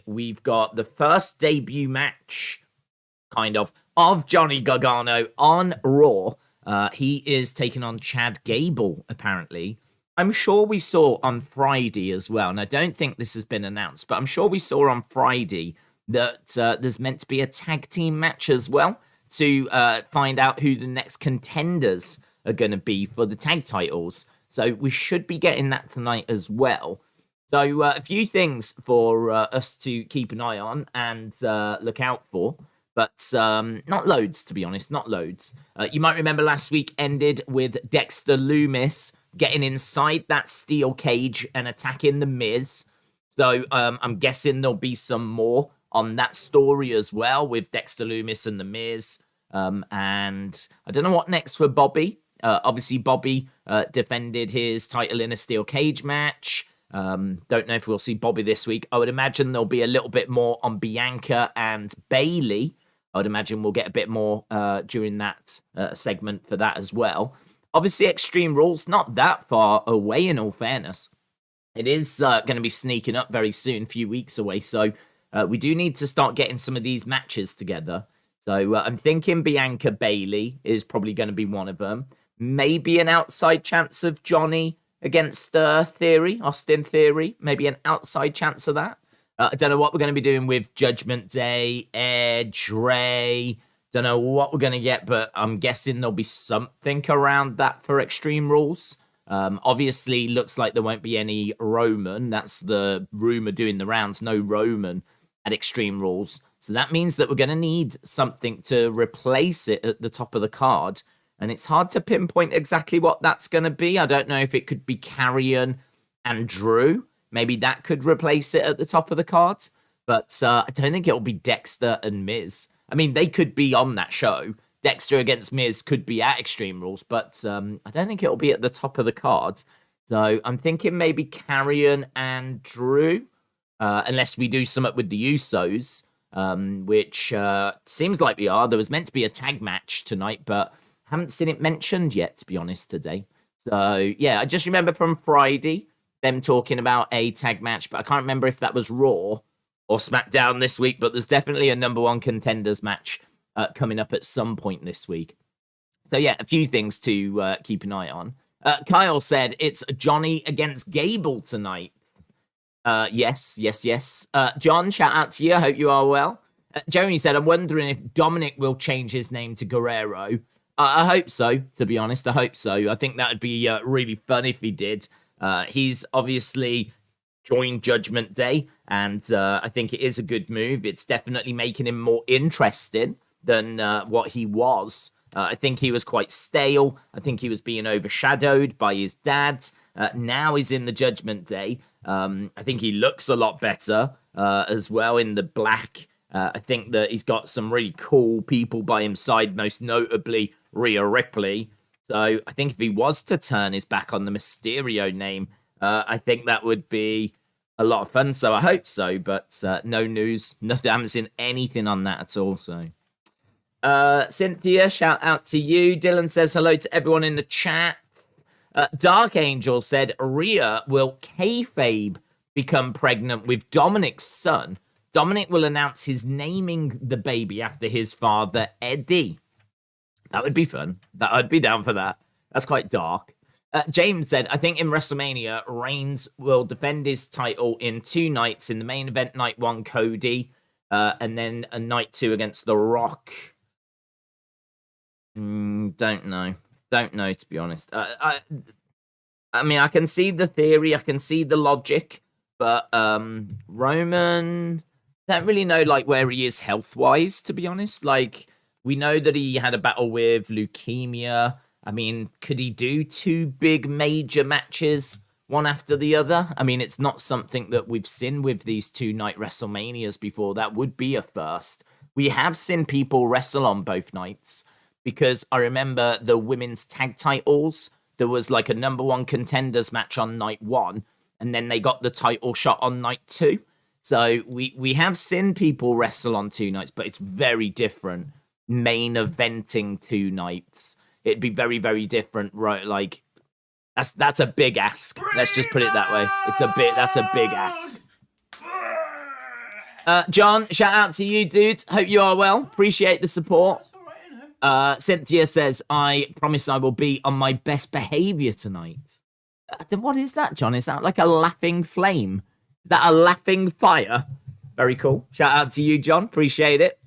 we've got the first debut match, kind of Johnny Gargano on Raw. He is taking on Chad Gable, apparently. I'm sure we saw on Friday as well, and I don't think this has been announced, but I'm sure we saw on Friday that there's meant to be a tag team match as well to find out who the next contenders are going to be for the tag titles. So we should be getting that tonight as well. So a few things for us to keep an eye on and look out for. But not loads, to be honest, not loads. You might remember last week ended with Dexter Lumis getting inside that steel cage and attacking The Miz. So I'm guessing there'll be some more on that story as well with Dexter Lumis and The Miz. And I don't know what next for Bobby. Obviously, Bobby defended his title in a steel cage match. Don't know if we'll see Bobby this week. I would imagine there'll be a little bit more on Bianca and Bayley. I would imagine we'll get a bit more during that segment for that as well. Obviously, Extreme Rules, not that far away in all fairness. It is going to be sneaking up very soon, a few weeks away. So we do need to start getting some of these matches together. So I'm thinking Bianca Bayley is probably going to be one of them. Maybe an outside chance of Johnny against Austin Theory. Maybe an outside chance of that. I don't know what we're going to be doing with Judgment Day, Edge, Ray. Don't know what we're going to get, but I'm guessing there'll be something around that for Extreme Rules. Obviously, looks like there won't be any Roman. That's the rumor doing the rounds. No Roman at Extreme Rules. So that means that we're going to need something to replace it at the top of the card. And it's hard to pinpoint exactly what that's going to be. I don't know if it could be Karrion and Drew. Maybe that could replace it at the top of the card. But I don't think it'll be Dexter and Miz. I mean, they could be on that show. Dexter against Miz could be at Extreme Rules. But I don't think it'll be at the top of the card. So I'm thinking maybe Karrion and Drew. Unless we do something with the Usos. Which seems like we are. There was meant to be a tag match tonight. But haven't seen it mentioned yet, to be honest, today. So, yeah, I just remember from Friday them talking about a tag match, but I can't remember if that was Raw or SmackDown this week, but there's definitely a number one contenders match coming up at some point this week. So, yeah, a few things to keep an eye on. Kyle said it's Johnny against Gable tonight. Yes. John, shout out to you. I hope you are well. Jeremy said, I'm wondering if Dominik will change his name to Guerrero. I hope so, to be honest. I hope so. I think that would be really fun if he did. He's obviously joined Judgment Day, and I think it is a good move. It's definitely making him more interesting than what he was. I think he was quite stale. I think he was being overshadowed by his dad. Now he's in the Judgment Day. I think he looks a lot better as well in the black. I think that he's got some really cool people by his side, most notably Rhea Ripley. So I think if he was to turn his back on the Mysterio name, I think that would be a lot of fun. So I hope so, but no news. Nothing. I haven't seen anything on that at all. So Cynthia, shout out to you. Dylan says hello to everyone in the chat. Dark Angel said Rhea will kayfabe become pregnant with Dominik's son. Dominik will announce his naming the baby after his father, Eddie. That would be fun. I'd be down for that. That's quite dark. James said, I think in WrestleMania, Reigns will defend his title in 2 nights. In the main event, night 1, Cody, and then a night 2 against The Rock. Don't know, to be honest. I mean, I can see the theory. I can see the logic. But Roman, don't really know like where he is health-wise, to be honest. Like, we know that he had a battle with leukemia. I mean, could he do 2 big major matches, one after the other? I mean, it's not something that we've seen with these 2-night WrestleManias before. That would be a first. We have seen people wrestle on both nights because I remember the women's tag titles. There was like a number 1 contenders match on night 1, and then they got the title shot on night 2. So we have seen people wrestle on 2 nights, but it's very different. Main eventing 2 nights. It'd be very, very different, right? Like that's a big ask. Let's just put it that way. That's a big ask. John, shout out to you, dude. Hope you are well. Appreciate the support. That's all right, you know. Cynthia says, I promise I will be on my best behavior tonight. Then what is that, John? Is that like a laughing flame? Is that a laughing fire? Very cool. Shout out to you, John. Appreciate it.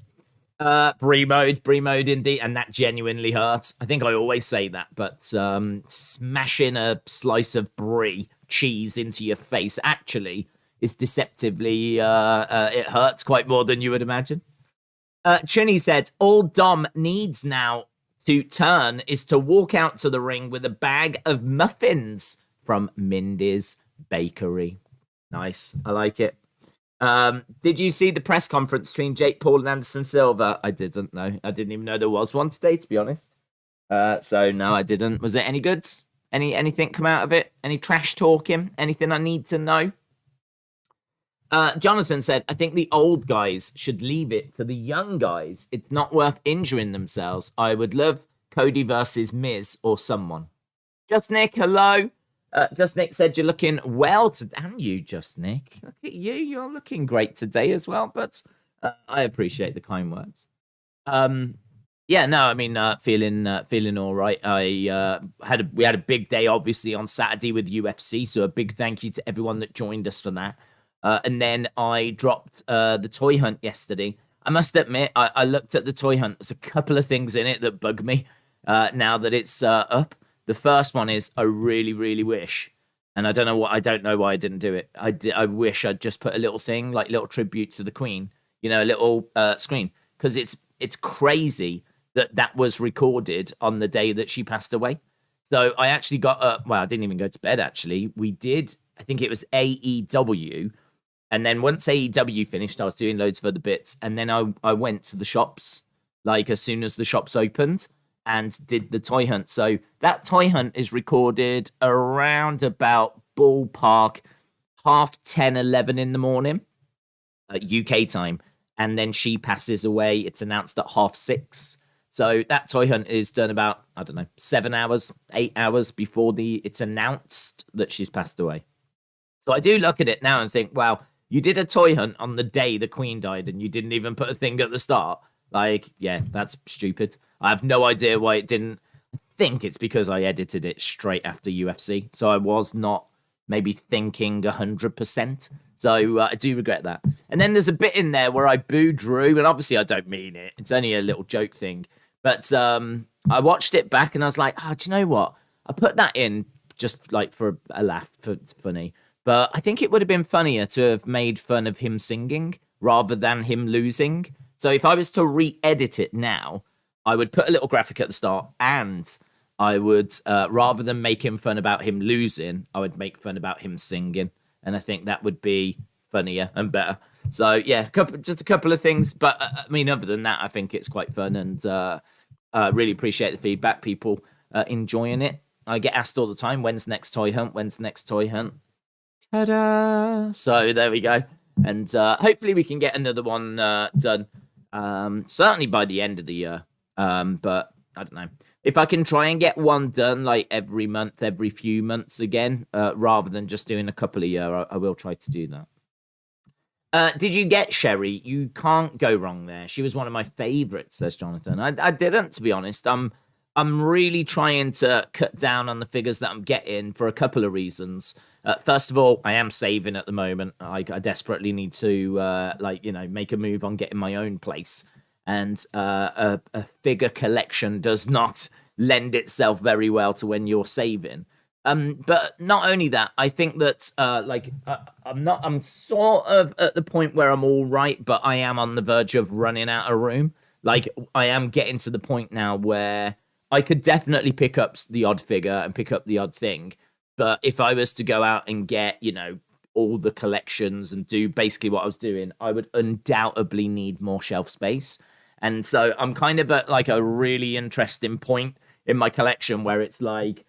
Brie mode indeed, and that genuinely hurts. I think I always say that, but smashing a slice of brie cheese into your face actually is deceptively it hurts quite more than you would imagine. Chunny said, all Dom needs now to turn is to walk out to the ring with a bag of muffins from Mindy's Bakery. Nice. I like it. Did you see the press conference between Jake Paul and Anderson Silva? I didn't know. I didn't even know there was one today, to be honest. So no, I didn't. Was it any good? Anything come out of it? Any trash talking? Anything I need to know? Jonathan said, I think the old guys should leave it to the young guys. It's not worth injuring themselves. I would love Cody versus Miz or someone. Just Nick, hello. Just Nick said you're looking well today. And you, Just Nick. Look at you. You're looking great today as well. But I appreciate the kind words. Yeah, no, I mean, feeling all right. We had a big day, obviously, on Saturday with UFC. So a big thank you to everyone that joined us for that. And then I dropped the toy hunt yesterday. I must admit, I looked at the toy hunt. There's a couple of things in it that bug me now that it's up. The first one is I really, really wish, and I don't know why I didn't do it. I wish I'd just put a little thing, like little tribute to the Queen, a little screen, because it's crazy that was recorded on the day that she passed away. So I actually got up. Well, I didn't even go to bed. Actually, we did. I think it was AEW. And then once AEW finished, I was doing loads of other bits. And then I went to the shops, like as soon as the shops opened, and did the toy hunt. So that toy hunt is recorded around about ballpark 10:30, 11 in the morning, UK time. And then she passes away. It's announced at 6:30. So that toy hunt is done about, 7 hours, 8 hours before it's announced that she's passed away. So I do look at it now and think, wow, you did a toy hunt on the day the Queen died and you didn't even put a thing at the start. Like, yeah, that's stupid. I have no idea why it didn't. I think it's because I edited it straight after UFC. So I was not maybe thinking 100%. So I do regret that. And then there's a bit in there where I boo Drew. And obviously I don't mean it. It's only a little joke thing. But I watched it back and I was like, do you know what? I put that in just like for a laugh, for funny. But I think it would have been funnier to have made fun of him singing rather than him losing. So if I was to re-edit it now, I would put a little graphic at the start and I would, rather than making fun about him losing, I would make fun about him singing. And I think that would be funnier and better. So yeah, just a couple of things. But I mean, other than that, I think it's quite fun and really appreciate the feedback. People enjoying it. I get asked all the time, when's next toy hunt? When's next toy hunt? Ta-da! So there we go. And hopefully we can get another one done. Certainly by the end of the year. But I don't know. If I can try and get one done like every month, every few months again, rather than just doing a couple a year, I will try to do that. Did you get Sherry? You can't go wrong there. She was one of my favorites, says Jonathan. I didn't, to be honest. I'm really trying to cut down on the figures that I'm getting for a couple of reasons. First of all, I am saving at the moment. I desperately need to, make a move on getting my own place. And a figure collection does not lend itself very well to when you're saving. But not only that, I think that I'm sort of at the point where I'm all right, but I am on the verge of running out of room. Like I am getting to the point now where I could definitely pick up the odd figure and pick up the odd thing. But if I was to go out and get, all the collections and do basically what I was doing, I would undoubtedly need more shelf space. And so I'm kind of at like a really interesting point in my collection where it's like,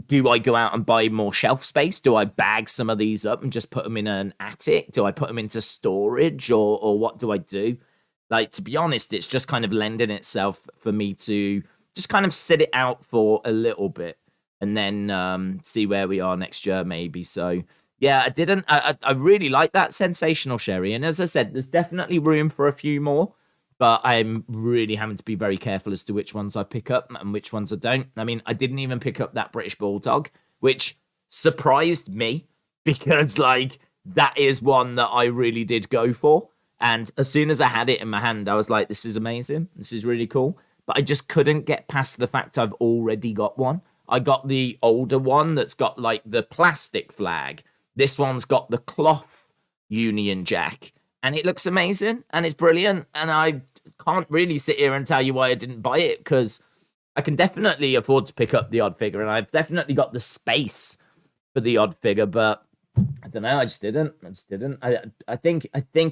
do I go out and buy more shelf space? Do I bag some of these up and just put them in an attic? Do I put them into storage or what do I do? Like, to be honest, it's just kind of lending itself for me to just kind of sit it out for a little bit and then see where we are next year maybe. So Yeah, I didn't. I really like that sensational sherry, and as I said, there's definitely room for a few more. But I'm really having to be very careful as to which ones I pick up and which ones I don't. I mean, I didn't even pick up that British Bulldog, which surprised me because, like, that is one that I really did go for. And as soon as I had it in my hand, I was like, this is amazing. This is really cool. But I just couldn't get past the fact I've already got one. I got the older one that's got, like, the plastic flag. This one's got the cloth Union Jack, and it looks amazing and it's brilliant. And I can't really sit here and tell you why I didn't buy it because I can definitely afford to pick up the odd figure, and I've definitely got the space for the odd figure. But I don't know. I just didn't. I think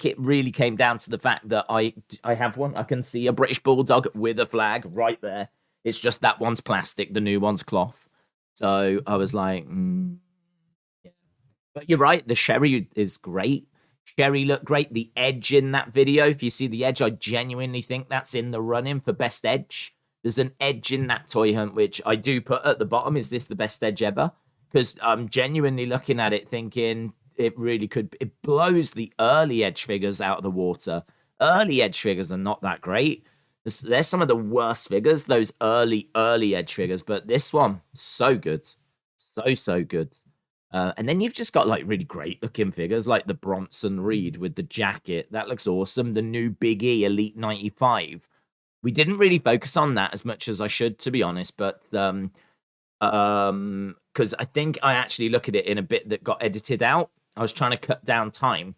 it really came down to the fact that I have one. I can see a British Bulldog with a flag right there. It's just that one's plastic, the new one's cloth. So I was like. But you're right, the sherry is great. Sherry looked great. The edge in that video, if you see the edge, I genuinely think that's in the running for best edge. There's an edge in that toy hunt, which I do put at the bottom. Is this the best edge ever? Because I'm genuinely looking at it thinking it really could. It blows the early edge figures out of the water. Early edge figures are not that great. There's some of the worst figures, those early edge figures. But this one, so good. So good. And then you've just got like really great looking figures like the Bronson Reed with the jacket. That looks awesome. The new Big E Elite 95. We didn't really focus on that as much as I should, to be honest. But because I think I actually look at it in a bit that got edited out. I was trying to cut down time.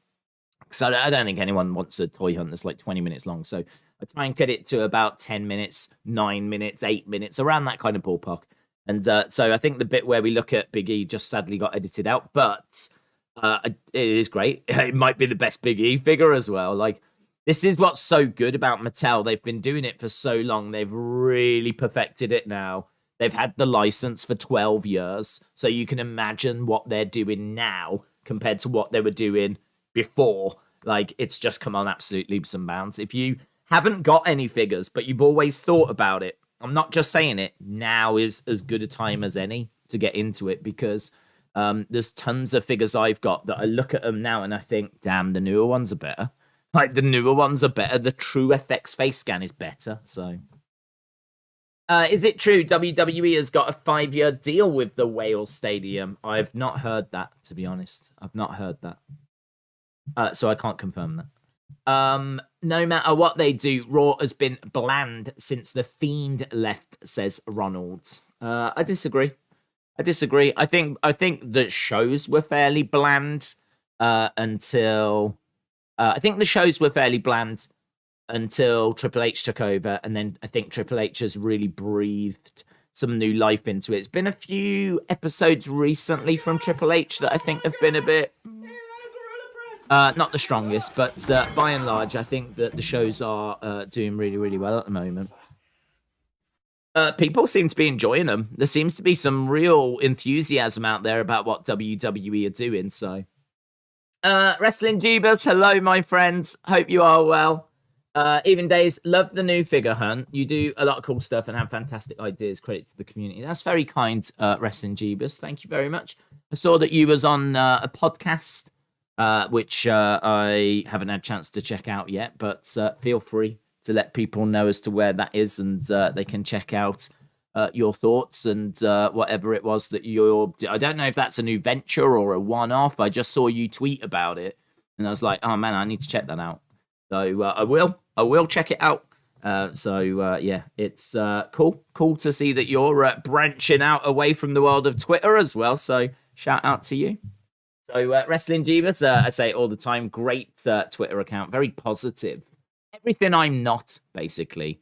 because I don't think anyone wants a toy hunt that's like 20 minutes long. So I try and cut it to about 10 minutes, 9 minutes, 8 minutes, around that kind of ballpark. And so I think the bit where we look at Big E just sadly got edited out, but it is great. It might be the best Big E figure as well. Like, this is what's so good about Mattel. They've been doing it for so long. They've really perfected it now. They've had the license for 12 years. So you can imagine what they're doing now compared to what they were doing before. Like, it's just come on absolute leaps and bounds. If you haven't got any figures, but you've always thought about it, I'm not just saying it, now is as good a time as any to get into it, because there's tons of figures I've got that I look at them now and I think, damn, the newer ones are better. Like, the newer ones are better. The True FX face scan is better. So, is it true WWE has got a 5-year deal with the Wales Stadium? I've not heard that, to be honest. I've not heard that. So I can't confirm that. No matter what they do, Raw has been bland since The Fiend left, says Ronald. I disagree. I think the shows were fairly bland until Triple H took over, and then I think Triple H has really breathed some new life into it. It's been a few episodes recently from Triple H that I think have been a bit not the strongest, but by and large, I think that the shows are doing really, really well at the moment. People seem to be enjoying them. There seems to be some real enthusiasm out there about what WWE are doing. So, Wrestling Jeebus, hello, my friends. Hope you are well. Even Days, love the new figure hunt. You do a lot of cool stuff and have fantastic ideas. Credit to the community. That's very kind, Wrestling Jeebus. Thank you very much. I saw that you was on a podcast, which I haven't had a chance to check out yet, but feel free to let people know as to where that is, and they can check out your thoughts and whatever it was that you're... I don't know if that's a new venture or a one-off. I just saw you tweet about it, and I was like, oh man, I need to check that out. So I will check it out. Yeah, it's cool to see that you're branching out away from the world of Twitter as well. So shout out to you. So Wrestling Jeebus, I say it all the time, great Twitter account, very positive. Everything I'm not, basically.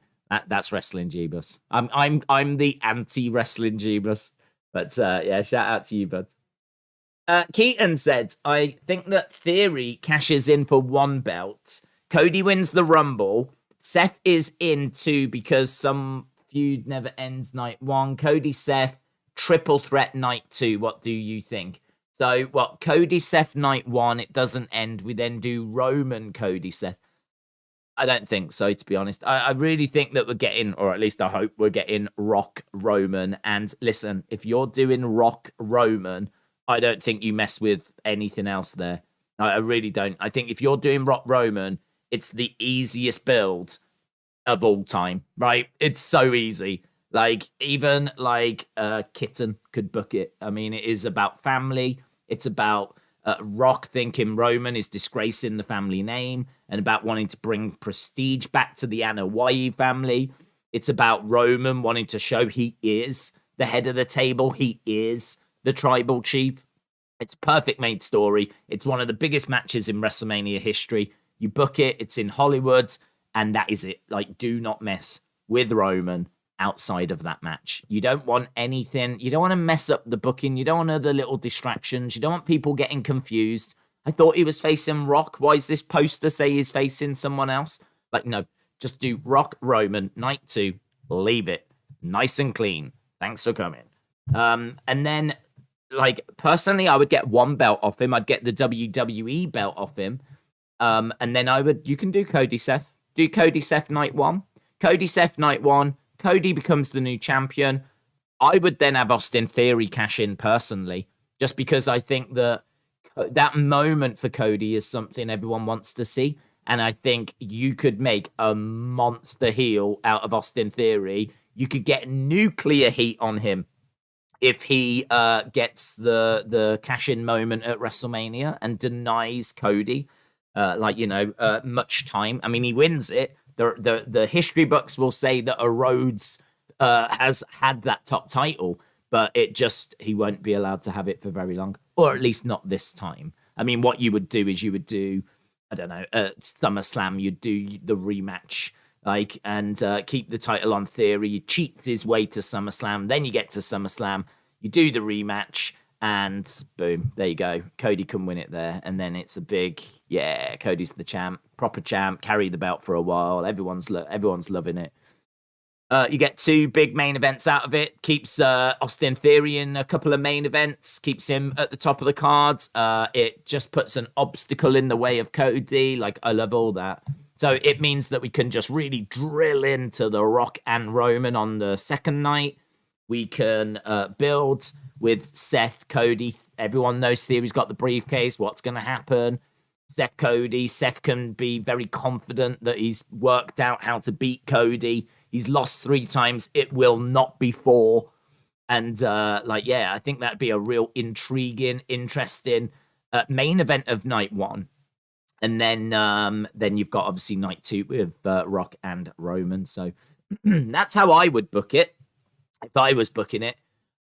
That's Wrestling Jeebus. I'm the anti-Wrestling Jeebus. But yeah, shout out to you, bud. Keaton said, I think that Theory cashes in for one belt. Cody wins the Rumble. Seth is in too because some feud never ends night 1. Cody, Seth, triple threat night 2. What do you think? So, what, Cody, Seth, night 1, it doesn't end. We then do Roman, Cody, Seth. I don't think so, to be honest. I really think that we're getting, or at least I hope we're getting Rock Roman. And listen, if you're doing Rock Roman, I don't think you mess with anything else there. I really don't. I think if you're doing Rock Roman, it's the easiest build of all time, right? It's so easy. Like even like Kitten could book it. I mean, it is about family. It's about Rock thinking Roman is disgracing the family name and about wanting to bring prestige back to the Anoa'i family. It's about Roman wanting to show he is the head of the table. He is the tribal chief. It's perfect made story. It's one of the biggest matches in WrestleMania history. You book it, it's in Hollywood, and that is it. Like, do not mess with Roman outside of that match. You don't want anything. You don't want to mess up the booking. You don't want other little distractions. You don't want people getting confused. I thought he was facing Rock. Why does this poster say he's facing someone else? Like, no, just do Rock Roman, night 2, leave it. Nice and clean. Thanks for coming. And then, like, personally, I would get one belt off him. I'd get the WWE belt off him. And then you can do Cody Seth. Do Cody Seth night 1. Cody Seth night 1. Cody becomes the new champion. I would then have Austin Theory cash in personally, just because I think that moment for Cody is something everyone wants to see. And I think you could make a monster heel out of Austin Theory. You could get nuclear heat on him if he gets the cash-in moment at WrestleMania and denies Cody, much time. I mean, he wins it. The history books will say that a Rhodes has had that top title, but he won't be allowed to have it for very long, or at least not this time. I mean, what you would do is I don't know, SummerSlam, you'd do the rematch, and keep the title on Theory. You cheat his way to SummerSlam, then you get to SummerSlam, you do the rematch, and boom, there you go. Cody can win it there, and then it's a big, Cody's the champ, proper champ, carry the belt for a while. Everyone's loving it. You get 2 big main events out of it. Keeps Austin Theory in a couple of main events. Keeps him at the top of the cards. It just puts an obstacle in the way of Cody. Like, I love all that. So it means that we can just really drill into The Rock and Roman on the second night. We can build with Seth, Cody. Everyone knows Theory's got the briefcase. What's going to happen? Seth, Cody. Seth can be very confident that he's worked out how to beat Cody. He's lost 3 times. It will not be 4. And I think that'd be a real intriguing, interesting main event of night 1. And then you've got obviously night 2 with Rock and Roman. So that's how I would book it. If I was booking it,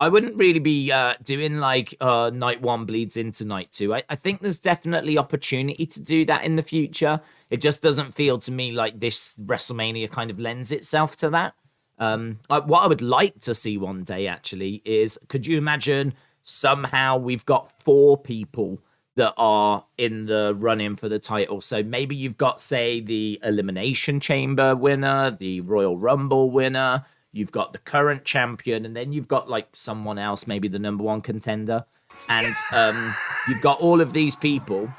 I wouldn't really be doing night 1 bleeds into night 2. I think there's definitely opportunity to do that in the future. It just doesn't feel to me like this WrestleMania kind of lends itself to that. What I would like to see one day, actually, is could you imagine somehow we've got 4 people that are in the run-in for the title? So maybe you've got, say, the Elimination Chamber winner, the Royal Rumble winner, you've got the current champion, and then you've got someone else, maybe the number 1 contender. And you've got all of these people.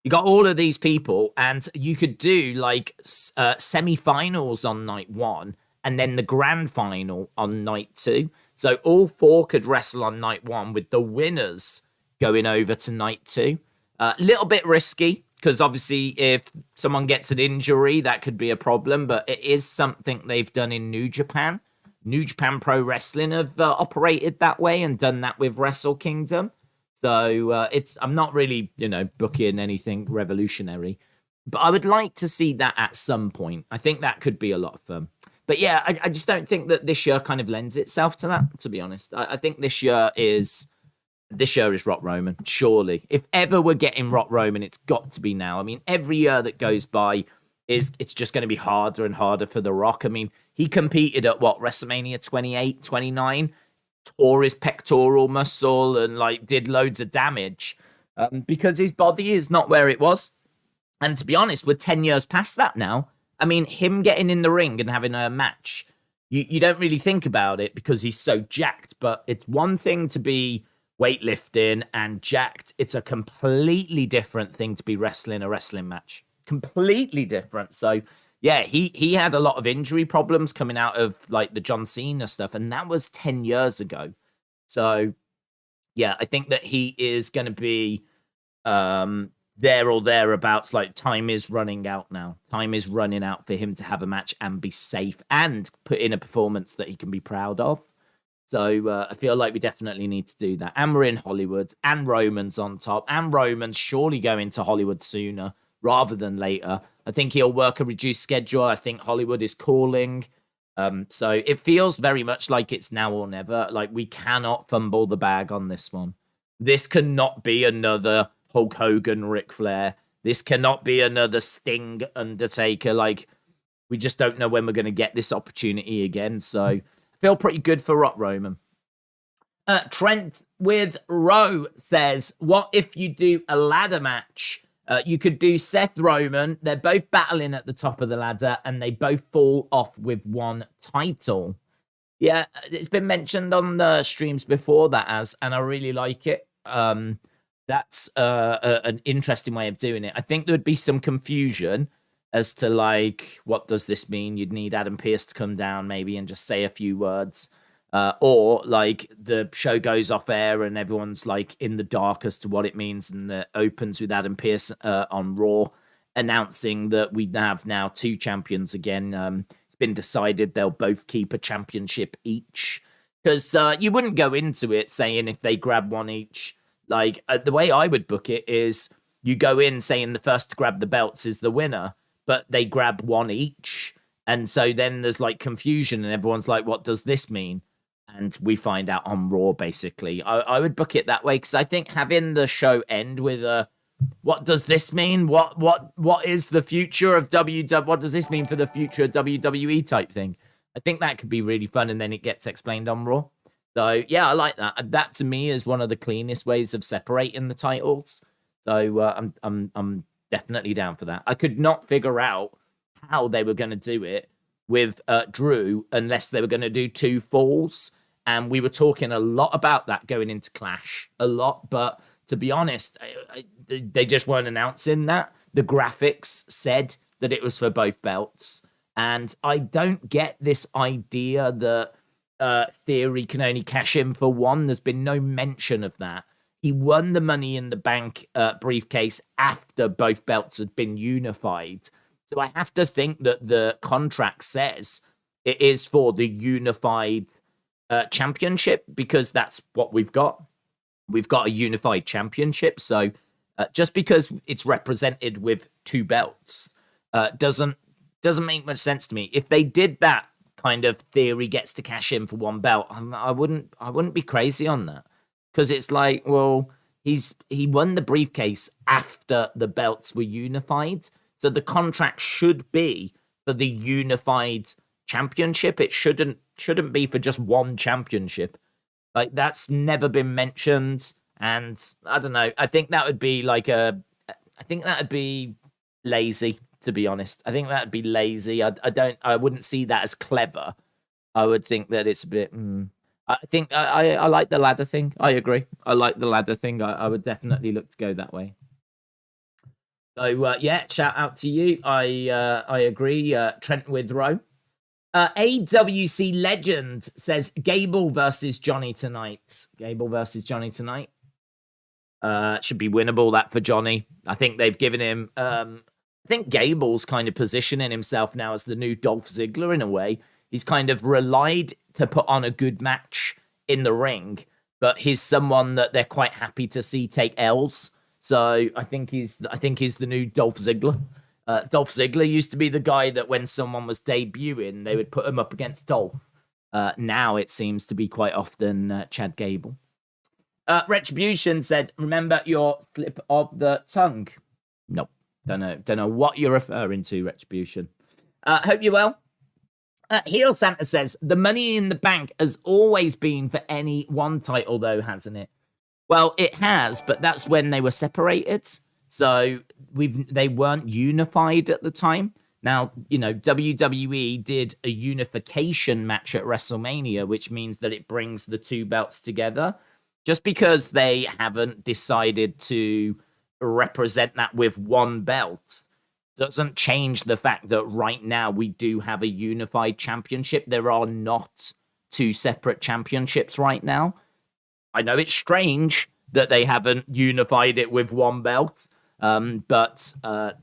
You got all of these people, and you could do semi-finals on night 1, and then the grand final on night 2. So all 4 could wrestle on night 1, with the winners going over to night 2. A little bit risky, because obviously if someone gets an injury, that could be a problem, but it is something they've done in New Japan. New Japan Pro Wrestling have operated that way and done that with Wrestle Kingdom. So I'm not really, booking anything revolutionary, but I would like to see that at some point. I think that could be a lot of fun. But yeah, I just don't think that this year kind of lends itself to that, to be honest. I think this year is Rock Roman, surely. If ever we're getting Rock Roman, it's got to be now. I mean, every year that goes by it's just going to be harder and harder for The Rock. I mean, he competed at WrestleMania 28, 29, tore his pectoral muscle and did loads of damage because his body is not where it was. And to be honest, we're 10 years past that now. I mean, him getting in the ring and having a match, you don't really think about it because he's so jacked, but it's one thing to be weightlifting and jacked. It's a completely different thing to be wrestling a wrestling match. Completely different. So yeah, he had a lot of injury problems coming out of the John Cena stuff, and that was 10 years ago. So Yeah, I think that he is going to be there or thereabouts. Like, time is running out now. Time is running out for him to have a match and be safe and put in a performance that he can be proud of. So I feel like we definitely need to do that. And we're in Hollywood, and Roman's on top, and Roman's surely going to Hollywood sooner rather than later. I think he'll work a reduced schedule. I think Hollywood is calling. So it feels very much like it's now or never. Like, we cannot fumble the bag on this one. This cannot be another Hulk Hogan, Ric Flair. This cannot be another Sting, Undertaker. Like, we just don't know when we're going to get this opportunity again. So I feel pretty good for Rock Roman. Trent with Rowe says, what if you do a ladder match? You could do Seth Roman. They're both battling at the top of the ladder, and they both fall off with one title. Yeah, it's been mentioned on the streams before that and I really like it. That's an interesting way of doing it. I think there would be some confusion as to, like, what does this mean? You'd need Adam Pearce to come down maybe and just say a few words. Or, like, the show goes off air and everyone's, like, in the dark as to what it means, and it opens with Adam Pearce on Raw announcing that we have now 2 champions again. It's been decided they'll both keep a championship each. Because you wouldn't go into it saying if they grab one each. Like, the way I would book it is you go in saying the first to grab the belts is the winner, but they grab one each. And so then there's, like, confusion and everyone's like, what does this mean? And we find out on Raw, basically. I would book it that way, because I think having the show end with a, what does this mean? What is the future of WWE? What does this mean for the future of WWE type thing? I think that could be really fun, and then it gets explained on Raw. So yeah, I like that. That to me is one of the cleanest ways of separating the titles. So I'm definitely down for that. I could not figure out how they were going to do it with Drew unless they were going to do 2 falls. And we were talking a lot about that going into Clash, a lot. But to be honest, they just weren't announcing that. The graphics said that it was for both belts. And I don't get this idea that Theory can only cash in for one. There's been no mention of that. He won the Money in the Bank briefcase after both belts had been unified. So I have to think that the contract says it is for the unified championship, because that's what we've got. We've got a unified championship. So just because it's represented with 2 belts doesn't make much sense to me. If they did that kind of Theory gets to cash in for 1 belt, I wouldn't be crazy on that, because it's like, well, he won the briefcase after the belts were unified. So the contract should be for the unified championship. It shouldn't be for just 1 championship. Like, that's never been mentioned. And I don't know. I think that would be lazy, to be honest. I think that would be lazy. I wouldn't see that as clever. I would think that it's a bit. I think I like the ladder thing. I agree. I like the ladder thing. I would definitely look to go that way. So yeah, shout out to you. I agree. Trent Withrow. AWC Legend says Gable versus Johnny tonight. Gable versus Johnny tonight. Should be winnable, that, for Johnny. I think they've given him. I think Gable's kind of positioning himself now as the new Dolph Ziggler in a way. He's kind of relied to put on a good match in the ring, but he's someone that they're quite happy to see take L's. So I think he's the new Dolph Ziggler. Dolph Ziggler used to be the guy that when someone was debuting, they would put him up against Dolph. Now it seems to be quite often Chad Gable. Retribution said, remember your slip of the tongue. Nope. Don't know what you're referring to, Retribution. Hope you're well. Heel Santa says, the Money in the Bank has always been for any one title, though, hasn't it? Well, it has, but that's when they were separated. So they weren't unified at the time. Now, WWE did a unification match at WrestleMania, which means that it brings the 2 belts together. Just because they haven't decided to represent that with 1 belt doesn't change the fact that right now we do have a unified championship. There are not 2 separate championships right now. I know it's strange that they haven't unified it with one belt, but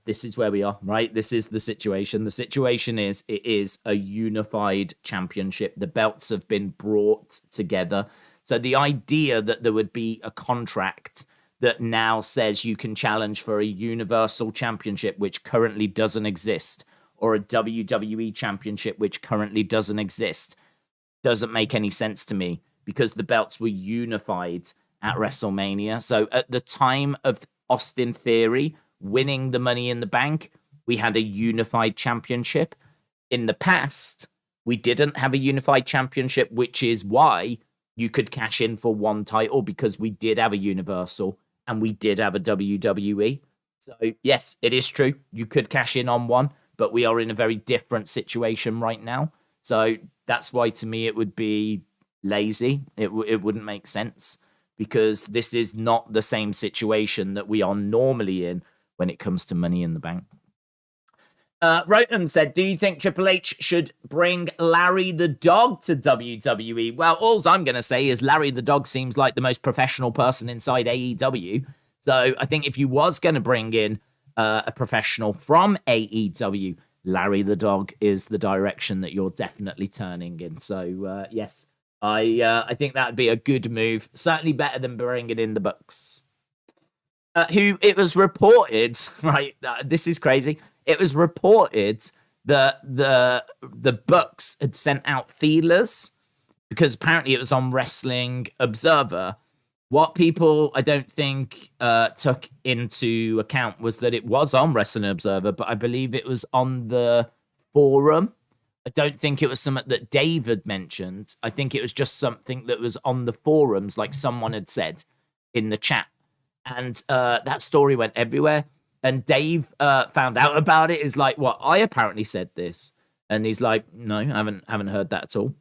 this is where we are, right? This is the situation. The situation is it is a unified championship. The belts have been brought together. So the idea that there would be a contract that now says you can challenge for a universal championship, which currently doesn't exist, or a WWE championship, which currently doesn't exist, doesn't make any sense to me because the belts were unified at WrestleMania. So at the time of Austin Theory winning the Money in the Bank, we had a unified championship. In the past, we didn't have a unified championship, which is why you could cash in for one title because we did have a Universal and we did have a WWE. So yes, it is true. You could cash in on one, but we are in a very different situation right now. So that's why to me it would be lazy. It wouldn't make sense because this is not the same situation that we are normally in when it comes to Money in the Bank. Rotem said, do you think Triple H should bring Larry the Dog to WWE? Well, all I'm going to say is Larry the Dog seems like the most professional person inside AEW. So I think if you was going to bring in a professional from AEW, Larry the Dog is the direction that you're definitely turning in. So, yes, I think that would be a good move. Certainly better than bringing in the Bucks. Who it was reported, right? This is crazy. It was reported that the Bucks had sent out feelers because apparently it was on Wrestling Observer. What people, I don't think, took into account was that it was on Wrestling Observer, but I believe it was on the forum. I don't think it was something that Dave mentioned. I think it was just something that was on the forums, like someone had said in the chat. And that story went everywhere. And Dave found out about it. Is like, what? I apparently said this. And he's like, no, I haven't heard that at all.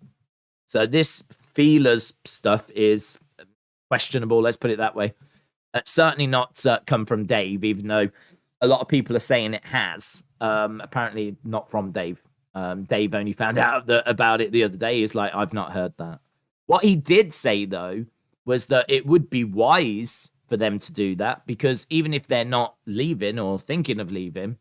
So this feelers stuff is questionable, let's put it that way. Certainly not come from Dave, even though a lot of people are saying it has. Apparently not from Dave. Dave only found out about it the other day. He's like, I've not heard that. What he did say, though, was that it would be wise for them to do that because even if they're not leaving or thinking of leaving,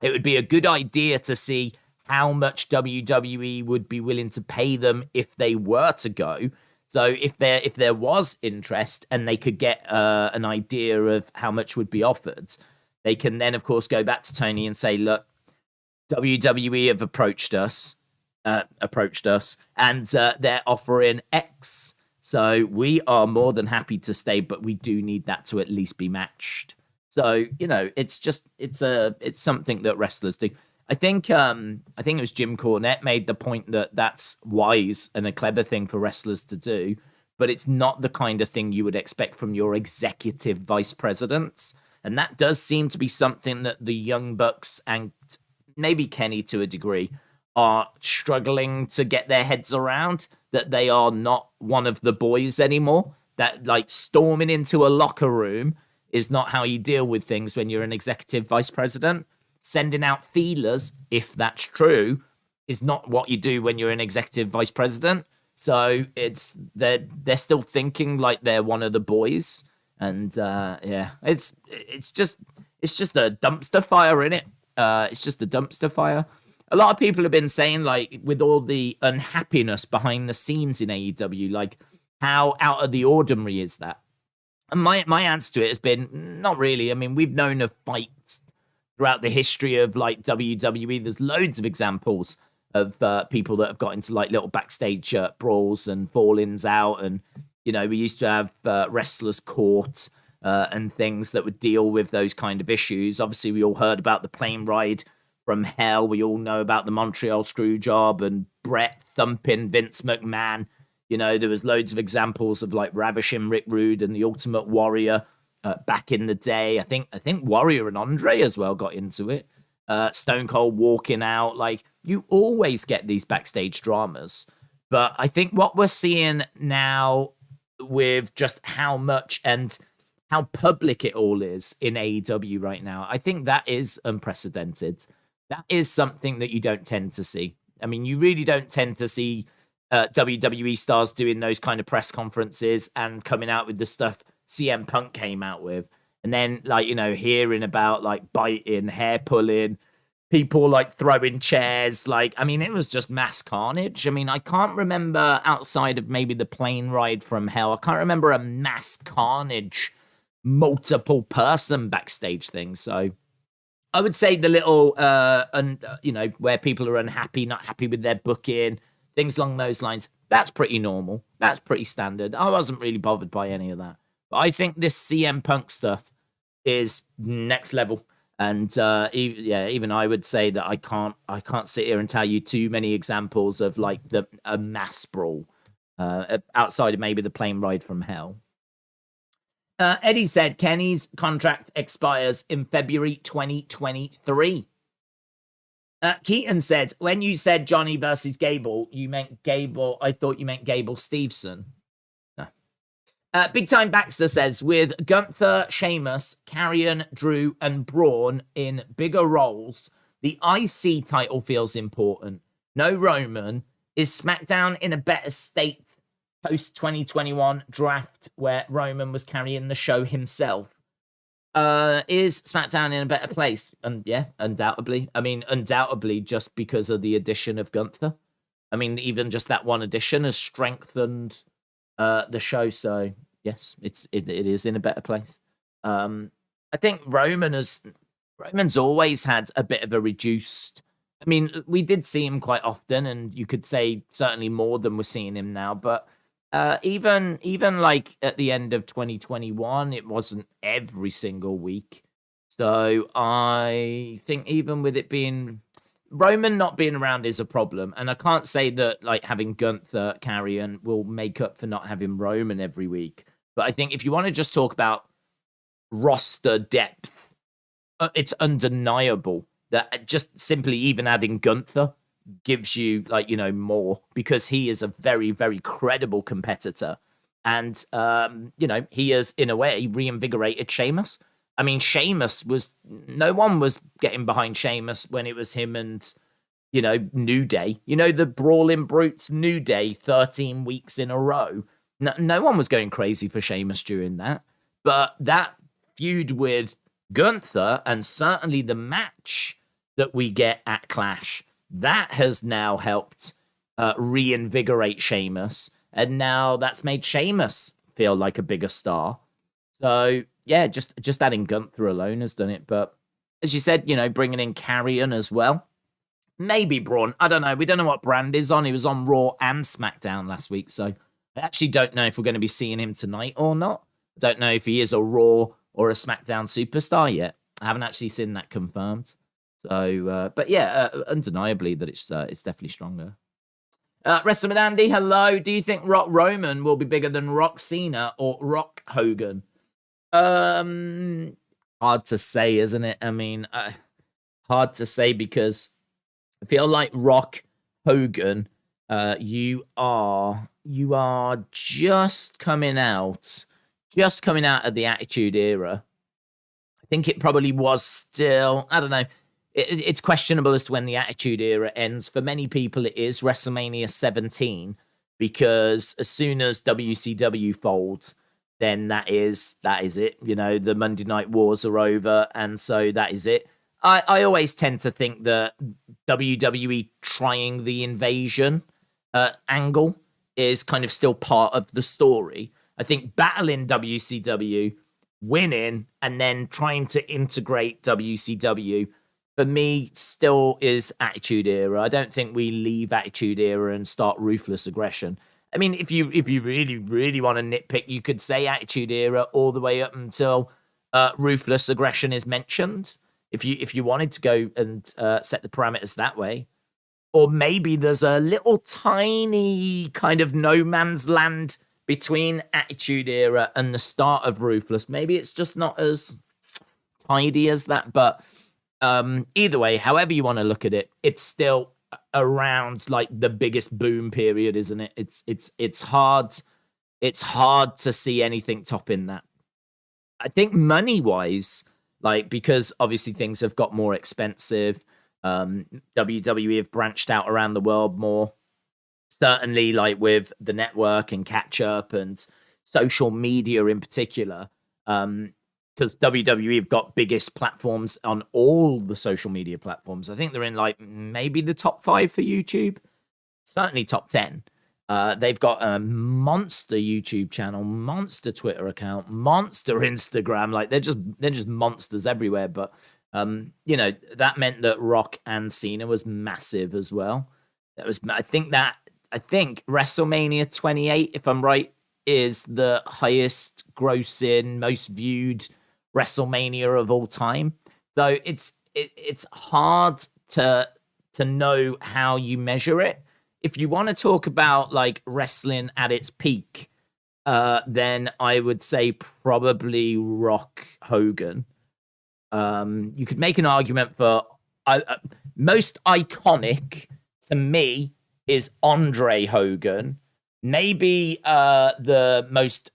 it would be a good idea to see how much WWE would be willing to pay them if they were to go. So if there was interest and they could get an idea of how much would be offered, they can then, of course, go back to Tony and say, look, WWE have approached us, and they're offering X. So we are more than happy to stay, but we do need that to at least be matched. So, you know, it's something that wrestlers do. I think it was Jim Cornette made the point that that's wise and a clever thing for wrestlers to do, but it's not the kind of thing you would expect from your executive vice presidents. And that does seem to be something that the Young Bucks and maybe Kenny to a degree are struggling to get their heads around, that they are not one of the boys anymore, that like storming into a locker room is not how you deal with things when you're an executive vice president. Sending out feelers, if that's true, is not what you do when you're an executive vice president. So they're still thinking like they're one of the boys, and it's just a dumpster fire, innit? It's just a dumpster fire. A lot of people have been saying, like, with all the unhappiness behind the scenes in AEW, like, how out of the ordinary is that? And my answer to it has been, not really. I mean, we've known of fights throughout the history of, like, WWE. There's loads of examples of people that have got into, like, little backstage brawls and fallings out. And, you know, we used to have wrestlers' court and things that would deal with those kind of issues. Obviously, we all heard about the plane ride from hell. We all know about the Montreal Screwjob and Brett thumping Vince McMahon. You know, there was loads of examples of like ravishing Rick Rude and the Ultimate Warrior back in the day. I think Warrior and Andre as well got into it. Stone Cold walking out. Like, you always get these backstage dramas. But I think what we're seeing now with just how much and how public it all is in AEW right now, I think that is unprecedented. That is something that you don't tend to see. I mean, you really don't tend to see WWE stars doing those kind of press conferences and coming out with the stuff CM Punk came out with. And then, like, hearing about like biting, hair pulling, people like throwing chairs. Like, I mean, it was just mass carnage. I mean, I can't remember outside of maybe the plane ride from hell. I can't remember a mass carnage, multiple person backstage thing. So I would say the little, where people are unhappy, not happy with their booking, things along those lines. That's pretty normal. That's pretty standard. I wasn't really bothered by any of that. But I think this CM Punk stuff is next level. And even I would say that I can't sit here and tell you too many examples of like a mass brawl outside of maybe the plane ride from hell. Eddie said Kenny's contract expires in February 2023. Keaton said, when you said Johnny versus Gable, you meant Gable. I thought you meant Gable Steveson. No. Big Time Baxter says, with Gunther, Sheamus, Karrion, Drew, and Braun in bigger roles, the IC title feels important. No Roman. Is SmackDown in a better state post 2021 draft where Roman was carrying the show himself? Is SmackDown in a better place? And yeah, undoubtedly. I mean, undoubtedly just because of the addition of Gunther. I mean, even just that one addition has strengthened the show. So yes, it is in a better place. I think Roman's always had a bit of a reduced. I mean, we did see him quite often, and you could say certainly more than we're seeing him now. But even like at the end of 2021, it wasn't every single week. So I think even with it being Roman not being around is a problem. And I can't say that like having Gunther Karrion will make up for not having Roman every week. But I think if you want to just talk about roster depth, it's undeniable that just simply even adding Gunther gives you like, more, because he is a very, very credible competitor. And, he has in a way reinvigorated Sheamus. I mean, no one was getting behind Sheamus when it was him and, New Day, the Brawling Brutes New Day 13 weeks in a row. No one was going crazy for Sheamus during that. But that feud with Gunther, and certainly the match that we get at Clash, that has now helped reinvigorate Sheamus. And now that's made Sheamus feel like a bigger star. So, yeah, just adding Gunther alone has done it. But as you said, bringing in Karrion as well. Maybe Braun. I don't know. We don't know what brand is on. He was on Raw and SmackDown last week. So I actually don't know if we're going to be seeing him tonight or not. I don't know if he is a Raw or a SmackDown superstar yet. I haven't actually seen that confirmed. So, but yeah, undeniably that it's definitely stronger. Wrestling with Andy, hello. Do you think Rock Roman will be bigger than Rock Cena or Rock Hogan? Hard to say, isn't it? I mean, hard to say because I feel like Rock Hogan, you are just coming out of the Attitude Era. I think it probably was still, I don't know. It's questionable as to when the Attitude Era ends. For many people, it is WrestleMania 17, because as soon as WCW folds, then that is it. The Monday Night Wars are over, and so that is it. I always tend to think that WWE trying the invasion angle is kind of still part of the story. I think battling WCW, winning, and then trying to integrate WCW, for me, still is Attitude Era. I don't think we leave Attitude Era and start Ruthless Aggression. I mean, if you really, really want to nitpick, you could say Attitude Era all the way up until Ruthless Aggression is mentioned. If you wanted to go and set the parameters that way. Or maybe there's a little tiny kind of no man's land between Attitude Era and the start of Ruthless. Maybe it's just not as tidy as that, but either way, however you want to look at it, it's still around like the biggest boom period, isn't it? It's hard to see anything topping that. I think money-wise, like, because obviously things have got more expensive, WWE have branched out around the world more. certainly like with the network and catch up and social media in particular, because WWE have got biggest platforms on all the social media platforms. I think they're in like maybe the top 5 for YouTube, certainly top 10. They've got a monster YouTube channel, monster Twitter account, monster Instagram. Like they're just monsters everywhere. But you know, that meant that Rock and Cena was massive as well. I think WrestleMania 28, if I'm right, is the highest grossing, most viewed WrestleMania of all time. So it's hard to know how you measure it. If you want to talk about like wrestling at its peak, then I would say probably Rock Hogan. You could make an argument for most iconic to me is Andre Hogan. Maybe the most,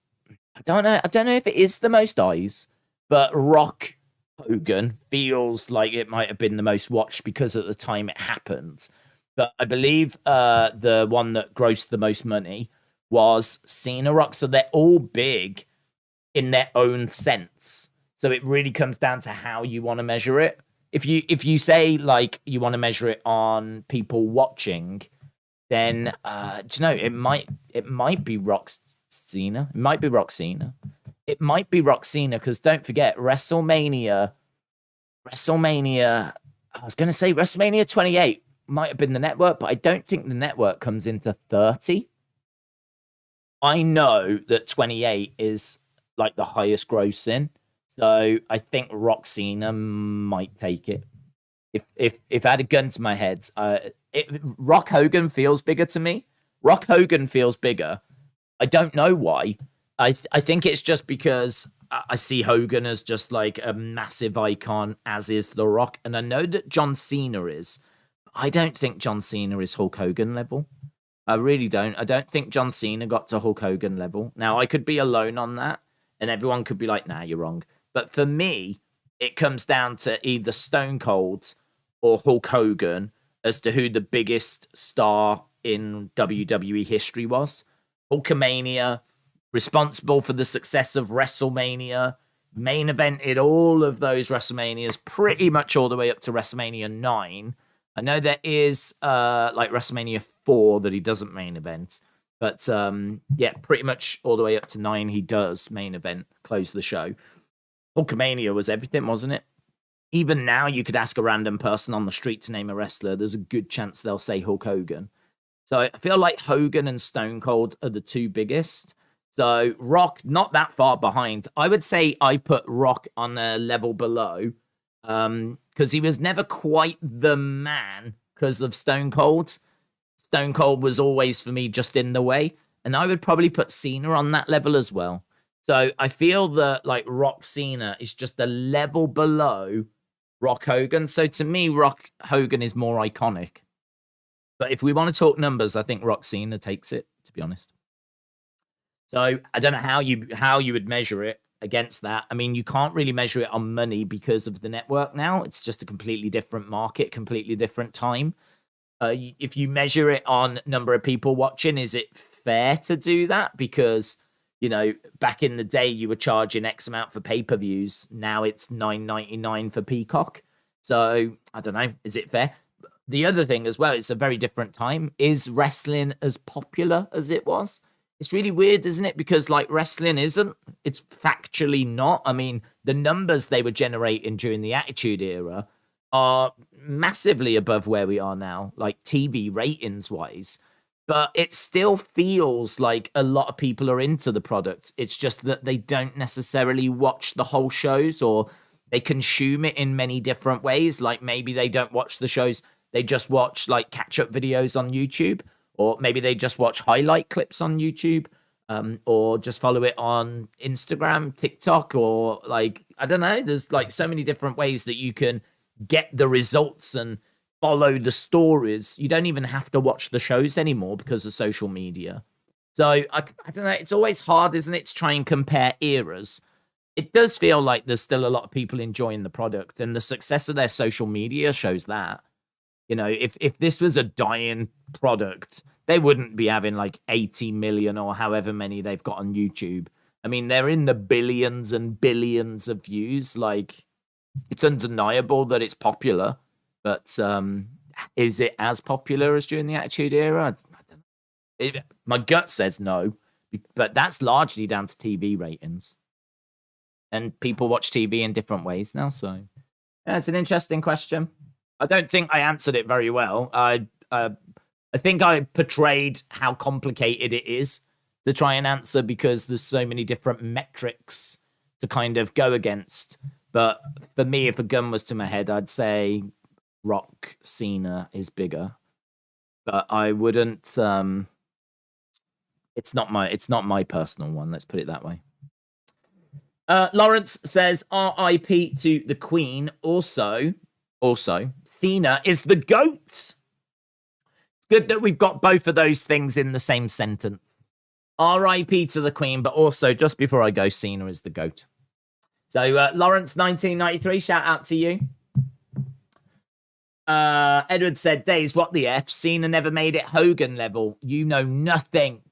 I don't know if it is the most eyes, but Rock Hogan feels like it might have been the most watched because at the time it happened. But I believe the one that grossed the most money was Cena Rock. So they're all big in their own sense. So it really comes down to how you want to measure it. If you say like you want to measure it on people watching, then do you know it might be Rock Cena. It might be Rock Cena. It might be Rock Cena because don't forget WrestleMania. I was going to say WrestleMania 28 might have been the network, but I don't think the network comes into 30. I know that 28 is like the highest grossing, so I think Rock Cena might take it. If I had a gun to my head, Rock Hogan feels bigger to me. Rock Hogan feels bigger. I don't know why. I think it's just because I see Hogan as just like a massive icon, as is The Rock, and I know that John Cena is. I don't think John Cena is Hulk Hogan level. I really don't. I don't think John Cena got to Hulk Hogan level. Now, I could be alone on that, and everyone could be like, nah, you're wrong. But for me, it comes down to either Stone Cold or Hulk Hogan as to who the biggest star in WWE history was. Hulkamania, responsible for the success of WrestleMania, main evented all of those WrestleManias pretty much all the way up to WrestleMania 9. I know there is like WrestleMania 4 that he doesn't main event, but yeah, pretty much all the way up to 9 he does main event, close the show. Hulkamania was everything, wasn't it? Even now, you could ask a random person on the street to name a wrestler. There's a good chance they'll say Hulk Hogan. So I feel like Hogan and Stone Cold are the two biggest. So Rock, not that far behind. I would say I put Rock on a level below because he was never quite the man because of Stone Cold. Stone Cold was always, for me, just in the way. And I would probably put Cena on that level as well. So I feel that like Rock Cena is just a level below Rock Hogan. So to me, Rock Hogan is more iconic. But if we want to talk numbers, I think Rock Cena takes it, to be honest. So I don't know how you would measure it against that. I mean, you can't really measure it on money because of the network now. It's just a completely different market, completely different time. If you measure it on number of people watching, is it fair to do that? Because, you know, back in the day, you were charging X amount for pay-per-views. Now it's $9.99 for Peacock. So I don't know. Is it fair? The other thing as well, it's a very different time. Is wrestling as popular as it was? It's really weird, isn't it? Because like wrestling isn't. It's factually not. I mean, the numbers they were generating during the Attitude Era are massively above where we are now, like TV ratings wise. But it still feels like a lot of people are into the product. It's just that they don't necessarily watch the whole shows, or they consume it in many different ways. Like maybe they don't watch the shows, they just watch like catch-up videos on YouTube, or maybe they just watch highlight clips on YouTube, or just follow it on Instagram, TikTok, or like, I don't know. There's like so many different ways that you can get the results and follow the stories. You don't even have to watch the shows anymore because of social media. So I don't know. It's always hard, isn't it, to try and compare eras. It does feel like there's still a lot of people enjoying the product, and the success of their social media shows that. You know, if this was a dying product, they wouldn't be having like 80 million or however many they've got on YouTube. I mean, they're in the billions and billions of views. Like, it's undeniable that it's popular, but is it as popular as during the Attitude Era? I don't know. My gut says no, but that's largely down to TV ratings. And people watch TV in different ways now, so yeah, it's an interesting question. I don't think I answered it very well. I think I portrayed how complicated it is to try and answer because there's so many different metrics to kind of go against. But for me, if a gun was to my head, I'd say Rock Cena is bigger. But I wouldn't. It's not my personal one. Let's put it that way. Lawrence says, "R.I.P. to the Queen." Also, Cena is the GOAT. It's good that we've got both of those things in the same sentence. R.I.P. to the Queen, but also, just before I go, Cena is the GOAT. So, Lawrence, 1993, shout out to you. Edward said, "Days, what the F? Cena never made it Hogan level. You know nothing."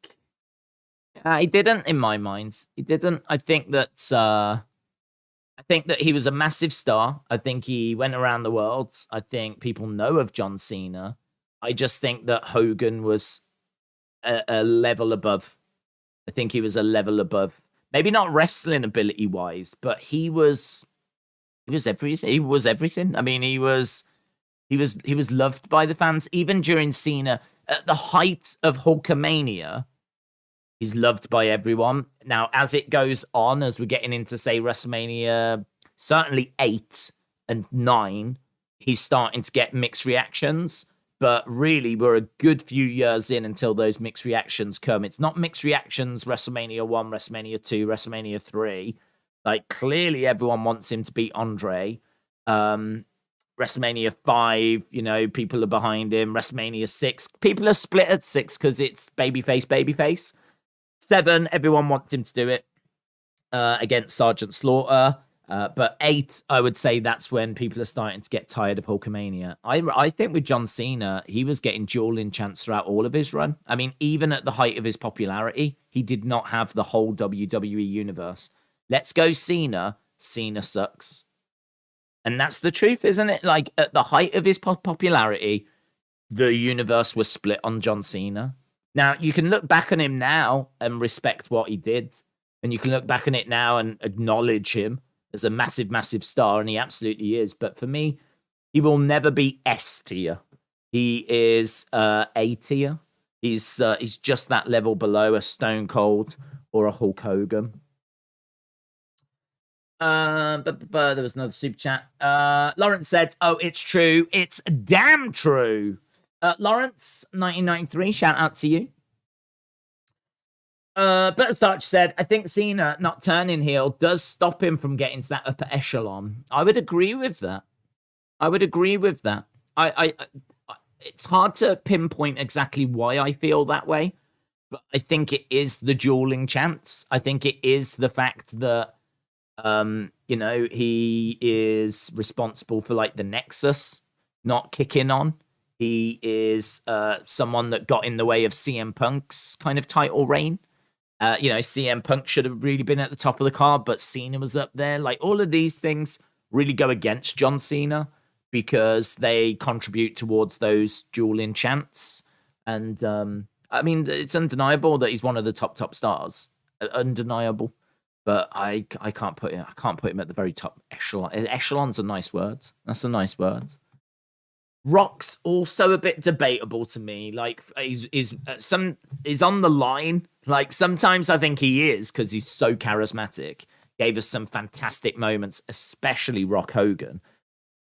He didn't, in my mind. He didn't. I think that he was a massive star. I think he went around the world. I think people know of John Cena. I just think that Hogan was a level above. I think he was a level above. Maybe not wrestling ability wise, but he was everything. He was everything. I mean, he was loved by the fans. Even during Cena, at the height of Hulkamania, he's loved by everyone. Now, as it goes on, as we're getting into, say, WrestleMania, certainly 8 and 9, he's starting to get mixed reactions. But really, we're a good few years in until those mixed reactions come. It's not mixed reactions WrestleMania 1, WrestleMania 2, WrestleMania 3. Like, clearly everyone wants him to beat Andre. WrestleMania 5, you know, people are behind him. WrestleMania 6, people are split at 6 because it's babyface. 7, everyone wants him to do it against Sergeant Slaughter. But 8, I would say that's when people are starting to get tired of Hulkamania. I think with John Cena, he was getting dueling chants throughout all of his run. I mean, even at the height of his popularity, he did not have the whole WWE universe. Let's go Cena. Cena sucks. And that's the truth, isn't it? Like, at the height of his popularity, the universe was split on John Cena. Now, you can look back on him now and respect what he did. And you can look back on it now and acknowledge him as a massive, massive star, and he absolutely is. But for me, he will never be S tier. He is A tier. He's just that level below a Stone Cold or a Hulk Hogan. But there was another super chat. Lawrence said, "Oh, it's true. It's damn true." Lawrence, 1993, shout out to you. Butterstarch said, "I think Cena not turning heel does stop him from getting to that upper echelon." I would agree with that. I it's hard to pinpoint exactly why I feel that way, but I think it is the dueling chants. I think it is the fact that, you know, he is responsible for like the Nexus not kicking on. He is someone that got in the way of CM Punk's kind of title reign. You know, CM Punk should have really been at the top of the card, but Cena was up there. Like, all of these things really go against John Cena because they contribute towards those dueling chants. And I mean, it's undeniable that he's one of the top stars. Undeniable. But I can't put him. I can't put him at the very top echelon. Echelon's a nice word. That's a nice word. Rock's also a bit debatable to me. Like, he's on the line. Like, sometimes I think he is because he's so charismatic. Gave us some fantastic moments, especially Rock Hogan.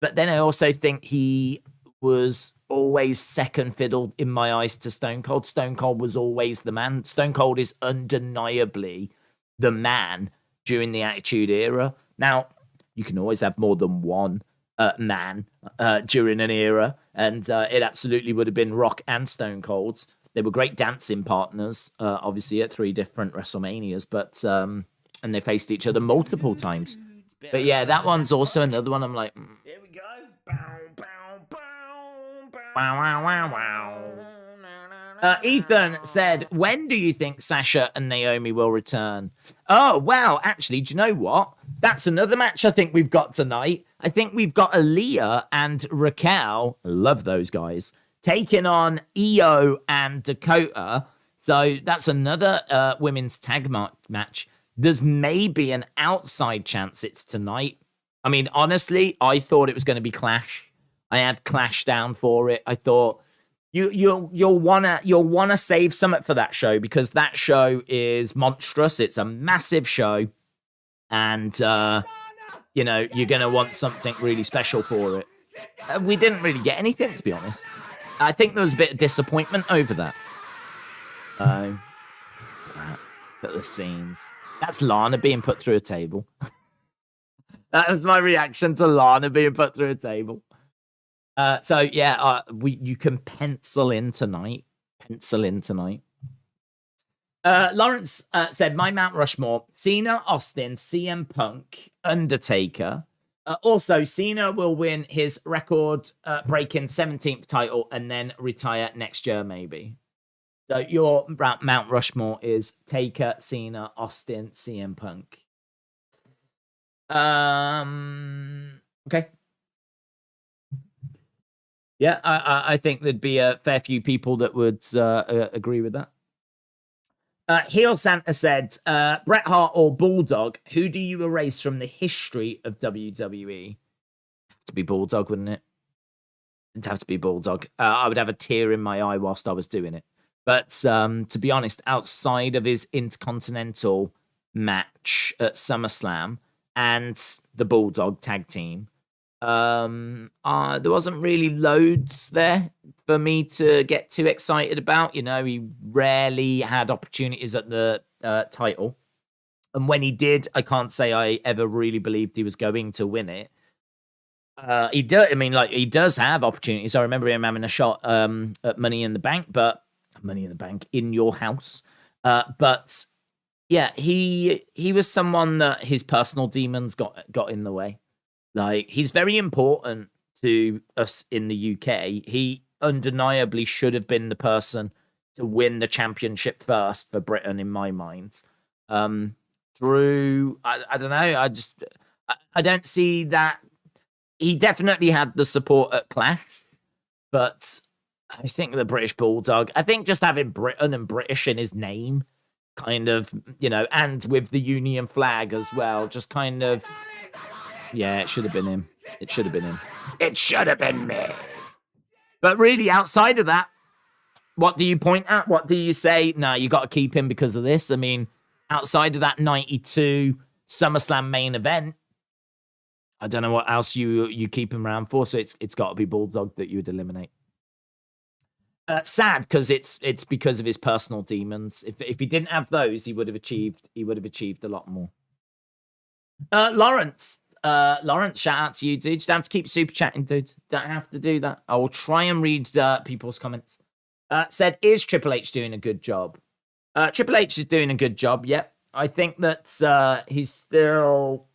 But then I also think he was always second fiddle in my eyes to Stone Cold. Stone Cold was always the man. Stone Cold is undeniably the man during the Attitude Era. Now, you can always have more than one man during an era, and it absolutely would have been Rock and Stone Cold. They were great dancing partners, obviously at 3 different WrestleManias, but and they faced each other multiple times. But yeah, that one's also another one. I'm like, Here we go. Bow, bow, bow, bow. Wow, wow, wow, wow. Ethan said, when do you think Sasha and Naomi will return? Oh, wow. Actually, do you know what? That's another match I think we've got tonight. I think we've got Aaliyah and Raquel. I love those guys. Taking on Io and Dakota. So that's another women's tag match. There's maybe an outside chance it's tonight. I mean, honestly, I thought it was going to be Clash. I had Clash down for it. I thought you'll wanna save something for that show because that show is monstrous. It's a massive show, and you're gonna want something really special for it. We didn't really get anything, to be honest. I think there was a bit of disappointment over that. Look at the scenes. That's Lana being put through a table. That was my reaction to Lana being put through a table. You can pencil in tonight. Lawrence said, my Mount Rushmore, Cena, Austin, CM Punk, Undertaker. Also, Cena will win his record-breaking 17th title and then retire next year, maybe. So your Mount Rushmore is Taker, Cena, Austin, CM Punk. Okay. Yeah, I think there'd be a fair few people that would agree with that. Heel Santa said, Bret Hart or Bulldog, who do you erase from the history of WWE? Have to be Bulldog, wouldn't it? It'd have to be Bulldog. I would have a tear in my eye whilst I was doing it. But to be honest, outside of his Intercontinental match at SummerSlam and the Bulldog tag team, there wasn't really loads there for me to get too excited about. He rarely had opportunities at the title. And when he did, I can't say I ever really believed he was going to win it. He does have opportunities. I remember him having a shot at Money in the Bank, but Money in the Bank in your house. But yeah, he was someone that his personal demons got in the way. Like, he's very important to us in the UK. He undeniably should have been the person to win the championship first for Britain, in my mind. I don't know. I don't see that. He definitely had the support at Clash, but I think the British Bulldog, I think just having Britain and British in his name, kind of, and with the Union flag as well, just kind of, yeah, it should have been him. It should have been me. But really, outside of that, what do you point at? What do you say? No, you got to keep him because of this. I mean, outside of that 92 SummerSlam main event, I don't know what else you keep him around for. So it's got to be Bulldog that you would eliminate. Sad because it's because of his personal demons. If he didn't have those, he would have achieved a lot more. Lawrence, shout out to you, dude. Just have to keep super chatting, dude. Don't have to do that. I will try and read people's comments. Said, is Triple H doing a good job? Triple H is doing a good job. Yep. I think that he's still.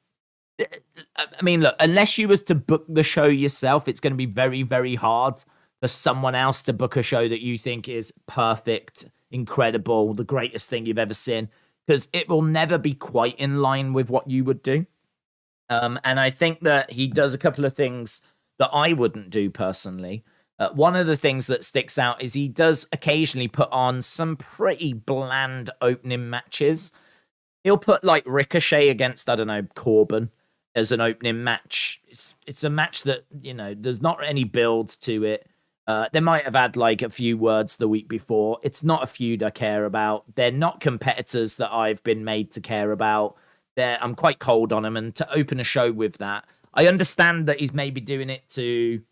I mean, look, unless you was to book the show yourself, it's going to be very, very hard for someone else to book a show that you think is perfect, incredible, the greatest thing you've ever seen, because it will never be quite in line with what you would do. And I think that he does a couple of things that I wouldn't do personally. One of the things that sticks out is he does occasionally put on some pretty bland opening matches. He'll put like Ricochet against, I don't know, Corbin as an opening match. It's a match that, there's not any build to it. They might have had like a few words the week before. It's not a feud I care about. They're not competitors that I've been made to care about. I'm quite cold on them, and to open a show with that, I understand that he's maybe doing it to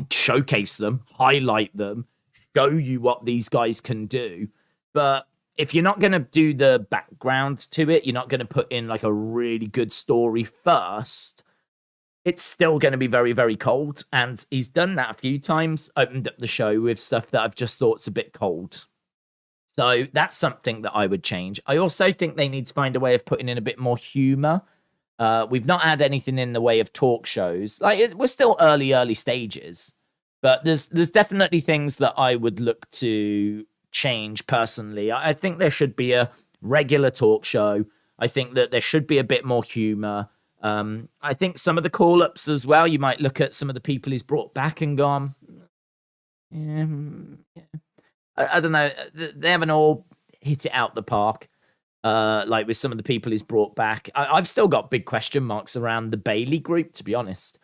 showcase them, highlight them, show you what these guys can do. But if you're not going to do the background to it, you're not going to put in like a really good story first, it's still going to be very, very cold. And he's done that a few times, opened up the show with stuff that I've just thought's a bit cold. So that's something that I would change. I also think they need to find a way of putting in a bit more humor. We've not had anything in the way of talk shows. Like, we're still early stages. But there's definitely things that I would look to change personally. I think there should be a regular talk show. I think that there should be a bit more humor. I think some of the call ups as well. You might look at some of the people he's brought back and gone, yeah, I don't know. They haven't all hit it out the park. Like with some of the people he's brought back, I've still got big question marks around the Bailey group. To be honest,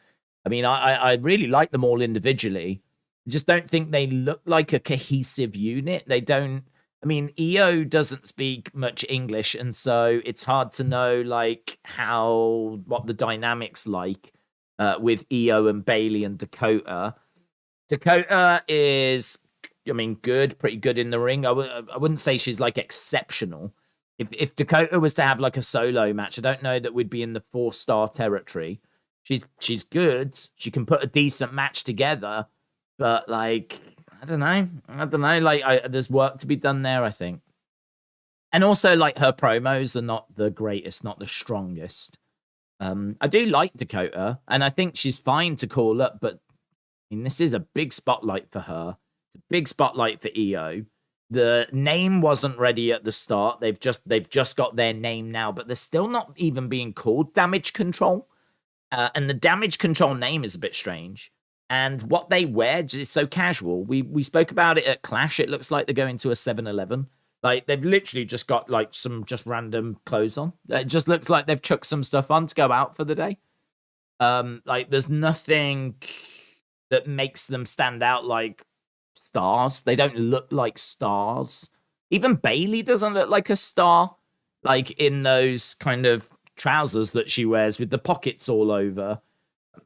I mean, I really like them all individually. I just don't think they look like a cohesive unit. They don't. I mean, EO doesn't speak much English, and so it's hard to know like what the dynamics like with EO and Bailey and Dakota. Dakota is, I mean, good, pretty good in the ring. I wouldn't say she's like exceptional. If Dakota was to have like a solo match, I don't know that we'd be in the 4-star territory. She's good. She can put a decent match together, but like I don't know. Like there's work to be done there, I think. And also, like her promos are not the greatest, not the strongest. I do like Dakota, and I think she's fine to call up, but I mean, this is a big spotlight for her. It's a big spotlight for EO. The name wasn't ready at the start. They've just got their name now, but they're still not even being called Damage Control. And the Damage Control name is a bit strange. And what they wear is so casual. We spoke about it at Clash. It looks like they're going to a 7-Eleven. Like they've literally just got like some just random clothes on. It just looks like they've chucked some stuff on to go out for the day. Like there's nothing that makes them stand out like stars. They don't look like stars. Even Bailey doesn't look like a star, like in those kind of trousers that she wears with the pockets all over.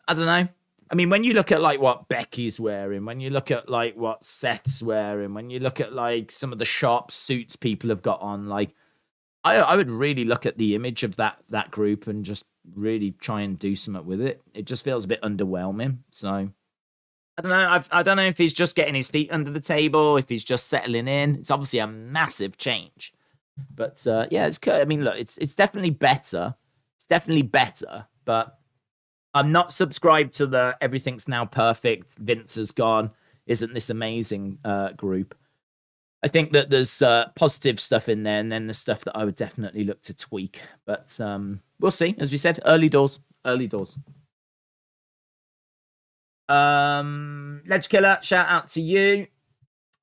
I don't know. I mean, when you look at like what Becky's wearing, when you look at like what Seth's wearing, when you look at like some of the sharp suits people have got on, like I would really look at the image of that group and just really try and do something with it. It just feels a bit underwhelming. So I don't know. I don't know if he's just getting his feet under the table, if he's just settling in. It's obviously a massive change, but yeah, it's. I mean, look, it's definitely better. It's definitely better, but I'm not subscribed to the everything's now perfect. Vince has gone. Isn't this amazing group? I think that there's positive stuff in there, and then the stuff that I would definitely look to tweak. But we'll see. As we said, early doors. Early doors. Ledge Killer, shout out to you.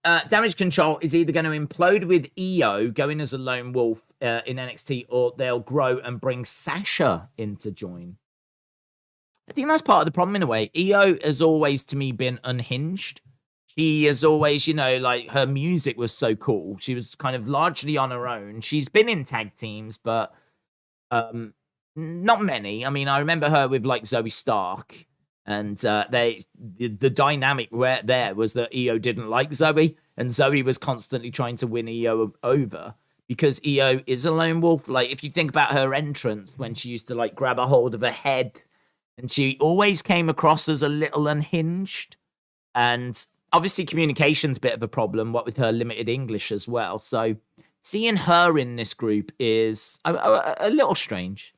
Damage Control is either going to implode with EO going as a lone wolf in NXT, or they'll grow and bring Sasha in to join. I think that's part of the problem in a way. EO has always, to me, been unhinged. She has always, like her music was so cool. She was kind of largely on her own. She's been in tag teams, but not many. I mean, I remember her with like Zoe Stark, and the dynamic there was that EO didn't like Zoe, and Zoe was constantly trying to win EO over because EO is a lone wolf. Like if you think about her entrance when she used to like grab a hold of her head, and she always came across as a little unhinged, and obviously communication's a bit of a problem, what with her limited English as well. So seeing her in this group is a little strange.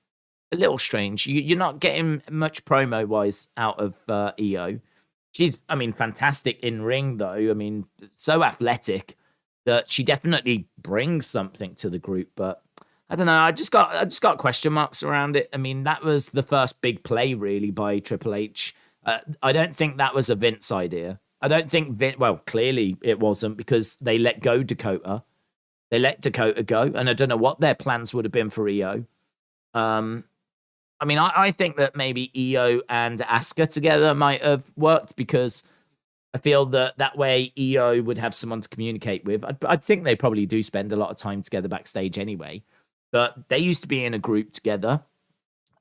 A little strange. You're not getting much promo-wise out of EO. She's, I mean, fantastic in ring, though. I mean, so athletic that she definitely brings something to the group. But I don't know. I just got question marks around it. I mean, that was the first big play, really, by Triple H. I don't think that was a Vince idea. I don't think well, clearly it wasn't, because they let go Dakota. They let Dakota go, and I don't know what their plans would have been for EO. I mean, I think that maybe EO and Asuka together might have worked, because I feel that way EO would have someone to communicate with. I think they probably do spend a lot of time together backstage anyway, but they used to be in a group together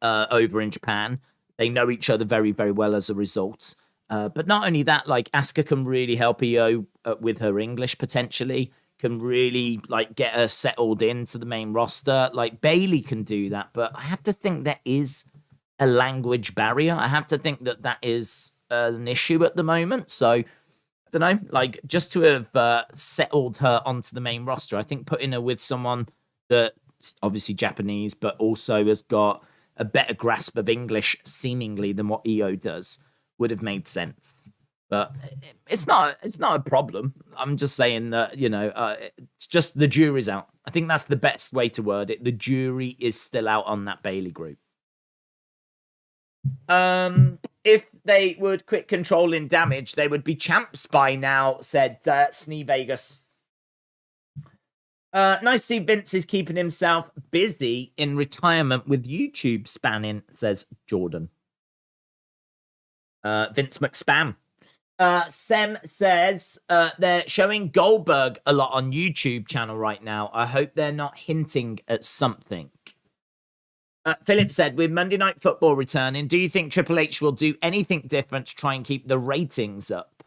over in Japan. They know each other very, very well as a result. But not only that, like Asuka can really help EO with her English potentially, can really like get her settled into the main roster. Like Bailey can do that, but I have to think there is a language barrier. I have to think that is an issue at the moment. So I don't know, like just to have settled her onto the main roster, I think putting her with someone that's obviously Japanese, but also has got a better grasp of English seemingly than what EO does would have made sense. But it's not a problem. I'm just saying that, it's just the jury's out. I think that's the best way to word it. The jury is still out on that Bailey group. If they would quit controlling damage, they would be champs by now, said Snee Vegas. Nice to see Vince is keeping himself busy in retirement with YouTube spanning, says Jordan. Vince McSpam. Sem says they're showing Goldberg a lot on YouTube channel right now. I hope they're not hinting at something. Philip said, with Monday Night Football returning, do you think Triple H will do anything different to try and keep the ratings up?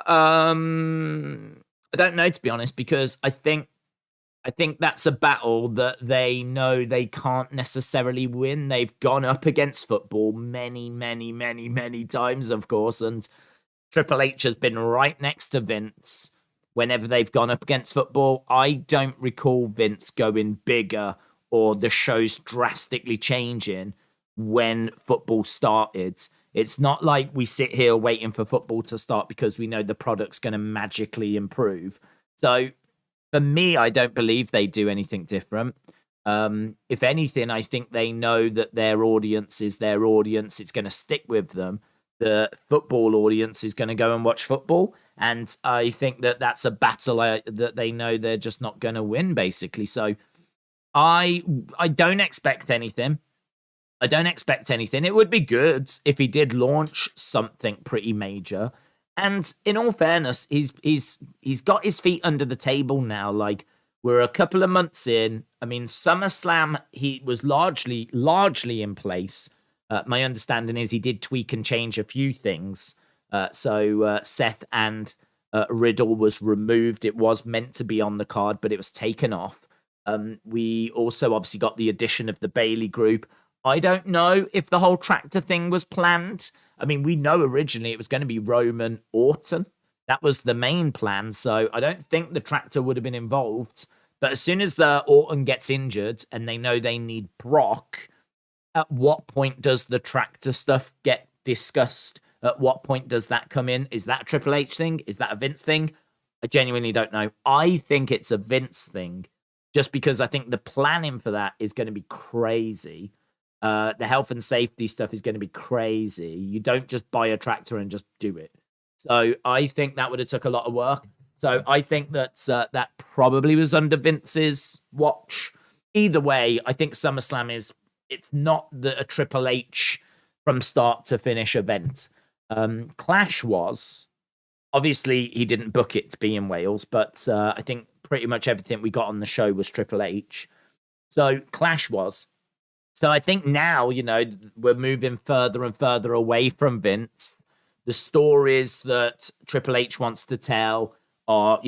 I don't know, to be honest, because I think that's a battle that they know they can't necessarily win. They've gone up against football many, many, many, many times, of course, and Triple H has been right next to Vince whenever they've gone up against football. I don't recall Vince going bigger or the show's drastically changing when football started. It's not like we sit here waiting for football to start because we know the product's going to magically improve. So for me, I don't believe they do anything different. If anything, I think they know that their audience is their audience. It's going to stick with them. The football audience is going to go and watch football. And I think that that's a battle that they know they're just not going to win, basically. So I don't expect anything. I don't expect anything. It would be good if he did launch something pretty major. And in all fairness, he's got his feet under the table now. Like, we're a couple of months in. I mean, SummerSlam, he was largely in place. My understanding is he did tweak and change a few things. So Seth and Riddle was removed. It was meant to be on the card, but it was taken off. We also obviously got the addition of the Bailey group. I don't know if the whole tractor thing was planned. I mean, we know originally it was going to be Roman Orton. That was the main plan. So I don't think the tractor would have been involved. But as soon as Orton gets injured and they know they need Brock, at what point does the tractor stuff get discussed? At what point does that come in? Is that a Triple H thing? Is that a Vince thing? I genuinely don't know. I think it's a Vince thing, just because I think the planning for that is going to be crazy. The health and safety stuff is going to be crazy. You don't just buy a tractor and just do it. So I think that would have took a lot of work. So I think that that probably was under Vince's watch. Either way, I think SummerSlam it's not a Triple H from start to finish event. Clash was. Obviously, he didn't book it to be in Wales, but I think pretty much everything we got on the show was Triple H. So Clash was. So I think now, we're moving further and further away from Vince. The stories that Triple H wants to tell are,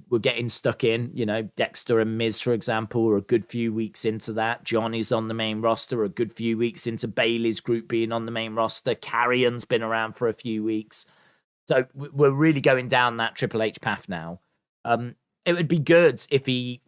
we're getting stuck in. Dexter and Miz, for example, are a good few weeks into that. Johnny's on the main roster, a good few weeks into Bailey's group being on the main roster. Carrion's been around for a few weeks. So we're really going down that Triple H path now. It would be good if he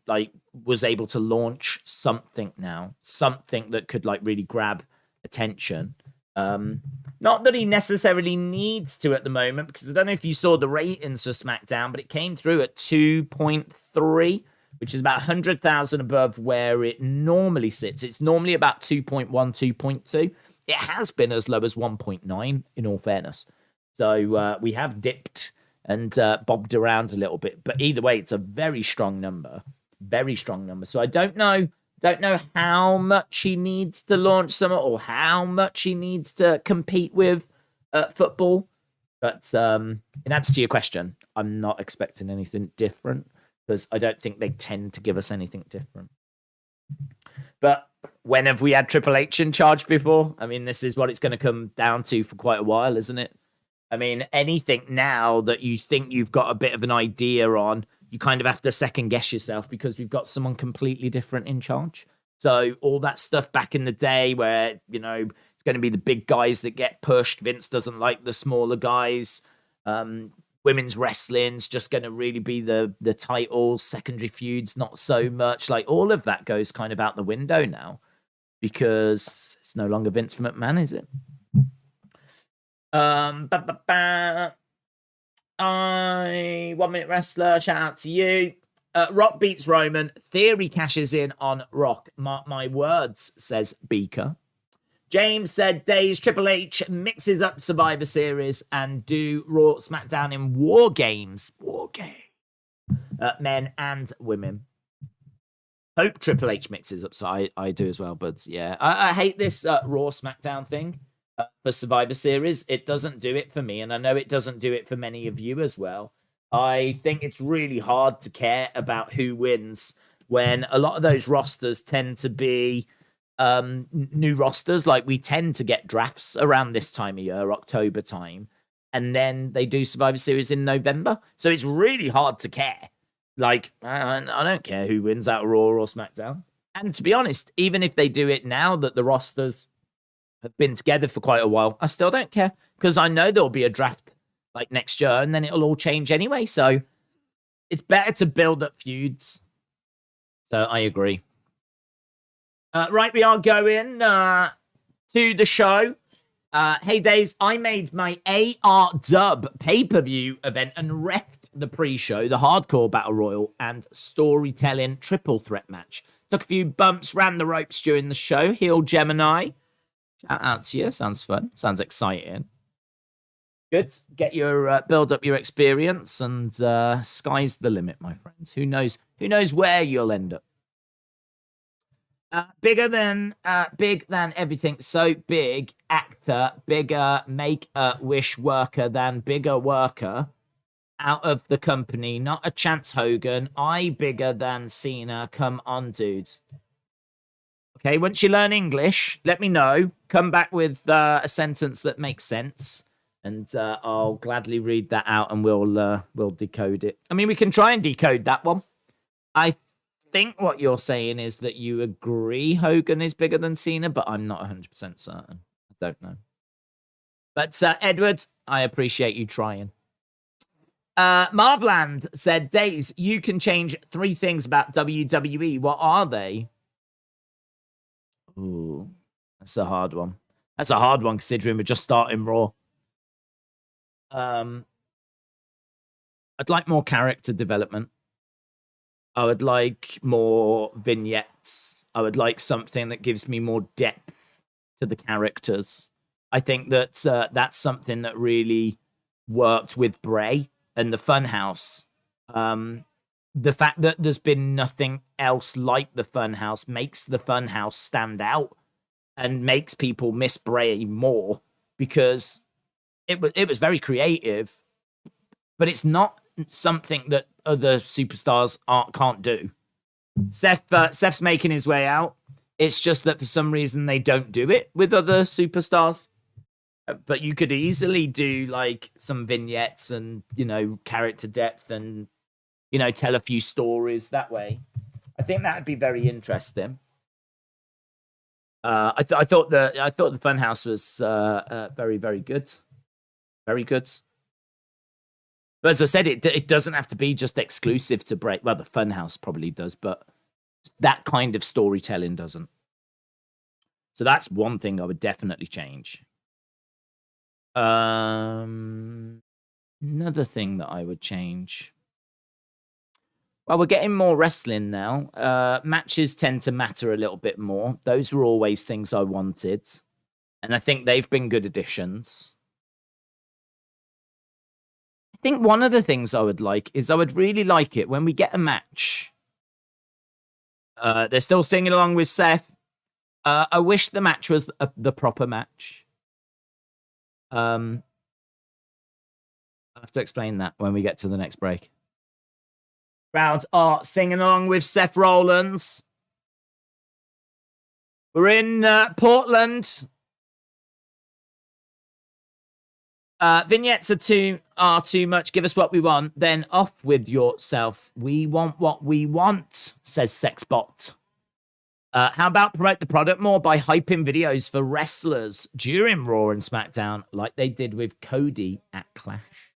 was able to launch something now, something that could really grab attention. Not that he necessarily needs to at the moment, because I don't know if you saw the ratings for SmackDown, but it came through at 2.3, which is about 100,000 above where it normally sits. It's normally about 2.1, 2.2. It has been as low as 1.9, in all fairness. So we have dipped and bobbed around a little bit. But either way, it's a very strong number. Very strong number. So I don't know how much he needs to launch Summer or how much he needs to compete with football. But in answer to your question, I'm not expecting anything different because I don't think they tend to give us anything different. But when have we had Triple H in charge before? I mean, this is what it's going to come down to for quite a while, isn't it? I mean, anything now that you think you've got a bit of an idea on, you kind of have to second guess yourself because we've got someone completely different in charge. So all that stuff back in the day where, it's going to be the big guys that get pushed. Vince doesn't like the smaller guys. Women's wrestling's just going to really be the titles, secondary feuds, not so much. All of that goes kind of out the window now because it's no longer Vince McMahon, is it? Ba, ba, ba. 1 Minute Wrestler, shout out to you. Rock beats Roman. Theory cashes in on Rock. Mark my words, says Beaker. James said Days Triple H mixes up Survivor Series and do Raw SmackDown in War Games. War Game. Men and women. Hope Triple H mixes up, so I do as well. But yeah, I hate this Raw SmackDown thing for Survivor Series. It doesn't do it for me, and I know it doesn't do it for many of you as well. I think it's really hard to care about who wins when a lot of those rosters tend to be new rosters. Like, we tend to get drafts around this time of year, October time, and then they do Survivor Series in November. So it's really hard to care. Like, I don't care who wins out of Raw or SmackDown. And to be honest, even if they do it now that the rosters have been together for quite a while, I still don't care, because I know there'll be a draft like next year and then it'll all change anyway. So it's better to build up feuds. So I agree. Right, we are going to the show. Hey, Days, I made my AR Dub pay-per-view event and wrecked the pre-show, the Hardcore Battle Royal, and Storytelling Triple Threat match. Took a few bumps, ran the ropes during the show. Heel Gemini. Shout out to you. Sounds fun. Sounds exciting. Good. Get your build up your experience, and sky's the limit, my friends. Who knows? Who knows where you'll end up? Big than everything. So big, actor, bigger, make a wish worker than bigger worker. Out of the company, not a chance, Hogan. I bigger than Cena. Come on, dudes. Okay, once you learn English, let me know. Come back with a sentence that makes sense, and I'll gladly read that out, and we'll decode it. I mean, we can try and decode that one. I think what you're saying is that you agree Hogan is bigger than Cena, but I'm not 100% certain. I don't know. But Edward, I appreciate you trying. Marvland said, Days, you can change 3 things about WWE. What are they? Ooh, that's a hard one. That's a hard one, considering we're just starting Raw. I'd like more character development. I would like more vignettes. I would like something that gives me more depth to the characters. I think that that's something that really worked with Bray and the Funhouse. The fact that there's been nothing else like the Funhouse makes the Funhouse stand out and makes people miss Bray more, because it was very creative, but it's not something that other superstars can't do. Seth's making his way out. It's just that for some reason they don't do it with other superstars. But you could easily do like some vignettes and, character depth and, tell a few stories that way. I think that would be very interesting. I thought the Funhouse was very, very good. Very good. But as I said, it doesn't have to be just exclusive to Bray. Well, the Funhouse probably does, but that kind of storytelling doesn't. So that's one thing I would definitely change. Another thing that I would change. Well, we're getting more wrestling now. Matches tend to matter a little bit more. Those were always things I wanted. And I think they've been good additions. I think one of the things I would like is I would really like it when we get a match. They're still singing along with Seth. I wish the match was the proper match. I'll have to explain that when we get to the next break. Crowd are singing along with Seth Rollins. We're in Portland. Vignettes are too much. Give us what we want. Then off with yourself. We want what we want, says Sexbot. How about promote the product more by hyping videos for wrestlers during Raw and SmackDown, like they did with Cody at Clash?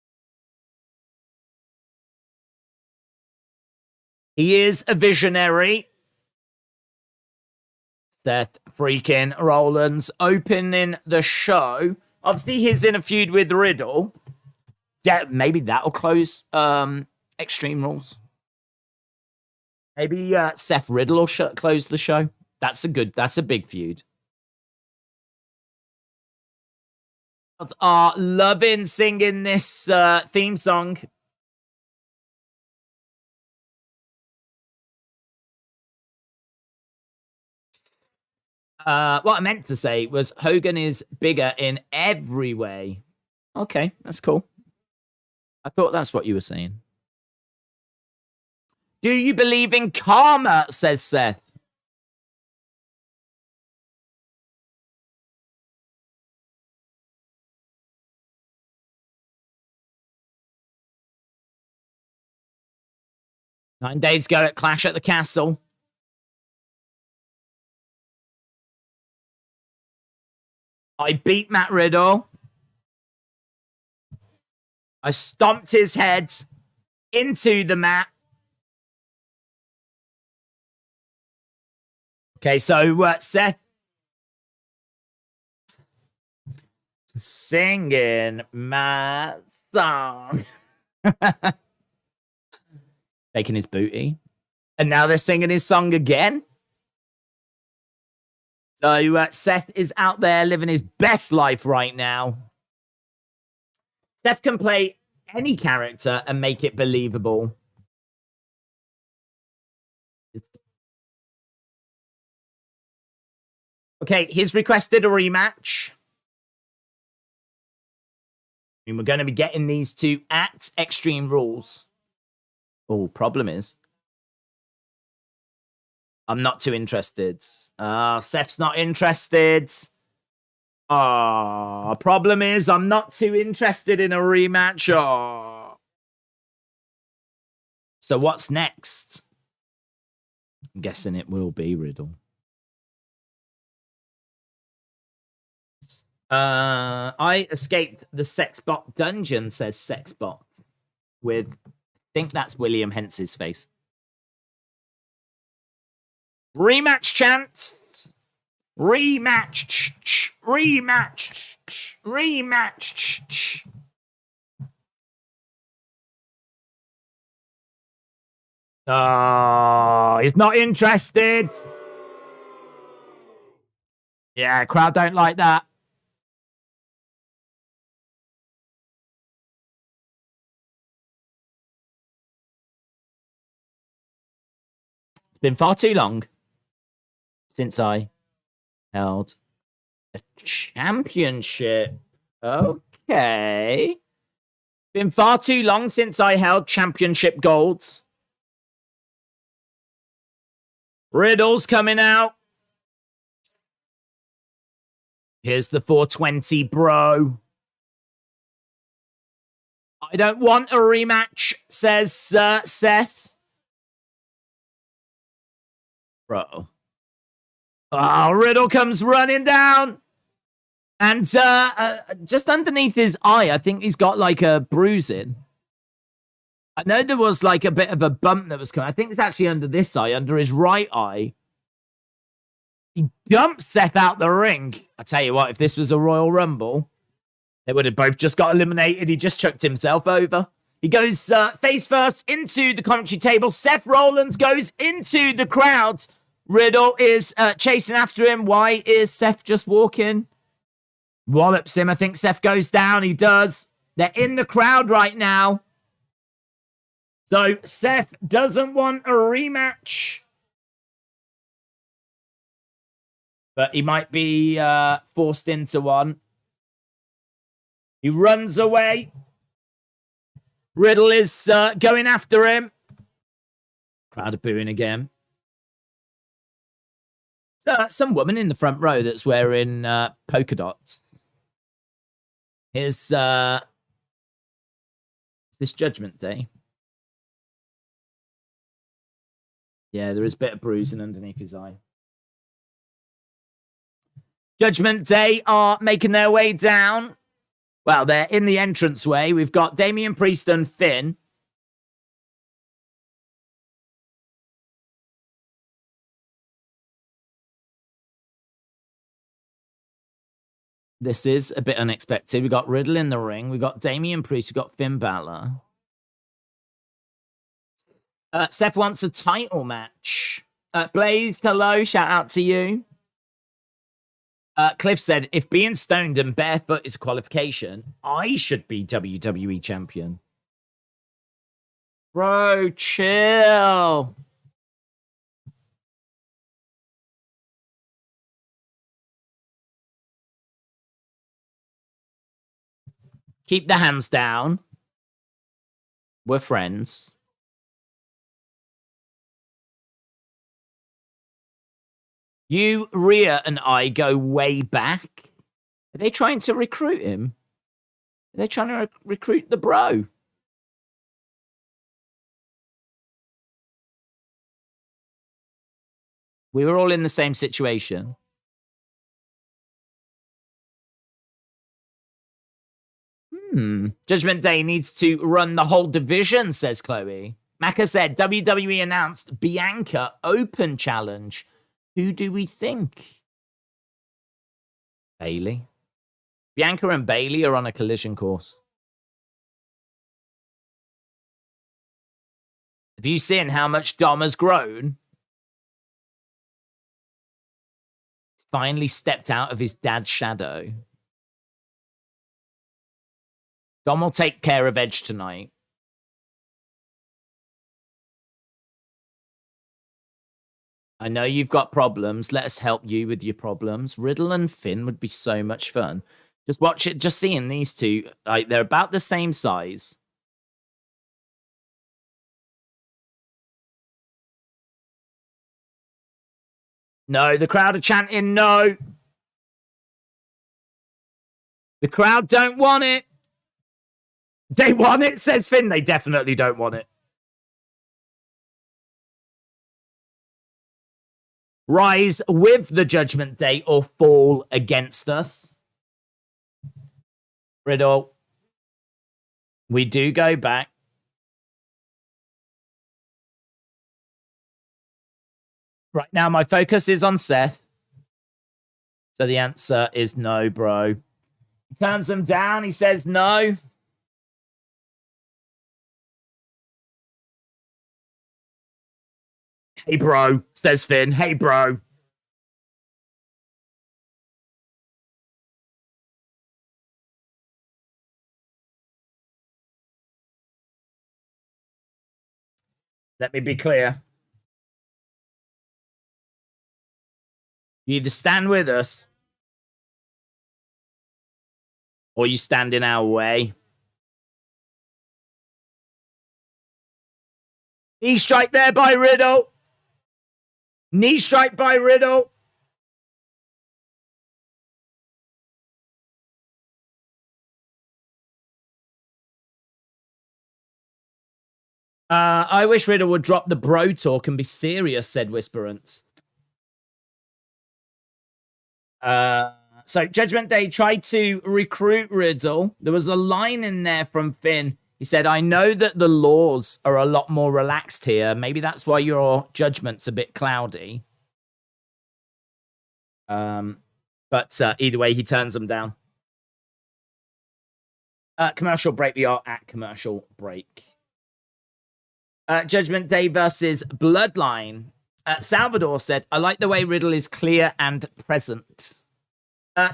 He is a visionary. Seth freaking Rollins opening the show Obviously, he's in a feud with Riddle. Yeah, maybe that'll close Extreme Rules. Maybe Seth Riddle will close the show. That's a big feud. Are loving singing this theme song. What I meant to say was Hogan is bigger in every way. Okay, that's cool. I thought that's what you were saying. Do you believe in karma? Says Seth. Nine days ago at Clash at the Castle. I beat Matt Riddle. I stomped his head into the mat. Okay, so Seth singing my song. Taking his booty. And now they're singing his song again. So Seth is out there living his best life right now. Seth can play any character and make it believable. Okay, he's requested a rematch. And we're going to be getting these two at Extreme Rules. Oh, problem is, I'm not too interested. Seth's not interested. Problem is, I'm not too interested in a rematch. So what's next? I'm guessing it will be Riddle. I escaped the Sexbot dungeon, says Sexbot. With, I think that's William Hence's face. Rematch chance. Rematch. Rematch. Rematch. Oh, he's not interested. Yeah, crowd don't like that. It's been far too long since I held a championship. Okay. Been far too long since I held championship golds. Riddle's coming out. Here's the 420, bro. I don't want a rematch, says Seth. Bro. Oh, Riddle comes running down. And just underneath his eye, I think he's got like a bruising. I know there was like a bit of a bump that was coming. I think it's actually under this eye, under his right eye. He dumps Seth out the ring. I tell you what, if this was a Royal Rumble, they would have both just got eliminated. He just chucked himself over. He goes face first into the commentary table. Seth Rollins goes into the crowd. Riddle is chasing after him. Why is Seth just walking? Wallops him. I think Seth goes down. He does. They're in the crowd right now. So Seth doesn't want a rematch. But he might be forced into one. He runs away. Riddle is going after him. Crowd are booing again. So, some woman in the front row that's wearing polka dots. Here's this Judgment Day. Yeah, there is a bit of bruising underneath his eye. Judgment Day are making their way down. Well, they're in the entranceway. We've got Damian Priest and Finn. This is a bit unexpected. We got Riddle in the ring. We got Damian Priest. We got Finn Balor. Seth wants a title match. Blaze, hello. Shout out to you. Cliff said, if being stoned and barefoot is a qualification, I should be WWE champion. Bro, chill. Keep the hands down. We're friends. You, Rhea, and I go way back. Are they trying to recruit him? Are they trying to recruit the bro? We were all in the same situation. Judgment Day needs to run the whole division, says Chloe. Maka said, WWE announced Bianca Open Challenge. Who do we think? Bailey. Bianca and Bailey are on a collision course. Have you seen how much Dom has grown? He's finally stepped out of his dad's shadow. Dom will take care of Edge tonight. I know you've got problems. Let us help you with your problems. Riddle and Finn would be so much fun. Just watch it. Just seeing these two, like, they're about the same size. No, the crowd are chanting no. The crowd don't want it. They want it, says Finn. They definitely don't want it. Rise with the Judgment Day or fall against us. Riddle. We do go back. Right now, my focus is on Seth. So the answer is no, bro. He turns them down. He says no. Hey, bro, says Finn. Hey, bro. Let me be clear. You either stand with us or you stand in our way. Knee strike there by Riddle. Knee strike by Riddle. I wish Riddle would drop the bro talk and be serious, said Whisperance. So Judgment Day tried to recruit Riddle. There was a line in there from Finn. He said, I know that the laws are a lot more relaxed here. Maybe that's why your judgment's a bit cloudy. But either way, he turns them down. Commercial break. We are at commercial break. Judgment Day versus Bloodline. Salvador said, I like the way Riddle is clear and present.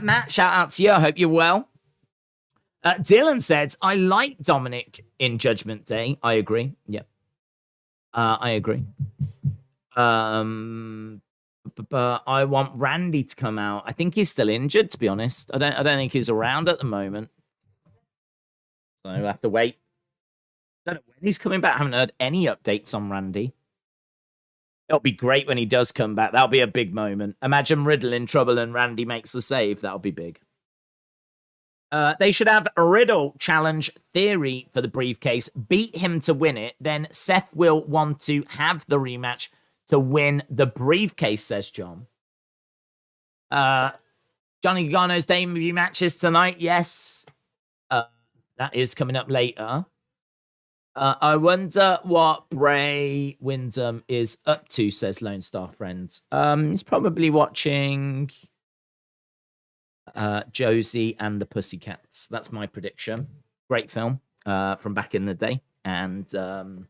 Matt, shout out to you. I hope you're well. Dylan said, I like Dominik in Judgment Day. I agree. Yep. I agree. But I want Randy to come out. I think he's still injured, to be honest. I don't think he's around at the moment. So we'll have to wait. I don't know when he's coming back. I haven't heard any updates on Randy. It'll be great when he does come back. That'll be a big moment. Imagine Riddle in trouble and Randy makes the save. That'll be big. They should have a Riddle challenge Theory for the briefcase. Beat him to win it. Then Seth will want to have the rematch to win the briefcase, says John. Johnny Gargano's debut matches tonight. Yes. That is coming up later. I wonder what Bray Windham is up to, says Lone Star Friends. He's probably watching Josie and the Pussycats. That's my prediction. Great film from back in the day. And don't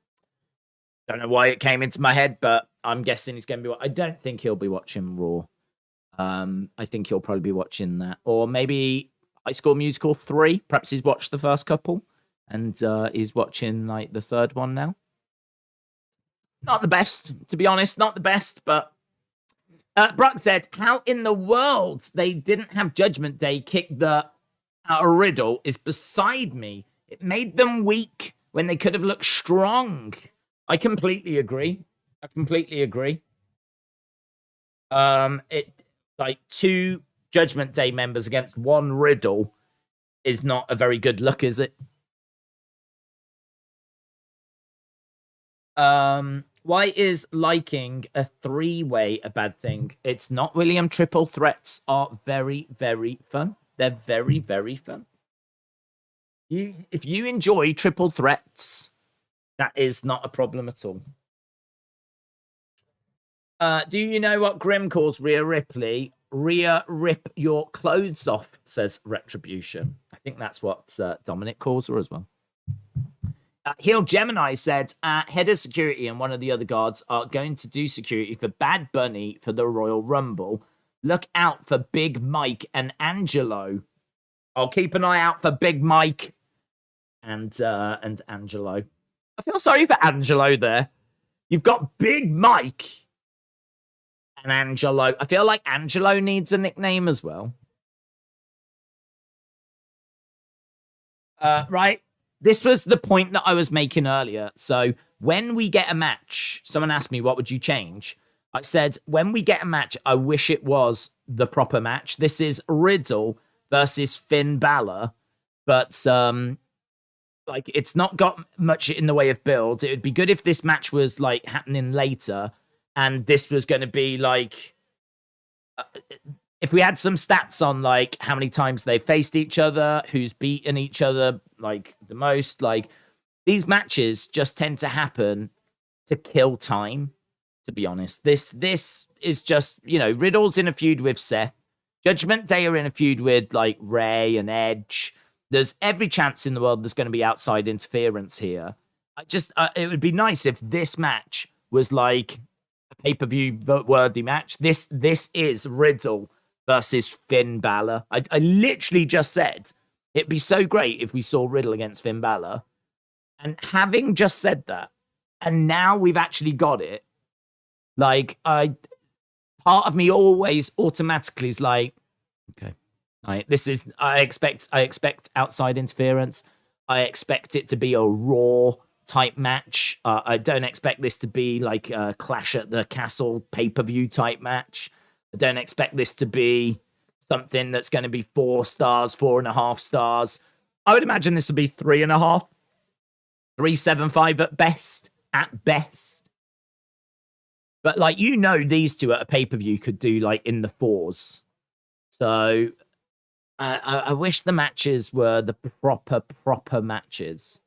know why it came into my head, but I'm guessing he's going to be... I don't think he'll be watching Raw. I think he'll probably be watching that. Or maybe High School Musical 3. Perhaps he's watched the first couple. And he's watching like the third one now. Not the best, to be honest. Not the best, but... Brock said, how in the world they didn't have Judgment Day kick the Riddle is beside me. It made them weak when they could have looked strong. I completely agree. It like 2 Judgment Day members against 1 Riddle is not a very good look, is it? Why is liking a 3-way a bad thing? It's not, William. Triple threats are very, very fun. They're very, very fun. If you enjoy triple threats, that is not a problem at all. Do you know what Grim calls Rhea Ripley? Rhea rip your clothes off, says Retribution. I think that's what Dominik calls her as well. Heel Gemini said, head of security and one of the other guards are going to do security for Bad Bunny for the Royal Rumble. Look out for Big Mike and Angelo. I'll keep an eye out for Big Mike and Angelo. I feel sorry for Angelo there. You've got Big Mike and Angelo. I feel like Angelo needs a nickname as well. Right. This was the point that I was making earlier. So when we get a match, someone asked me, what would you change? I said, when we get a match, I wish it was the proper match. This is Riddle versus Finn Balor. But, like, it's not got much in the way of build. It would be good if this match was, like, happening later. And this was going to be, like... if we had some stats on, like, how many times they faced each other, who's beaten each other, like, the most, like, these matches just tend to happen to kill time, to be honest. This is just, you know, Riddle's in a feud with Seth. Judgment Day are in a feud with, like, Ray and Edge. There's every chance in the world there's going to be outside interference here. It would be nice if this match was, like, a pay-per-view worthy match. This is Riddle versus Finn Balor. I literally just said it'd be so great if we saw Riddle against Finn Balor. And having just said that, and now we've actually got it, like, part of me always automatically is like, okay, I expect outside interference. I expect it to be a Raw type match. I don't expect this to be like a Clash at the Castle pay-per-view type match. I don't expect this to be something that's going to be 4 stars, 4.5 stars. I would imagine this would be 3.5, 3.75 at best. At best. But, like, you know, these two at a pay-per-view could do, like, in the 4s. So, I wish the matches were the proper matches.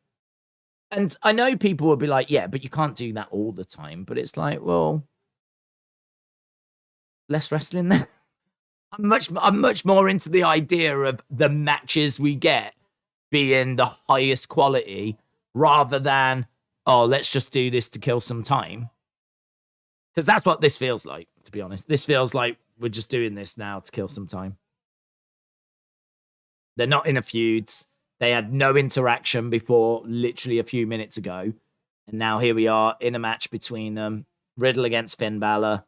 And I know people will be like, yeah, but you can't do that all the time. But it's like, well... less wrestling there. I'm much more into the idea of the matches we get being the highest quality rather than, oh, let's just do this to kill some time. Because that's what this feels like, to be honest. This feels like we're just doing this now to kill some time. They're not in a feud. They had no interaction before literally a few minutes ago. And now here we are in a match between them. Riddle against Finn Balor.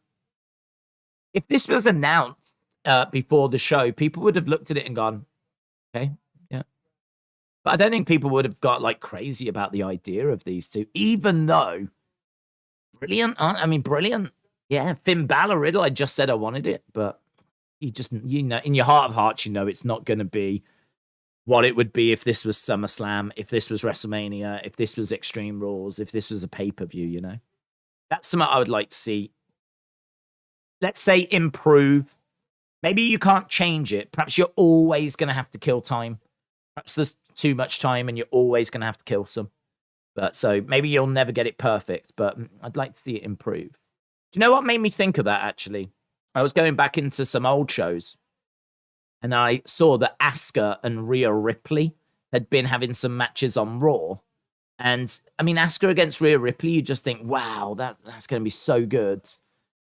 If this was announced before the show, people would have looked at it and gone, okay, yeah. But I don't think people would have got, like, crazy about the idea of these two, even though, brilliant. Brilliant. Yeah, Finn Balor, Riddle, I just said I wanted it, but you know, in your heart of hearts, you know it's not going to be what it would be if this was SummerSlam, if this was WrestleMania, if this was Extreme Rules, if this was a pay-per-view, you know? That's something I would like to see. Let's say improve. Maybe you can't change it. Perhaps you're always going to have to kill time. Perhaps there's too much time and you're always going to have to kill some. But so maybe you'll never get it perfect, but I'd like to see it improve. Do you know what made me think of that, actually? I was going back into some old shows and I saw that Asuka and Rhea Ripley had been having some matches on Raw. And I mean, Asuka against Rhea Ripley, you just think, wow, that's going to be so good.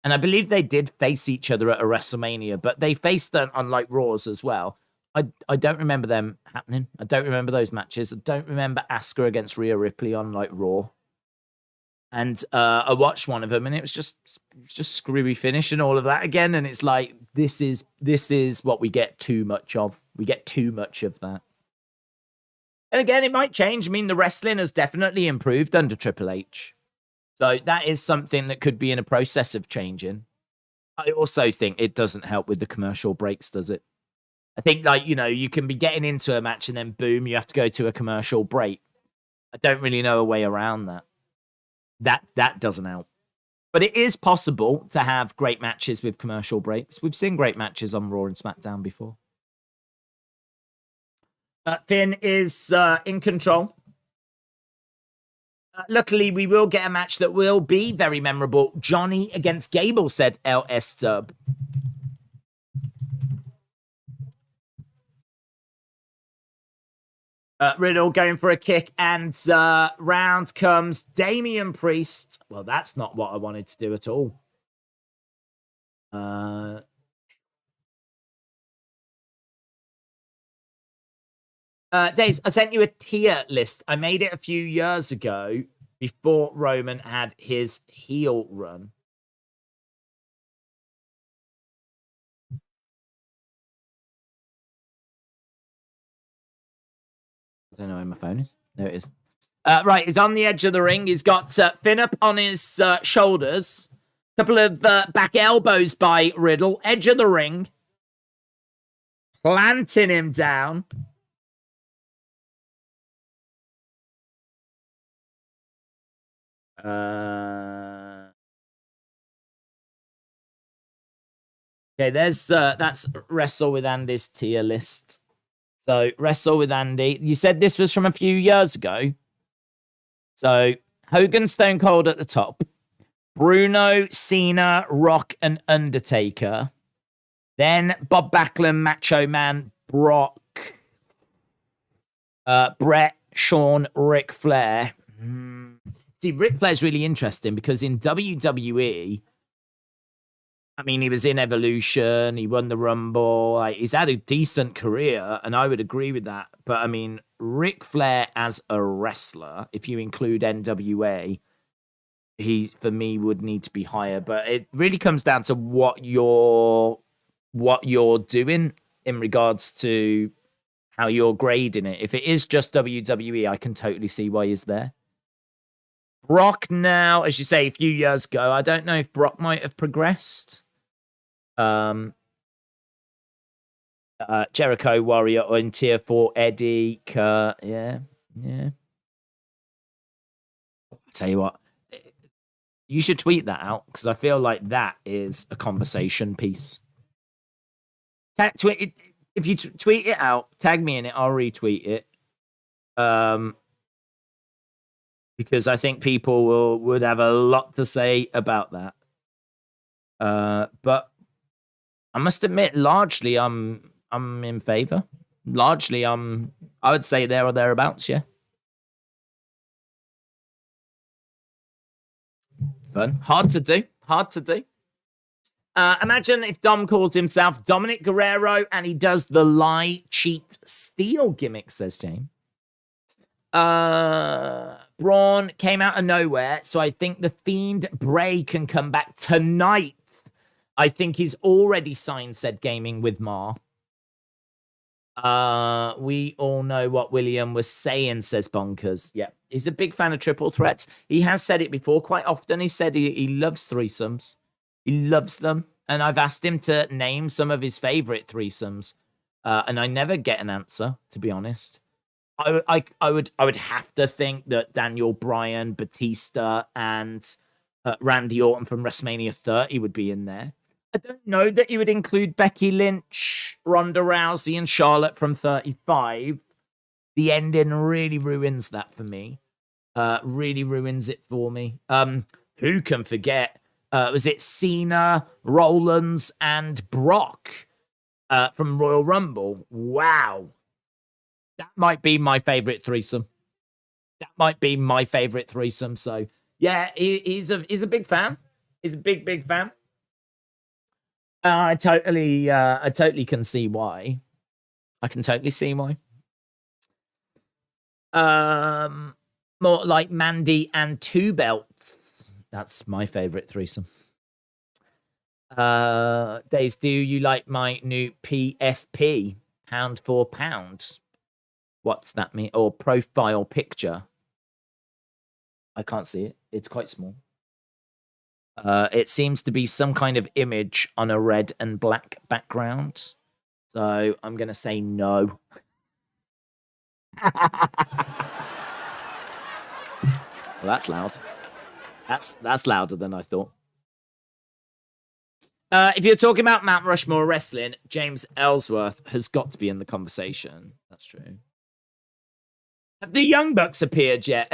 And I believe they did face each other at a WrestleMania, but they faced them on like Raws as well. I don't remember them happening. I don't remember those matches. I don't remember Asuka against Rhea Ripley on like Raw. And I watched one of them, and it was just screwy finish and all of that again. And it's like this is what we get too much of. We get too much of that. And again, it might change. I mean, the wrestling has definitely improved under Triple H. So that is something that could be in a process of changing. I also think it doesn't help with the commercial breaks, does it? I think, like, you know, you can be getting into a match and then boom, you have to go to a commercial break. I don't really know a way around that. That doesn't help. But it is possible to have great matches with commercial breaks. We've seen great matches on Raw and SmackDown before. Finn is in control. Luckily, we will get a match that will be very memorable. Johnny against Gable, said LS Dub. Riddle going for a kick, and round comes Damian Priest. Well, that's not what I wanted to do at all. Days, I sent you a tier list. I made it a few years ago before Roman had his heel run. I don't know where my phone is. There it is. Right, he's on the edge of the ring. He's got Finn up on his shoulders. A couple of back elbows by Riddle. Edge of the ring. Planting him down. Okay, that's Wrestle with Andy's tier list. So, Wrestle with Andy. You said this was from a few years ago. So, Hogan, Stone Cold at the top. Bruno, Cena, Rock, and Undertaker. Then Bob Backlund, Macho Man, Brock, Brett, Shawn, Ric Flair. See, Ric Flair's really interesting because in WWE, I mean, he was in Evolution, he won the Rumble, like, he's had a decent career, and I would agree with that. But I mean, Ric Flair as a wrestler, if you include NWA, he, for me, would need to be higher. But it really comes down to what you're doing in regards to how you're grading it. If it is just WWE, I can totally see why he's there. Brock now, as you say, a few years ago, I don't know if Brock might have progressed. Jericho, Warrior, or in tier 4, Eddie, Kurt, yeah. I'll tell you what, you should tweet that out, because I feel like that is a conversation piece. If you tweet it out, tag me in it, I'll retweet it. Because I think people would have a lot to say about that. But I must admit, largely I'm in favor. Largely, I would say there or thereabouts, yeah. Fun. Hard to do. Imagine if Dom calls himself Dominik Guerrero and he does the lie, cheat, steal gimmick, says James. Braun came out of nowhere, so I think the Fiend Bray can come back tonight. I think he's already signed said gaming with Ma. We all know what William was saying, says Bonkers. Yeah, he's a big fan of triple threats. He has said it before quite often. He said he loves threesomes. He loves them. And I've asked him to name some of his favorite threesomes. And I never get an answer, to be honest. I would have to think that Daniel Bryan, Batista, and Randy Orton from WrestleMania 30 would be in there. I don't know that he would include Becky Lynch, Ronda Rousey, and Charlotte from 35. The ending really ruins that for me. Really ruins it for me. Who can forget? Was it Cena, Rollins, and Brock? from Royal Rumble. Wow. That might be my favorite threesome. So yeah, he's a big fan. He's a big fan. I totally can see why. I can totally see why. More like Mandy and Two Belts. That's my favorite threesome. Days, do you like my new PFP? Pound for pound. What's that mean? Or profile picture? I can't see it. It's quite small. It seems to be some kind of image on a red and black background. So I'm going to say no. Well, that's loud. That's louder than I thought. If you're talking about Mount Rushmore wrestling, James Ellsworth has got to be in the conversation. That's true. Have the Young Bucks appeared yet?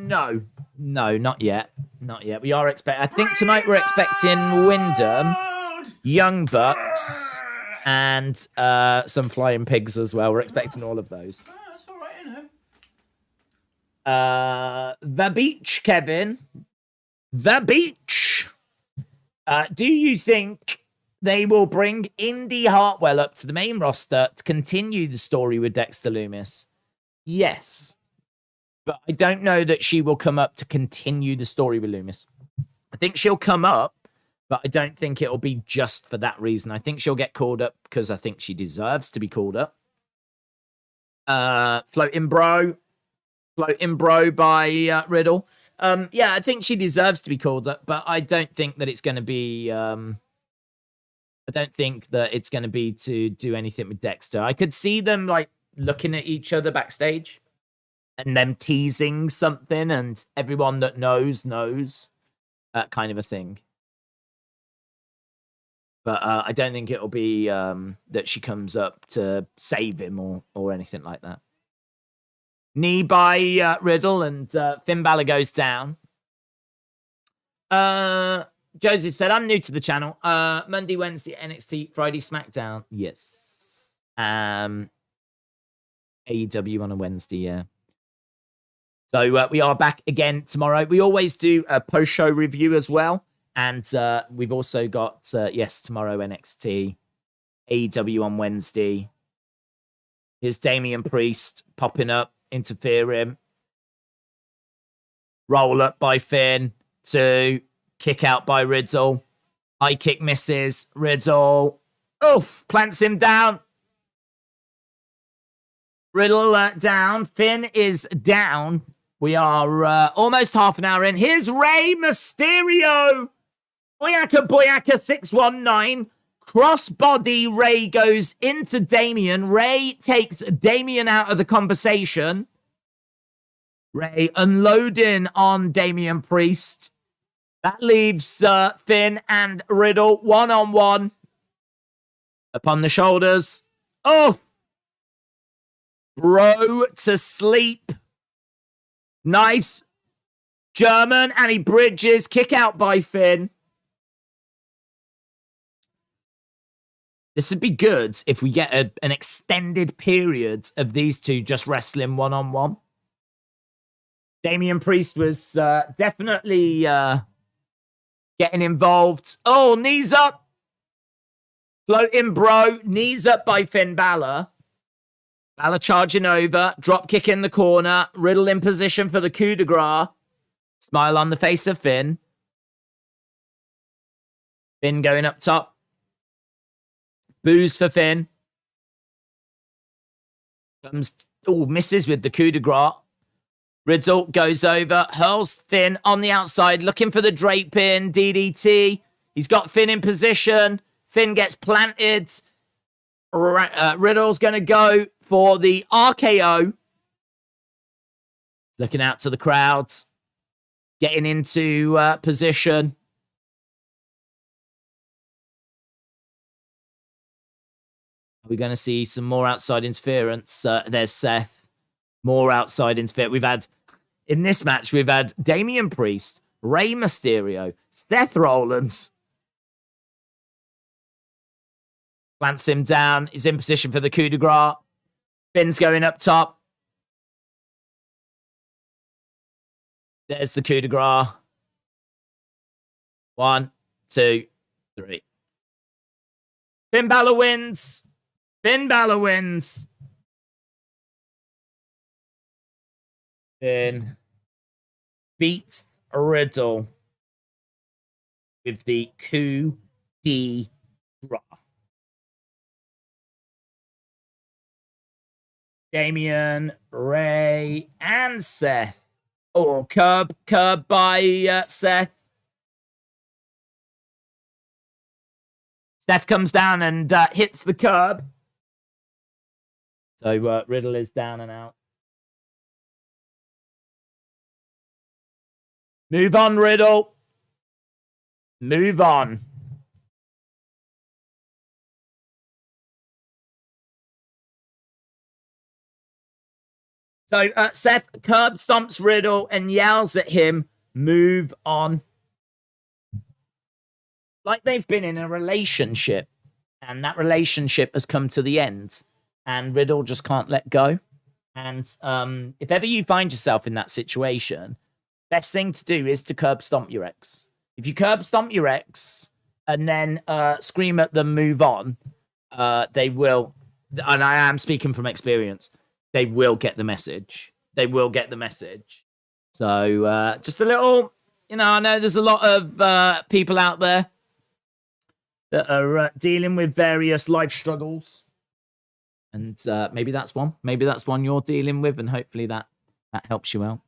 No, not yet. We are expecting. I think tonight we're expecting Wyndham, Young Bucks, and some Flying Pigs as well. We're expecting all of those. That's all right, isn't it? The Beach, Kevin. The Beach. Do you think they will bring Indy Hartwell up to the main roster to continue the story with Dexter Lumis? Yes. But I don't know that she will come up to continue the story with Lumis. I think she'll come up, but I don't think it'll be just for that reason. I think she'll get called up because I think she deserves to be called up. Floating Bro by Riddle. Yeah, I think she deserves to be called up, but I don't think that it's going to be... I don't think that it's going to be to do anything with Dexter. I could see them like looking at each other backstage and them teasing something, and everyone that knows, that kind of a thing. But I don't think it'll be that she comes up to save him or anything like that. Knee by Riddle, and Finn Balor goes down. Joseph said, I'm new to the channel. Monday, Wednesday, NXT, Friday, SmackDown. Yes. AEW on a Wednesday, yeah. So we are back again tomorrow. We always do a post-show review as well. And we've also got, tomorrow NXT, AEW on Wednesday. Here's Damian Priest popping up, interfering. Roll up by Finn to... Kick out by Riddle. High kick misses. Riddle. Oof. Plants him down. Riddle down. Finn is down. We are almost half an hour in. Here's Rey Mysterio. Boyaka 619. Crossbody Rey goes into Damian. Rey takes Damian out of the conversation. Rey unloading on Damian Priest. That leaves Finn and Riddle one-on-one. Upon the shoulders. Oh! Bro to sleep. Nice. German, and he bridges. Kick out by Finn. This would be good if we get an extended period of these two just wrestling one-on-one. Damian Priest was definitely... getting involved. Oh, knees up. Floating Bro. Knees up by Finn Balor. Balor charging over. Drop kick in the corner. Riddle in position for the coup de grace. Smile on the face of Finn. Finn going up top. Boos for Finn. Misses with the coup de grace. Riddle goes over, hurls Finn on the outside, looking for the drape pin, DDT. He's got Finn in position. Finn gets planted. Riddle's going to go for the RKO. Looking out to the crowds. Getting into position. Are we going to see some more outside interference? There's Seth. More outside interference. In this match, we've had Damian Priest, Rey Mysterio, Seth Rollins. Plants him down. He's in position for the coup de grace. Finn's going up top. There's the coup de grace. 1, 2, 3. Finn Balor wins. Finn Balor wins. Finn beats Riddle with the coup de grace. Damian, Ray, and Seth. Oh, curb by Seth. Seth comes down and hits the curb. So Riddle is down and out. Move on, Riddle. Move on. So Seth curb stomps Riddle and yells at him, move on. Like they've been in a relationship and that relationship has come to the end and Riddle just can't let go. And if ever you find yourself in that situation, best thing to do is to curb stomp your ex. If you curb stomp your ex and then scream at them, move on, they will, and I am speaking from experience, they will get the message. They will get the message. So just a little, I know there's a lot of people out there that are dealing with various life struggles. And maybe that's one. Maybe that's one you're dealing with, and hopefully that helps you out.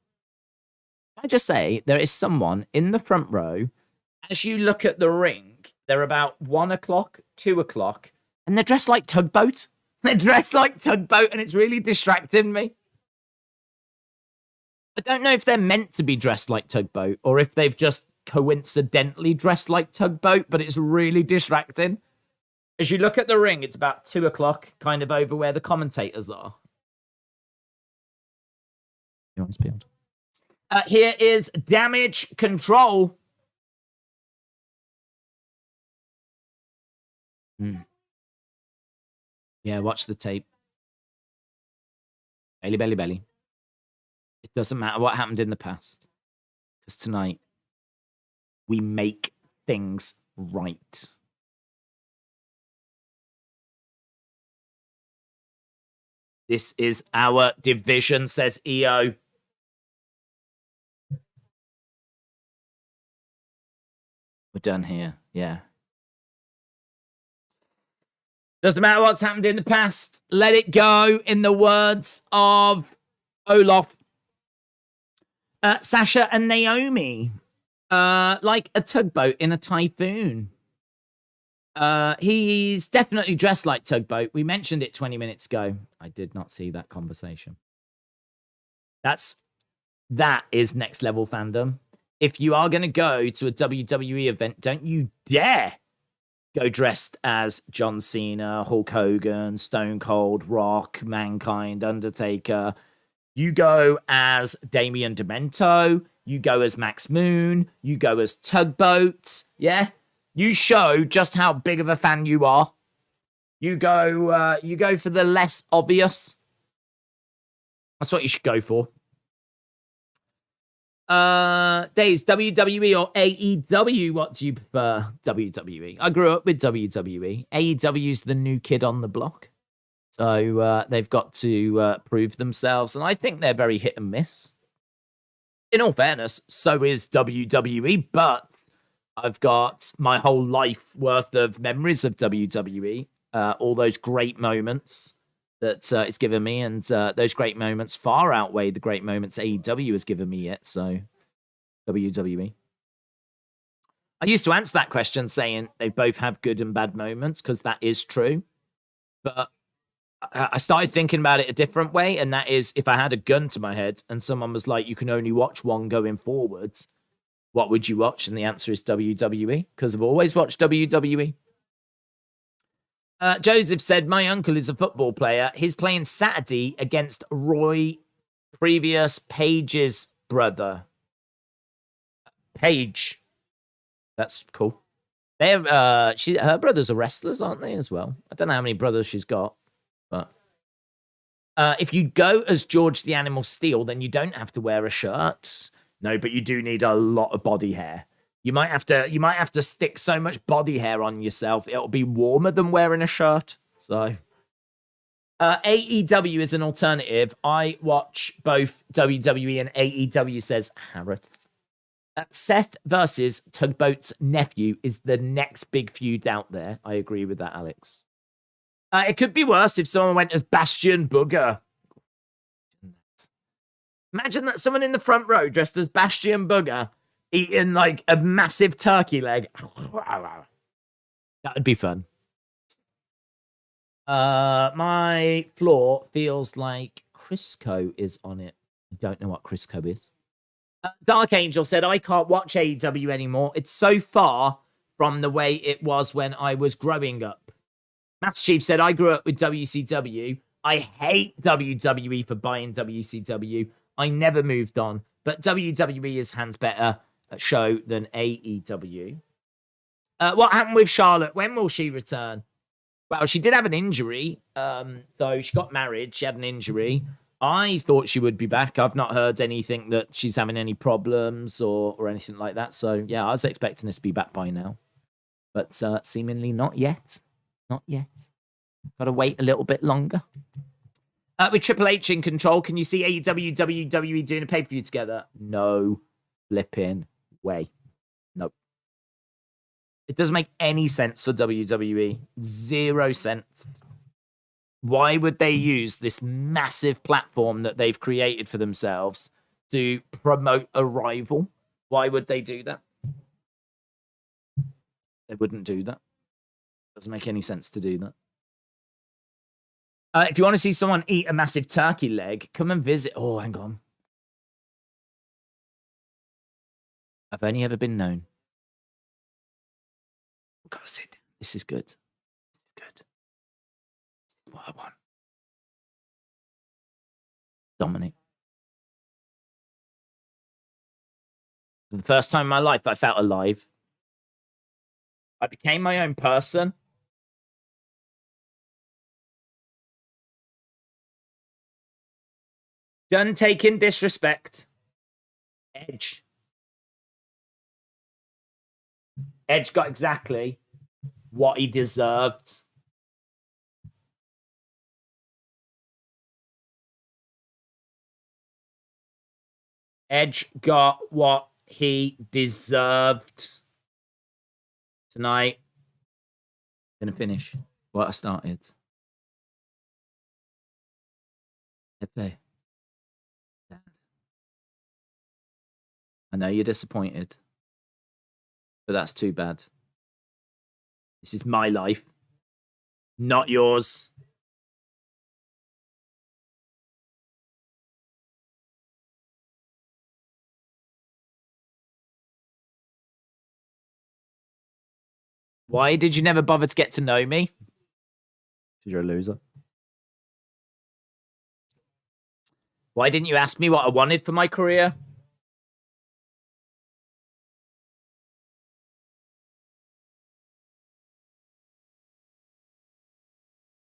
Can I just say, there is someone in the front row, as you look at the ring, they're about 1 o'clock, 2 o'clock, and they're dressed like Tugboat. They're dressed like Tugboat, and it's really distracting me. I don't know if they're meant to be dressed like Tugboat, or if they've just coincidentally dressed like Tugboat, but it's really distracting. As you look at the ring, it's about 2 o'clock, kind of over where the commentators are. You always peeled. Here is Damage Control. Yeah, watch the tape. Belly, belly, belly. It doesn't matter what happened in the past. Because tonight, we make things right. This is our division, says EO. We're done here, yeah. Doesn't matter what's happened in the past. Let it go, in the words of Olaf. Sasha and Naomi. Like a tugboat in a typhoon. He's definitely dressed like Tugboat. We mentioned it 20 minutes ago. I did not see that conversation. That is next level fandom. If you are going to go to a WWE event, don't you dare go dressed as John Cena, Hulk Hogan, Stone Cold, Rock, Mankind, Undertaker. You go as Damian Demento. You go as Max Moon. You go as Tugboat. Yeah? You show just how big of a fan you are. You go for the less obvious. That's what you should go for. Days, WWE or AEW? What do you prefer? WWE. I grew up with WWE. AEW's the new kid on the block. So they've got to prove themselves. And I think they're very hit and miss. In all fairness, so is WWE. But I've got my whole life worth of memories of WWE. All those great moments that it's given me, and those great moments far outweigh the great moments AEW has given me yet, so WWE. I used to answer that question saying they both have good and bad moments, because that is true, but I started thinking about it a different way, and that is, if I had a gun to my head and someone was like, you can only watch one going forwards, what would you watch? And the answer is WWE, because I've always watched WWE. Joseph said, my uncle is a football player. He's playing Saturday against Roy Previous Page's brother. Page. That's cool. They're her brothers are wrestlers, aren't they, as well? I don't know how many brothers she's got, but if you go as George the Animal Steel, then you don't have to wear a shirt. No, but you do need a lot of body hair. You might have to stick so much body hair on yourself, it'll be warmer than wearing a shirt. So AEW is an alternative. I watch both WWE and AEW, says Harrith. Seth versus Tugboat's nephew is the next big feud out there. I agree with that, Alex. It could be worse if someone went as Bastion Booger. Imagine that someone in the front row dressed as Bastion Booger eating like a massive turkey leg. That would be fun. My floor feels like Crisco is on it. I don't know what Crisco is. Dark Angel said, I can't watch AEW anymore. It's so far from the way it was when I was growing up. Master Chief said, I grew up with WCW. I hate WWE for buying WCW. I never moved on. But WWE is hands better show than AEW. What happened with Charlotte? When will she return? Well, she did have an injury. So she got married. She had an injury. I thought she would be back. I've not heard anything that she's having any problems or anything like that. So, yeah, I was expecting her to be back by now. But seemingly not yet. Not yet. Got to wait a little bit longer. With Triple H in control, can you see AEW, WWE doing a pay-per-view together? No flipping way. Nope. It doesn't make any sense for WWE. 0 cents. Why would they use this massive platform that they've created for themselves to promote a rival? Why would they do that? They wouldn't do that. Doesn't make any sense to do that. If you want to see someone eat a massive turkey leg, come and visit. Oh, hang on. I've only ever been known. I've got to sit down. This is good. This is good. This is what I want. Dominik. For the first time in my life, I felt alive. I became my own person. Done taking disrespect. Edge. Edge got exactly what he deserved. Edge got what he deserved. Tonight, gonna finish what I started. Pepe. I know you're disappointed, but that's too bad. This is my life, not yours. Why did you never bother to get to know me? Because you're a loser. Why didn't you ask me what I wanted for my career?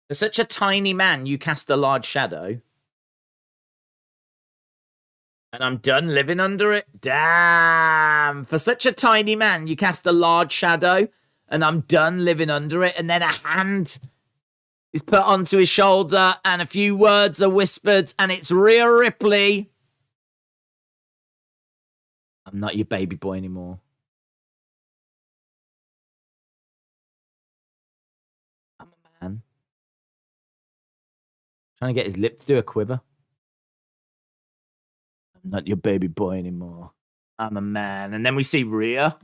For such a tiny man, you cast a large shadow. And I'm done living under it? Damn. For such a tiny man, you cast a large shadow. And I'm done living under it. And then a hand is put onto his shoulder. And a few words are whispered. And it's Rhea Ripley. I'm not your baby boy anymore. I'm a man. Trying to get his lip to do a quiver. I'm not your baby boy anymore. I'm a man. And then we see Rhea.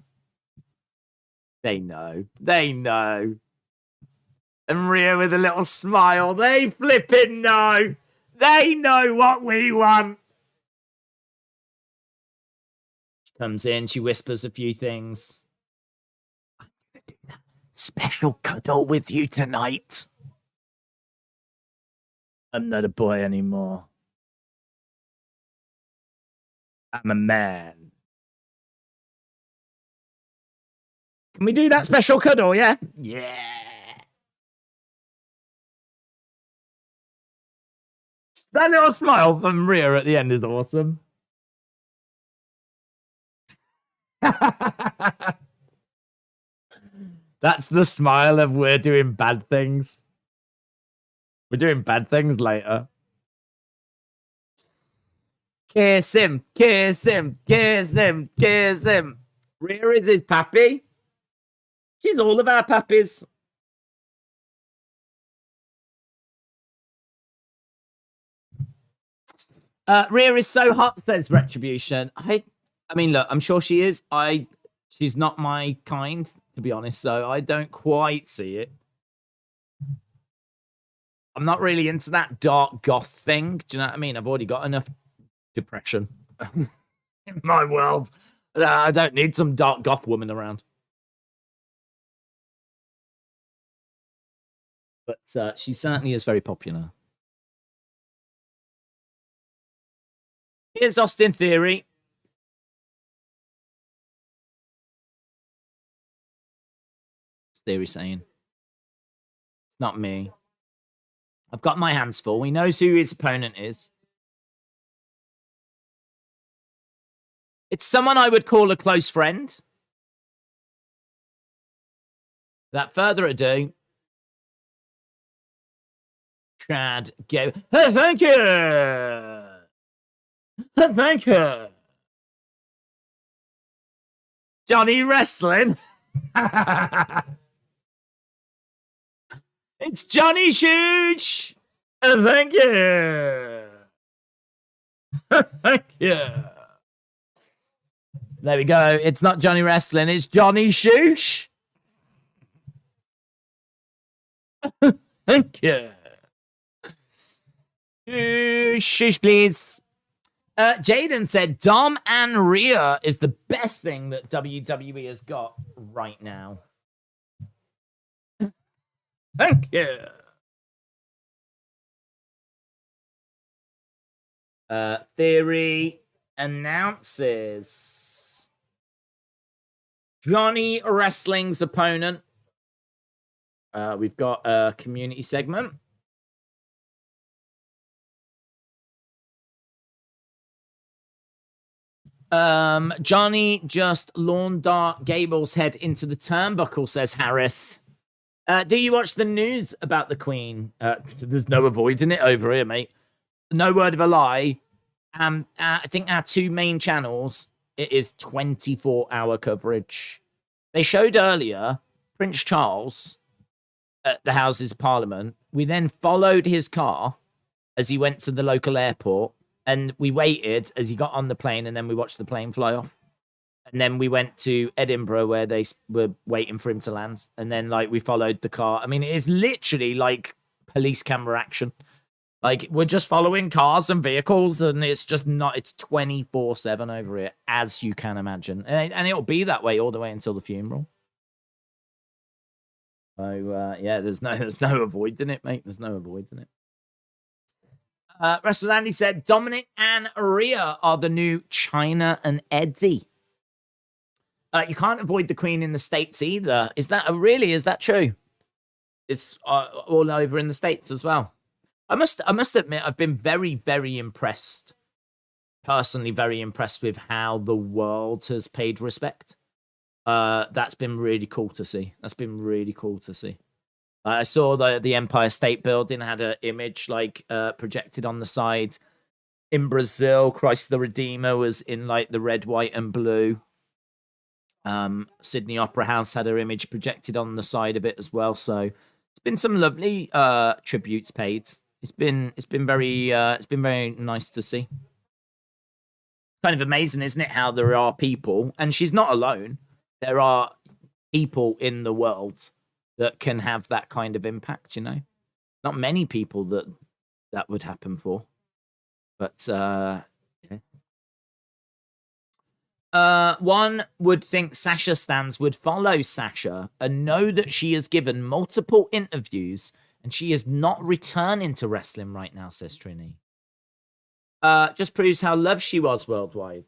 They know. They know. And Rhea with a little smile. They flipping know. They know what we want. She comes in. She whispers a few things. I'm going to do that special cuddle with you tonight. I'm not a boy anymore. I'm a man. Can we do that special cuddle? Yeah. Yeah. That little smile from Rhea at the end is awesome. That's the smile of we're doing bad things. We're doing bad things later. Kiss him, kiss him, kiss him, kiss him. Rhea is his pappy. She's all of our pappies. Rhea is so hot, says Retribution. I mean, look, I'm sure she is. She's not my kind, to be honest, so I don't quite see it. I'm not really into that dark goth thing. Do you know what I mean? I've already got enough depression in my world. I don't need some dark goth woman around. But she certainly is very popular. Here's Austin Theory. What's Theory saying? It's not me. I've got my hands full. He knows who his opponent is. It's someone I would call a close friend. Without further ado, Chad Gable. Oh, thank you. Thank you. Johnny Wrestling. It's Johnny Shooch. Thank you. Thank you. There we go. It's not Johnny Wrestling. It's Johnny Shooch. Thank you. Shush, please. Jaden said Dom and Rhea is the best thing that WWE has got right now. Thank you. Theory announces Johnny Wrestling's opponent. We've got a community segment. Johnny just lawn dart Gable's head into the turnbuckle, says Harith. Do you watch the news about the Queen? There's no avoiding it over here, mate. No word of a lie. I think our two main channels, it is 24-hour coverage. They showed earlier Prince Charles at the Houses of Parliament. We then followed his car as he went to the local airport, and we waited as he got on the plane, and then we watched the plane fly off. And then we went to Edinburgh where they were waiting for him to land. And then, like, we followed the car. I mean, it is literally like police camera action. Like, we're just following cars and vehicles, and it's just not, it's 24/7 over here, as you can imagine. And it'll be that way all the way until the funeral. So, yeah, there's no avoiding it, mate. There's no avoiding it. Wrestler Andy said, Dominik and Rhea are the new China and Eddie. You can't avoid the Queen in the States either. Is that true? It's all over in the States as well. I must admit, I've been very, very impressed. Personally, very impressed with how the world has paid respect. That's been really cool to see. I saw the Empire State Building had an image projected on the side. In Brazil, Christ the Redeemer was in like the red, white, and blue. Sydney Opera House had her image projected on the side of it as well. So it's been some lovely tributes paid. It's been very nice to see. Kind of amazing, isn't it? How there are people, and she's not alone. There are people in the world that can have that kind of impact. You know, not many people that would happen for, but yeah. One would think Sasha stans would follow Sasha and know that she has given multiple interviews and she is not returning to wrestling right now, says Trini. Just proves how loved she was worldwide.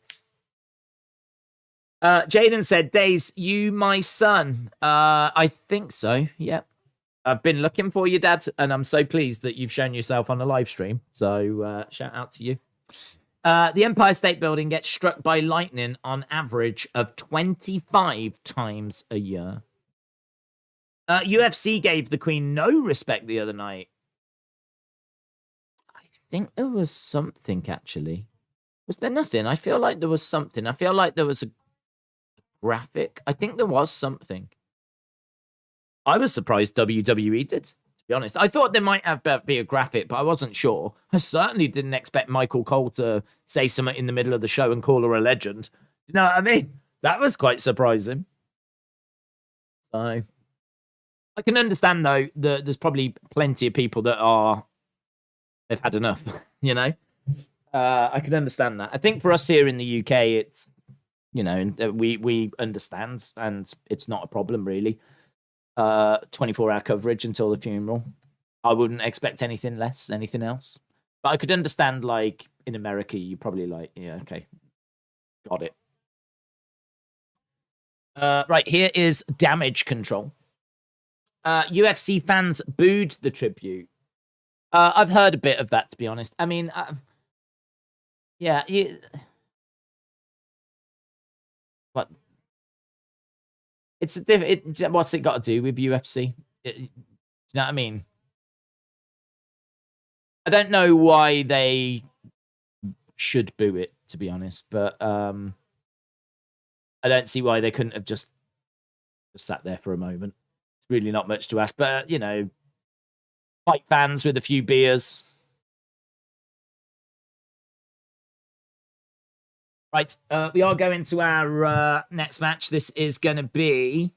Jaden said, Days, you my son. I think so. Yep. I've been looking for you, Dad, and I'm so pleased that you've shown yourself on a live stream. So shout out to you. The Empire State Building gets struck by lightning on average of 25 times a year. UFC gave the Queen no respect the other night. I think there was something, actually. Was there nothing? I feel like there was something. I feel like there was a graphic. I think there was something. I was surprised WWE did, to be honest. I thought there might have be a graphic, but I wasn't sure. I certainly didn't expect Michael Cole to say something in the middle of the show and call her a legend. Do you know what I mean? That was quite surprising. So I can understand, though, that there's probably plenty of people that they've had enough, you know? I can understand that. I think for us here in the UK, it's, you know, we understand, and it's not a problem, really. 24-hour coverage until the funeral. I wouldn't expect anything less, anything else. But I could understand, like, in America, you probably like, yeah, okay. Got it. Right, here is damage control. UFC fans booed the tribute. I've heard a bit of that, to be honest. I mean, yeah, what? It's a what's it got to do with UFC? Do you know what I mean? I don't know why they should boo it, to be honest, but I don't see why they couldn't have just sat there for a moment. It's really not much to ask, but you know, fight fans with a few beers. Right, we are going to our next match. This is going to be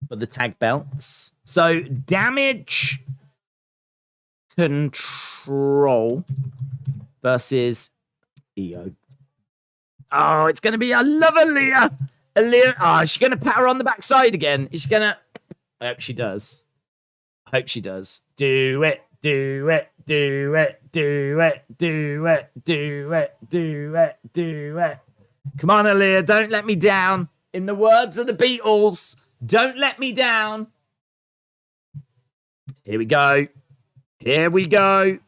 for the tag belts. So, damage control versus EO. Oh, it's going to be, I love Aaliyah. Aaliyah, oh, is she going to pat her on the backside again? Is she going to? I hope she does. I hope she does. Do it, do it. Do it, do it, do it, do it, do it, do it. Come on, Aaliyah, don't let me down. In the words of the Beatles, don't let me down. Here we go. Here we go.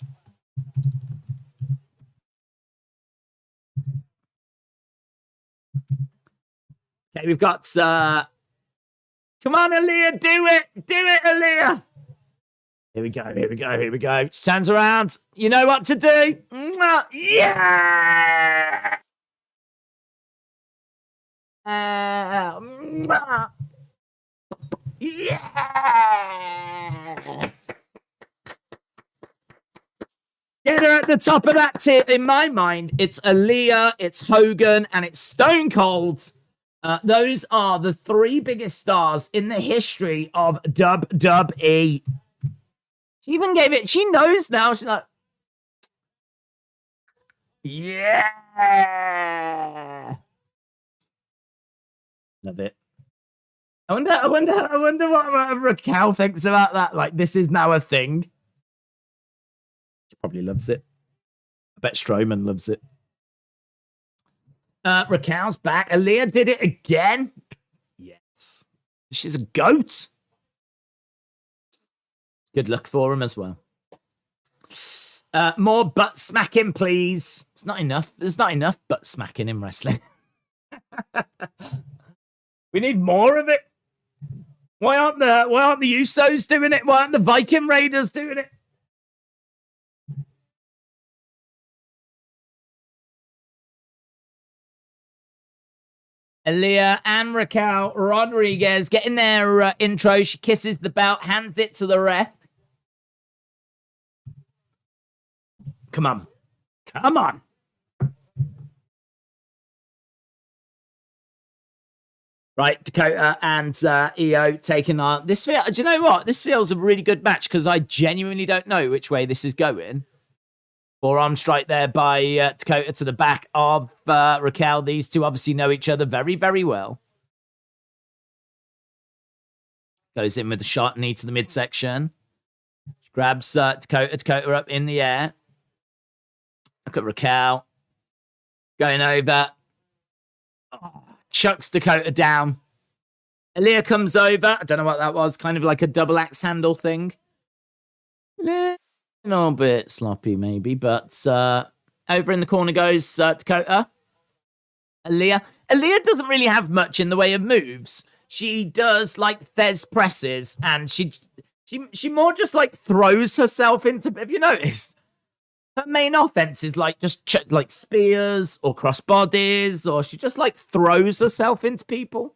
Okay, we've got... Come on, Aaliyah, do it. Do it, Aaliyah. Here we go, here we go, here we go. Turns around. You know what to do. Yeah! Yeah! Get her at the top of that tier. In my mind, it's Aaliyah, it's Hogan, and it's Stone Cold. Those are the three biggest stars in the history of WWE. She even gave it. She knows now. She's like, yeah, love it. I wonder what Raquel thinks about that. Like, this is now a thing. She probably loves it. I bet Strowman loves it. Raquel's back. Aaliyah did it again. Yes, she's a goat. Good luck for him as well. More butt smacking, please. It's not enough. There's not enough butt smacking in wrestling. We need more of it. Why aren't the Usos doing it? Why aren't the Viking Raiders doing it? Aaliyah and Raquel Rodriguez getting their intro. She kisses the belt, hands it to the ref. Come on. Come on. Right, Dakota and EO taking on this. Do you know what? This feels a really good match because I genuinely don't know which way this is going. Forearm strike there by Dakota to the back of Raquel. These two obviously know each other very, very well. Goes in with the shot knee to the midsection. She grabs Dakota up in the air. Look at Raquel going over. chucks Dakota down. Aaliyah comes over. I don't know what that was. Kind of like a double axe handle thing. A little bit sloppy, maybe. But over in the corner goes Dakota. Aaliyah. Aaliyah doesn't really have much in the way of moves. She does like Thez presses, and she more just like throws herself into. Have you noticed? Her main offense is like just like spears or crossbodies, or she just like throws herself into people.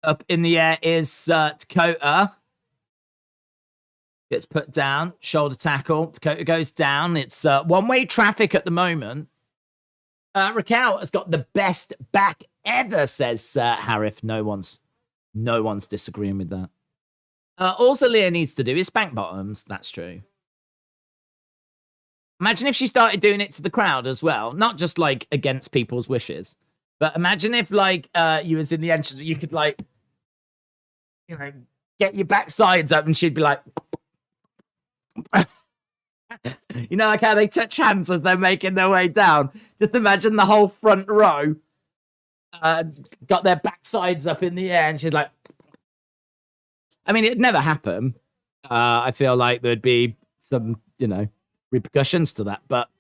Up in the air is Dakota. Gets put down. Shoulder tackle. Dakota goes down. It's one-way traffic at the moment. Raquel has got the best back ever, says Harif. No one's disagreeing with that. All Leah needs to do is spank bottoms. That's true. Imagine if she started doing it to the crowd as well, not just like against people's wishes. But imagine if like you was in the entrance, you could like, you know, get your backsides up, and she'd be like, you know, like how they touch hands as they're making their way down. Just imagine the whole front row got their backsides up in the air, and she's like, I mean, it'd never happen. I feel like there'd be some, you know, repercussions to that, but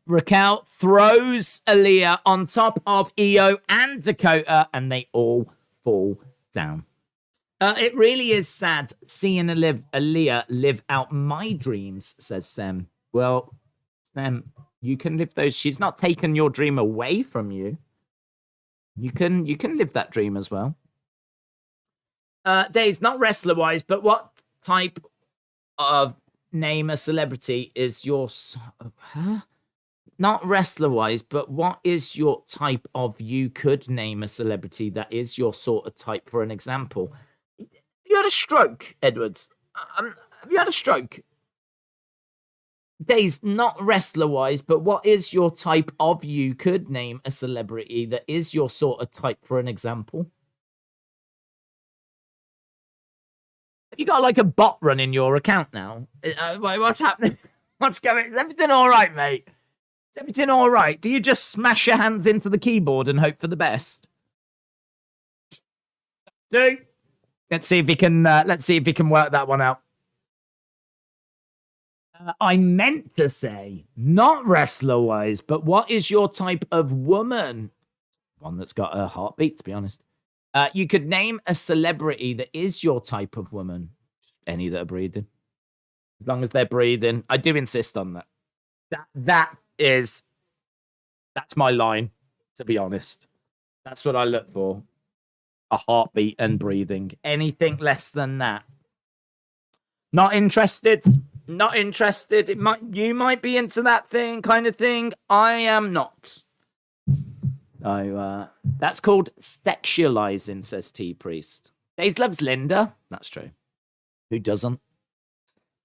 Raquel throws Aaliyah on top of Io and Dakota, and they all fall down. It really is sad seeing Aaliyah live out my dreams, says Sem. Well, Sem, you can live those. She's not taken your dream away from you. You can live that dream as well. Days, not wrestler-wise, but what type of name a celebrity is your... Huh? Not wrestler-wise, but what is your type of... You could name a celebrity that is your sort of type, for an example. Have you had a stroke, Edwards? Have you had a stroke? Days, not wrestler-wise, but what is your type of... You could name a celebrity that is your sort of type, for an example. Have you got like a bot running your account now? What's happening? What's going... Is everything all right, mate? Is everything all right? Do you just smash your hands into the keyboard and hope for the best? Do. Let's see if he can work that one out. I meant to say, not wrestler-wise, but what is your type of woman? One that's got a heartbeat, to be honest. You could name a celebrity that is your type of woman. Any that are breathing. As long as they're breathing. I do insist on that. That's my line, to be honest. That's what I look for. A heartbeat and breathing. Anything less than that. Not interested. Not interested. You might be into that kind of thing. I am not. So that's called sexualizing, says T Priest. Days loves Linda. That's true. Who doesn't?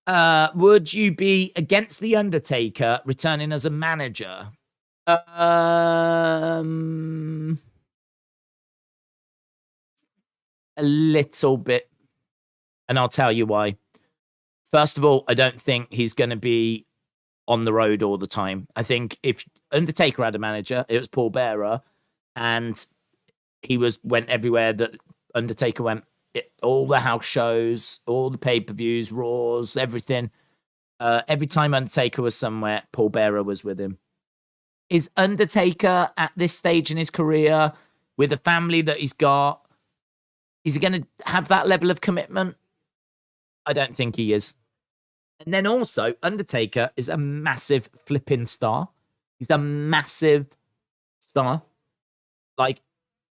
Would you be against the Undertaker returning as a manager? A little bit, and I'll tell you why. First of all, I don't think he's going to be on the road all the time. I think if Undertaker had a manager, it was Paul Bearer, and he went everywhere that Undertaker went. All the house shows, all the pay-per-views, Raws, everything. Every time Undertaker was somewhere, Paul Bearer was with him. Is Undertaker at this stage in his career, with the family that he's got, is he going to have that level of commitment? I don't think he is. And then also, Undertaker is a massive flipping star. He's a massive star. Like,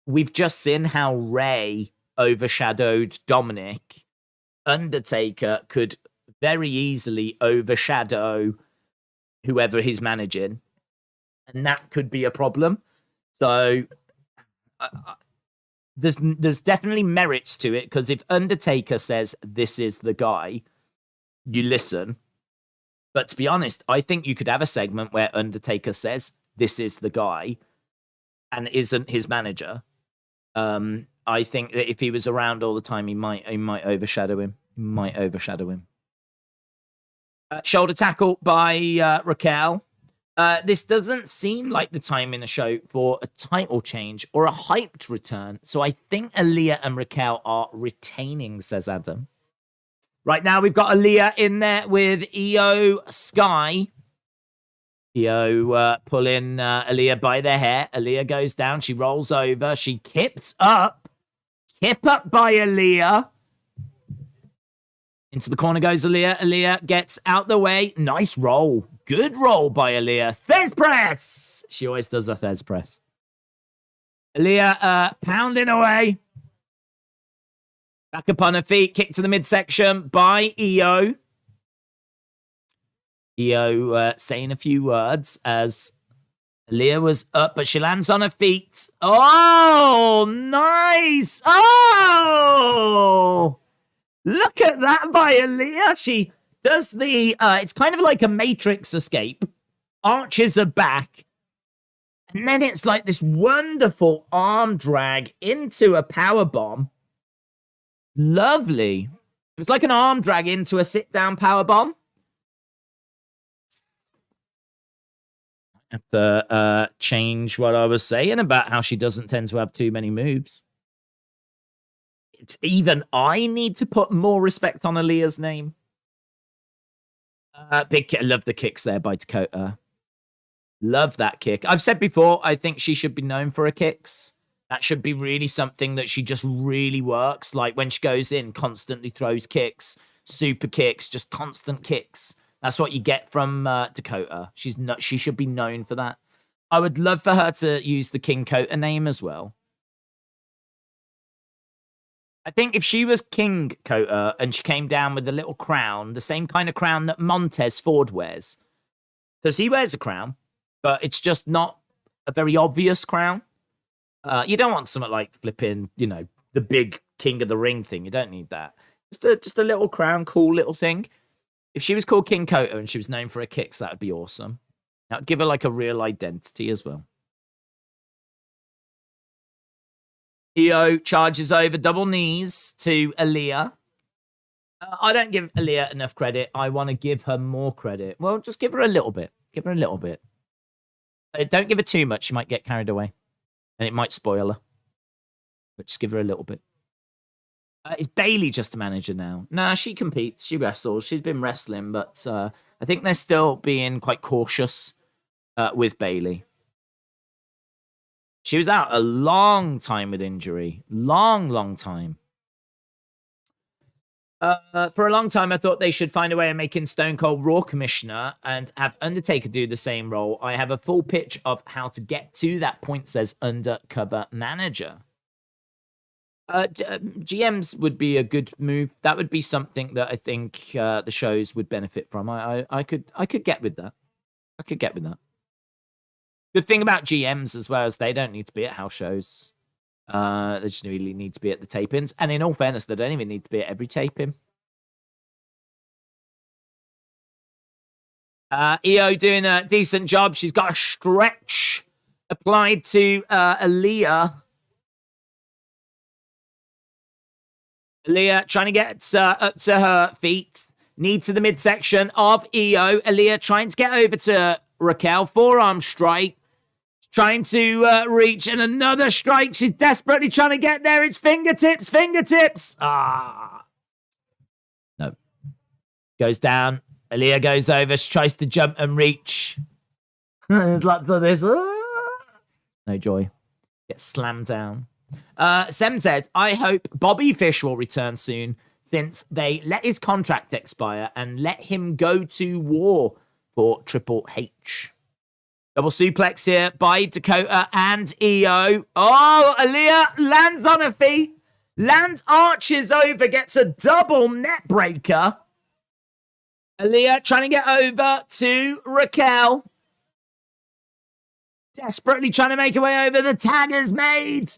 we've just seen how Ray overshadowed Dominik. Undertaker could very easily overshadow whoever he's managing. And that could be a problem. So, there's definitely merits to it, because if Undertaker says this is the guy, you listen. But to be honest, I think you could have a segment where Undertaker says this is the guy and isn't his manager. I think that if he was around all the time, he might overshadow him. Might overshadow him. Shoulder tackle by Raquel. This doesn't seem like the time in the show for a title change or a hyped return. So I think Aaliyah and Raquel are retaining, says Adam. Right now, we've got Aaliyah in there with Io Sky. Io pulling Aaliyah by the hair. Aaliyah goes down. She rolls over. She kips up. Kip up by Aaliyah. Into the corner goes Aaliyah. Aaliyah gets out the way. Nice roll. Good roll by Aaliyah. Thez press. She always does a Thez press. Aaliyah pounding away. Back up on her feet. Kick to the midsection by Io. Io saying a few words as Aaliyah was up, but she lands on her feet. Oh, nice. Oh, look at that by Aaliyah. She does the, it's kind of like a Matrix escape. Arches her back. And then it's like this wonderful arm drag into a power bomb. Lovely. It was like an arm drag into a sit-down power bomb. Have to change what I was saying about how she doesn't tend to have too many moves. Even I need to put more respect on Aaliyah's name. Big kick. I love the kicks there by Dakota. Love that kick. I've said before, I think she should be known for her kicks. That should be really something that she just really works. Like when she goes in, constantly throws kicks, super kicks, just constant kicks. That's what you get from Dakota. She should be known for that. I would love for her to use the King Kota name as well. I think if she was King Kota and she came down with a little crown, the same kind of crown that Montez Ford wears. Because he wears a crown, but it's just not a very obvious crown. You don't want something like flipping, you know, the big King of the Ring thing. You don't need that. Just a little crown, cool little thing. If she was called King Kota and she was known for her kicks, that would be awesome. That would give her like a real identity as well. Io charges over double knees to Aaliyah. I don't give Aaliyah enough credit. I want to give her more credit. Well, just give her a little bit. Give her a little bit. Don't give her too much. She might get carried away. And it might spoil her. But just give her a little bit. Is Bayley just a manager now? Nah, she competes. She wrestles. She's been wrestling. But I think they're still being quite cautious with Bayley. She was out a long time with injury. Long time. For a long time, I thought they should find a way of making Stone Cold Raw commissioner and have Undertaker do the same role. I have a full pitch of how to get to that point, says Undercover Manager. GMs would be a good move. That would be something that I think the shows would benefit from. I could get with that. I could get with that. Good thing about GMs as well is they don't need to be at house shows. They just really need to be at the tapings. And in all fairness, they don't even need to be at every taping. Io doing a decent job. She's got a stretch applied to Aaliyah. Aaliyah trying to get up to her feet. Knee to the midsection of Io. Aaliyah trying to get over to Raquel. Forearm strike. Trying to reach, and another strike. She's desperately trying to get there. It's fingertips, fingertips. Ah. No. Goes down. Aaliyah goes over. She tries to jump and reach. There's lots of this. No joy. Gets slammed down. Sem said, I hope Bobby Fish will return soon since they let his contract expire and let him go to war for Triple H. Double suplex here by Dakota and Io. Oh, Aaliyah lands on her feet. Lands, arches over, gets a double net breaker. Aaliyah trying to get over to Raquel. Desperately trying to make her way over. The tag is made.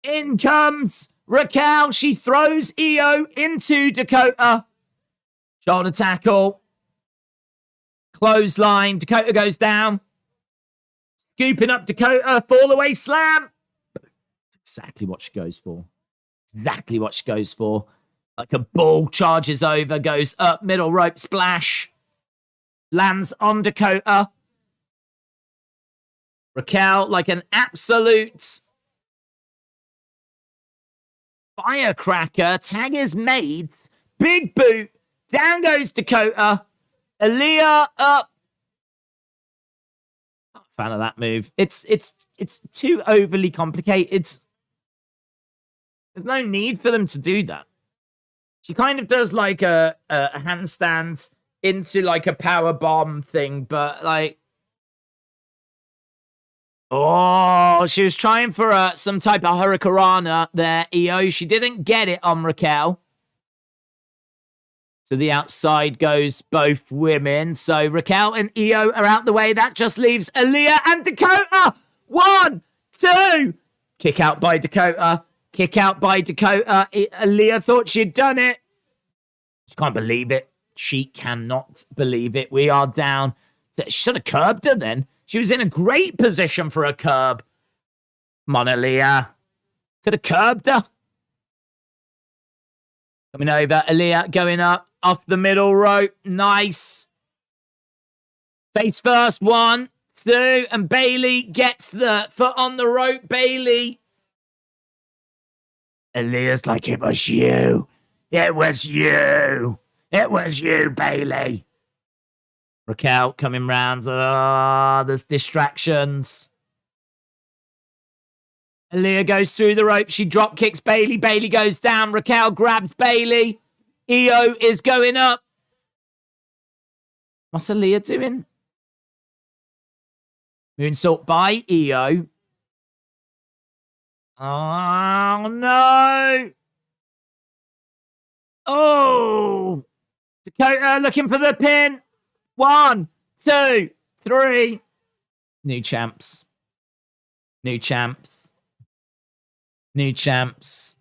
In comes Raquel. She throws Io into Dakota. Shoulder tackle. Clothesline. Dakota goes down. Scooping up Dakota, fall away slam. That's exactly what she goes for. Exactly what she goes for. Like a bull, charges over, goes up, middle rope splash. Lands on Dakota. Raquel, like an absolute firecracker. Tag is made. Big boot. Down goes Dakota. Aaliyah up. Not a fan of that move. It's too overly complicated. There's no need for them to do that. She kind of does like a handstand into like a power bomb thing, but like, oh, she was trying for some type of hurricanrana there, EO. She didn't get it on Raquel. To the outside goes both women. So Raquel and EO are out the way. That just leaves Aaliyah and Dakota. 1, 2. Kick out by Dakota. Kick out by Dakota. Aaliyah thought she'd done it. She can't believe it. She cannot believe it. We are down. She should have curbed her then. She was in a great position for a curb. Come on, Aaliyah. Could have curbed her. Coming over. Aaliyah going up. Off the middle rope. Nice. Face first. 1, 2. And Bailey gets the foot on the rope. Bailey. Aaliyah's like, it was you. It was you. It was you, Bailey. Raquel coming round. Oh, there's distractions. Aaliyah goes through the rope. She drop kicks Bailey. Bailey goes down. Raquel grabs Bailey. EO is going up. What's Aaliyah doing? Moonsault by EO. Oh, no. Oh. Dakota looking for the pin. 1, 2, 3. New champs. New champs. New champs.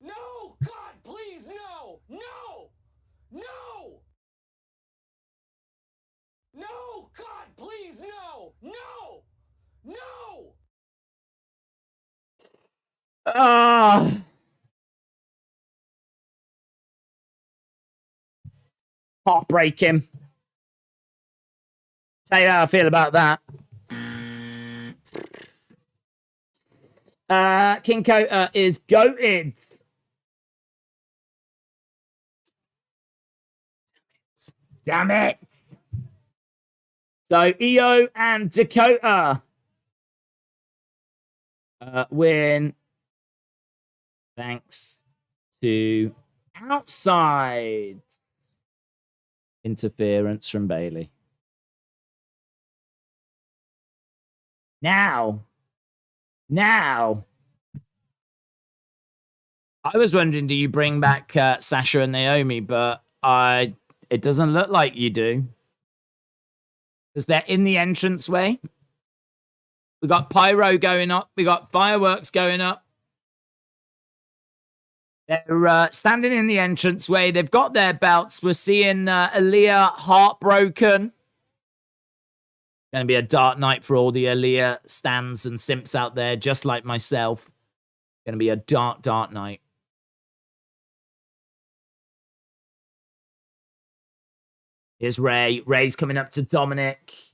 No! God, please, no! No! No! No! God, please, no! No! No! Ah. Heartbreaking. Tell you how I feel about that. King Kota is goated. Damn it. So EO and Dakota win thanks to outside interference from Bailey. Now, I was wondering, do you bring back Sasha and Naomi? But it doesn't look like you do. Because they're in the entranceway. We got pyro going up. We got fireworks going up. They're standing in the entranceway. They've got their belts. We're seeing Aaliyah heartbroken. Going to be a dark night for all the Aaliyah stands and simps out there, just like myself. Going to be a dark, dark night. Here's Ray. Ray's coming up to Dominik.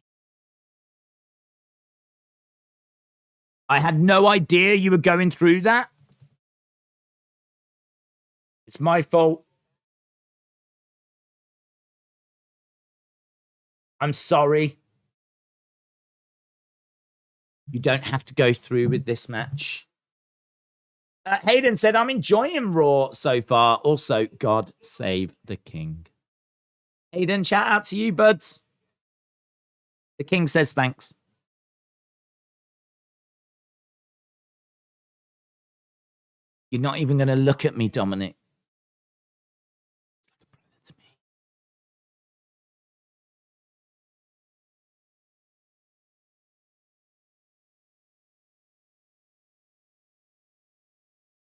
I had no idea you were going through that. It's my fault. I'm sorry. You don't have to go through with this match. Hayden said, I'm enjoying Raw so far. Also, God save the King. Hayden, shout out to you, buds. The King says thanks. You're not even going to look at me, Dominik.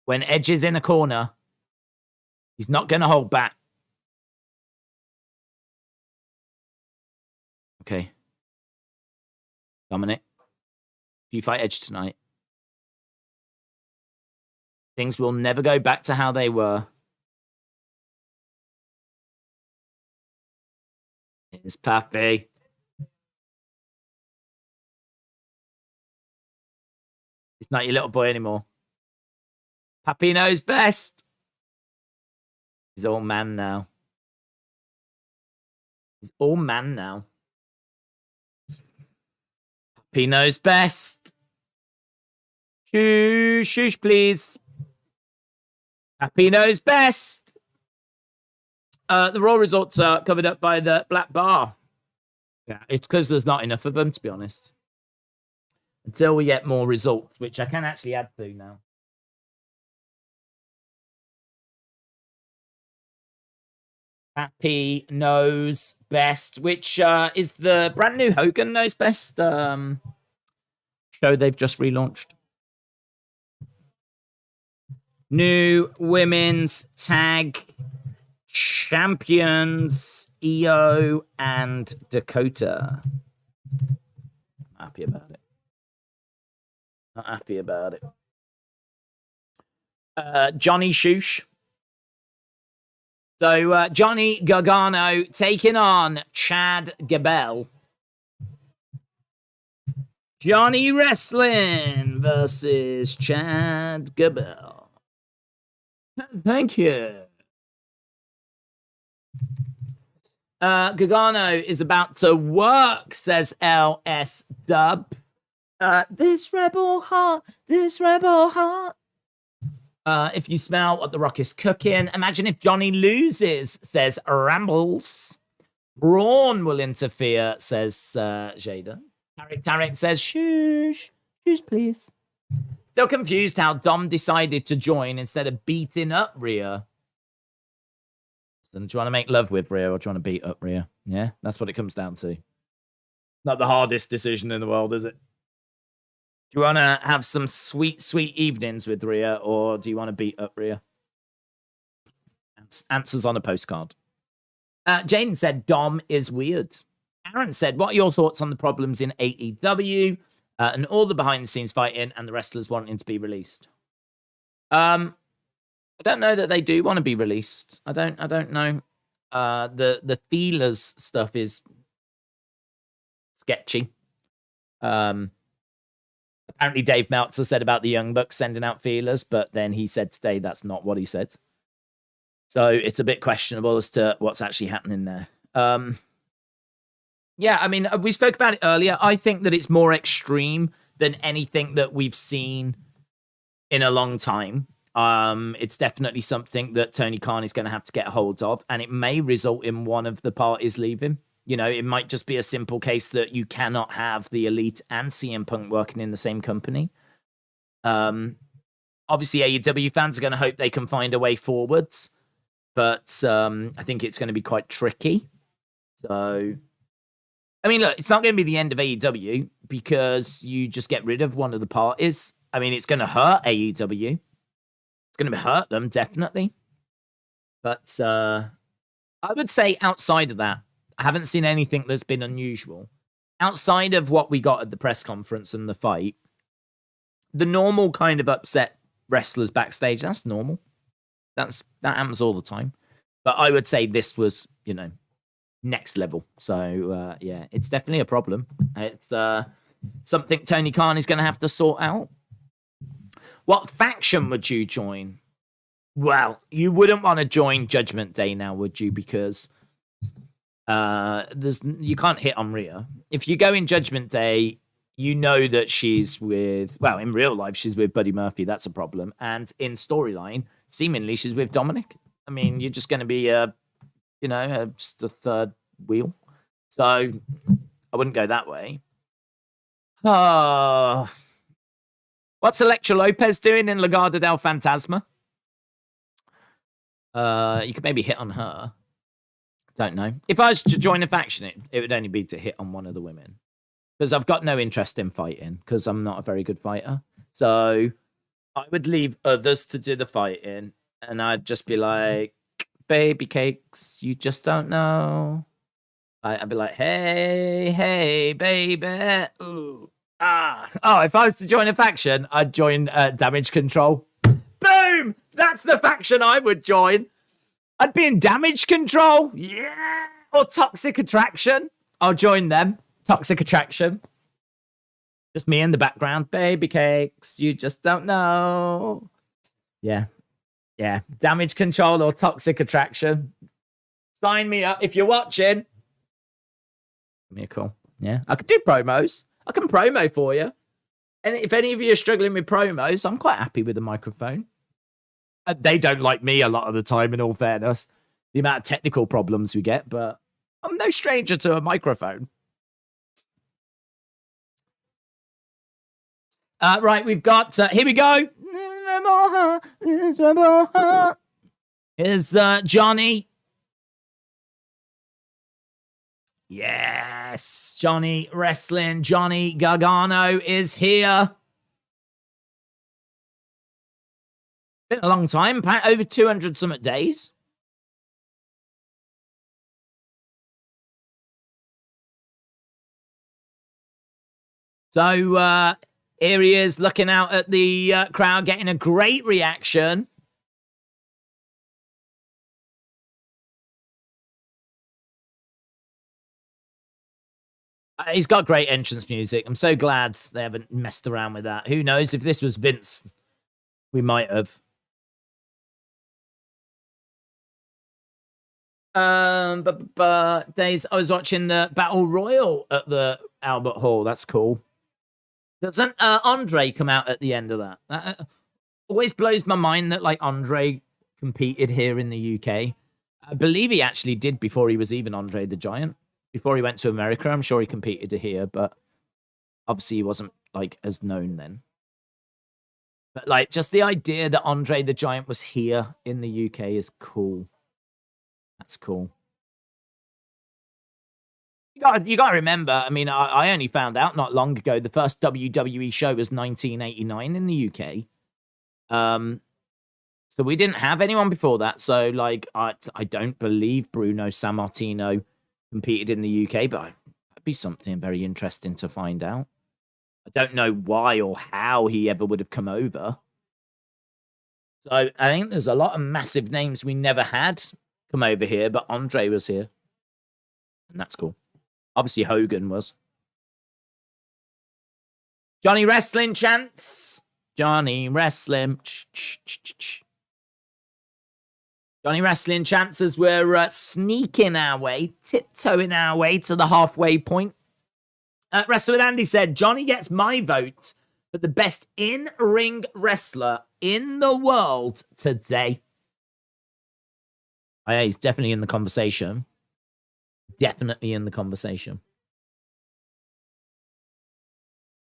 When Edge is in a corner, he's not going to hold back. Okay. Dominik, if you fight Edge tonight, things will never go back to how they were. It's Pappy. He's not your little boy anymore. Pappy knows best. He's all man now. He's all man now. Pappy knows best. Shush, shush, please. Pappy knows best. The Raw results are covered up by the Black Bar. Yeah, it's because there's not enough of them, to be honest. Until we get more results, which I can actually add to now. Happy Knows Best, which is the brand new Hogan Knows Best show they've just relaunched. New Women's Tag Champions, Io and Dakota. Not happy about it. Not happy about it. Johnny Shoosh. So Johnny Gargano taking on Chad Gable. Johnny Wrestling versus Chad Gable. Thank you. Gargano is about to work, says LS Dub. This rebel heart, this rebel heart. If you smell what The Rock is cooking, imagine if Johnny loses, says Rambles. Braun will interfere, says Jada. Tarek says, shush, shush, please. Still confused how Dom decided to join instead of beating up Rhea. Do you want to make love with Rhea or do you want to beat up Rhea? Yeah, that's what it comes down to. Not the hardest decision in the world, is it? Do you want to have some sweet, sweet evenings with Rhea, or do you want to beat up Rhea? Answers on a postcard. Jane said, Dom is weird. Aaron said, what are your thoughts on the problems in AEW and all the behind-the-scenes fighting and the wrestlers wanting to be released? I don't know that they do want to be released. I don't know. The feelers stuff is sketchy. Apparently Dave Meltzer said about the Young Bucks sending out feelers, but then he said today that's not what he said. So it's a bit questionable as to what's actually happening there. Yeah, I mean, we spoke about it earlier. I think that it's more extreme than anything that we've seen in a long time. It's definitely something that Tony Khan is going to have to get a hold of, and it may result in one of the parties leaving. You know, it might just be a simple case that you cannot have the Elite and CM Punk working in the same company. Obviously, AEW fans are going to hope they can find a way forwards, but I think it's going to be quite tricky. So, I mean, look, it's not going to be the end of AEW because you just get rid of one of the parties. I mean, it's going to hurt AEW. It's going to hurt them, definitely. But I would say outside of that, I haven't seen anything that's been unusual. Outside of what we got at the press conference and the fight, the normal kind of upset wrestlers backstage, that's normal. That happens all the time. But I would say this was, you know, next level. So, yeah, it's definitely a problem. It's something Tony Khan is going to have to sort out. What faction would you join? Well, you wouldn't want to join Judgment Day now, would you? Because you can't hit on Rhea. If you go in Judgment Day, you know that she's with, well, in real life, she's with Buddy Murphy. That's a problem. And in storyline, seemingly she's with Dominik. I mean, you're just going to be, just a third wheel. So I wouldn't go that way. What's Elektra Lopez doing in Legado del Fantasma? You could maybe hit on her. Don't know. If I was to join a faction, it would only be to hit on one of the women. Because I've got no interest in fighting, because I'm not a very good fighter. So I would leave others to do the fighting, and I'd just be like, baby cakes, you just don't know. I'd be like, hey, baby. Ooh. Ah. Oh, if I was to join a faction, I'd join Damage Control. Boom! That's the faction I would join. I'd be in Damage Control. Yeah. Or Toxic Attraction. I'll join them. Toxic Attraction. Just me in the background. Baby cakes. You just don't know. Yeah. Yeah. Damage Control or Toxic Attraction. Sign me up if you're watching. Give me a call. Yeah. I could do promos. I can promo for you. And if any of you are struggling with promos, I'm quite happy with the microphone. They don't like me a lot of the time, in all fairness. The amount of technical problems we get, but I'm no stranger to a microphone. Right, we've got... here we go. Here's Johnny. Yes, Johnny Wrestling. Johnny Gargano is here. Been a long time, over 200 something days. So here he is looking out at the crowd, getting a great reaction. He's got great entrance music. I'm so glad they haven't messed around with that. Who knows, if this was Vince, we might have. But days I was watching the Battle Royal at the Albert Hall. That's cool. Doesn't Andre come out at the end of that? That always blows my mind that like Andre competed here in the UK. I believe he actually did before he was even Andre the Giant. Before he went to America, I'm sure he competed here, but obviously he wasn't like as known then. But like just the idea that Andre the Giant was here in the UK is cool. That's cool. You got to remember, I mean, I only found out not long ago the first WWE show was 1989 in the UK. So we didn't have anyone before that. So, like, I don't believe Bruno Sammartino competed in the UK, but that'd be something very interesting to find out. I don't know why or how he ever would have come over. So I think there's a lot of massive names we never had come over here, but Andre was here. And that's cool. Obviously, Hogan was. Johnny Wrestling chants. Johnny Wrestling. Johnny Wrestling chants as we're sneaking our way, tiptoeing our way to the halfway point. Wrestler with Andy said, Johnny gets my vote for the best in-ring wrestler in the world today. Oh, yeah, he's definitely in the conversation. Definitely in the conversation.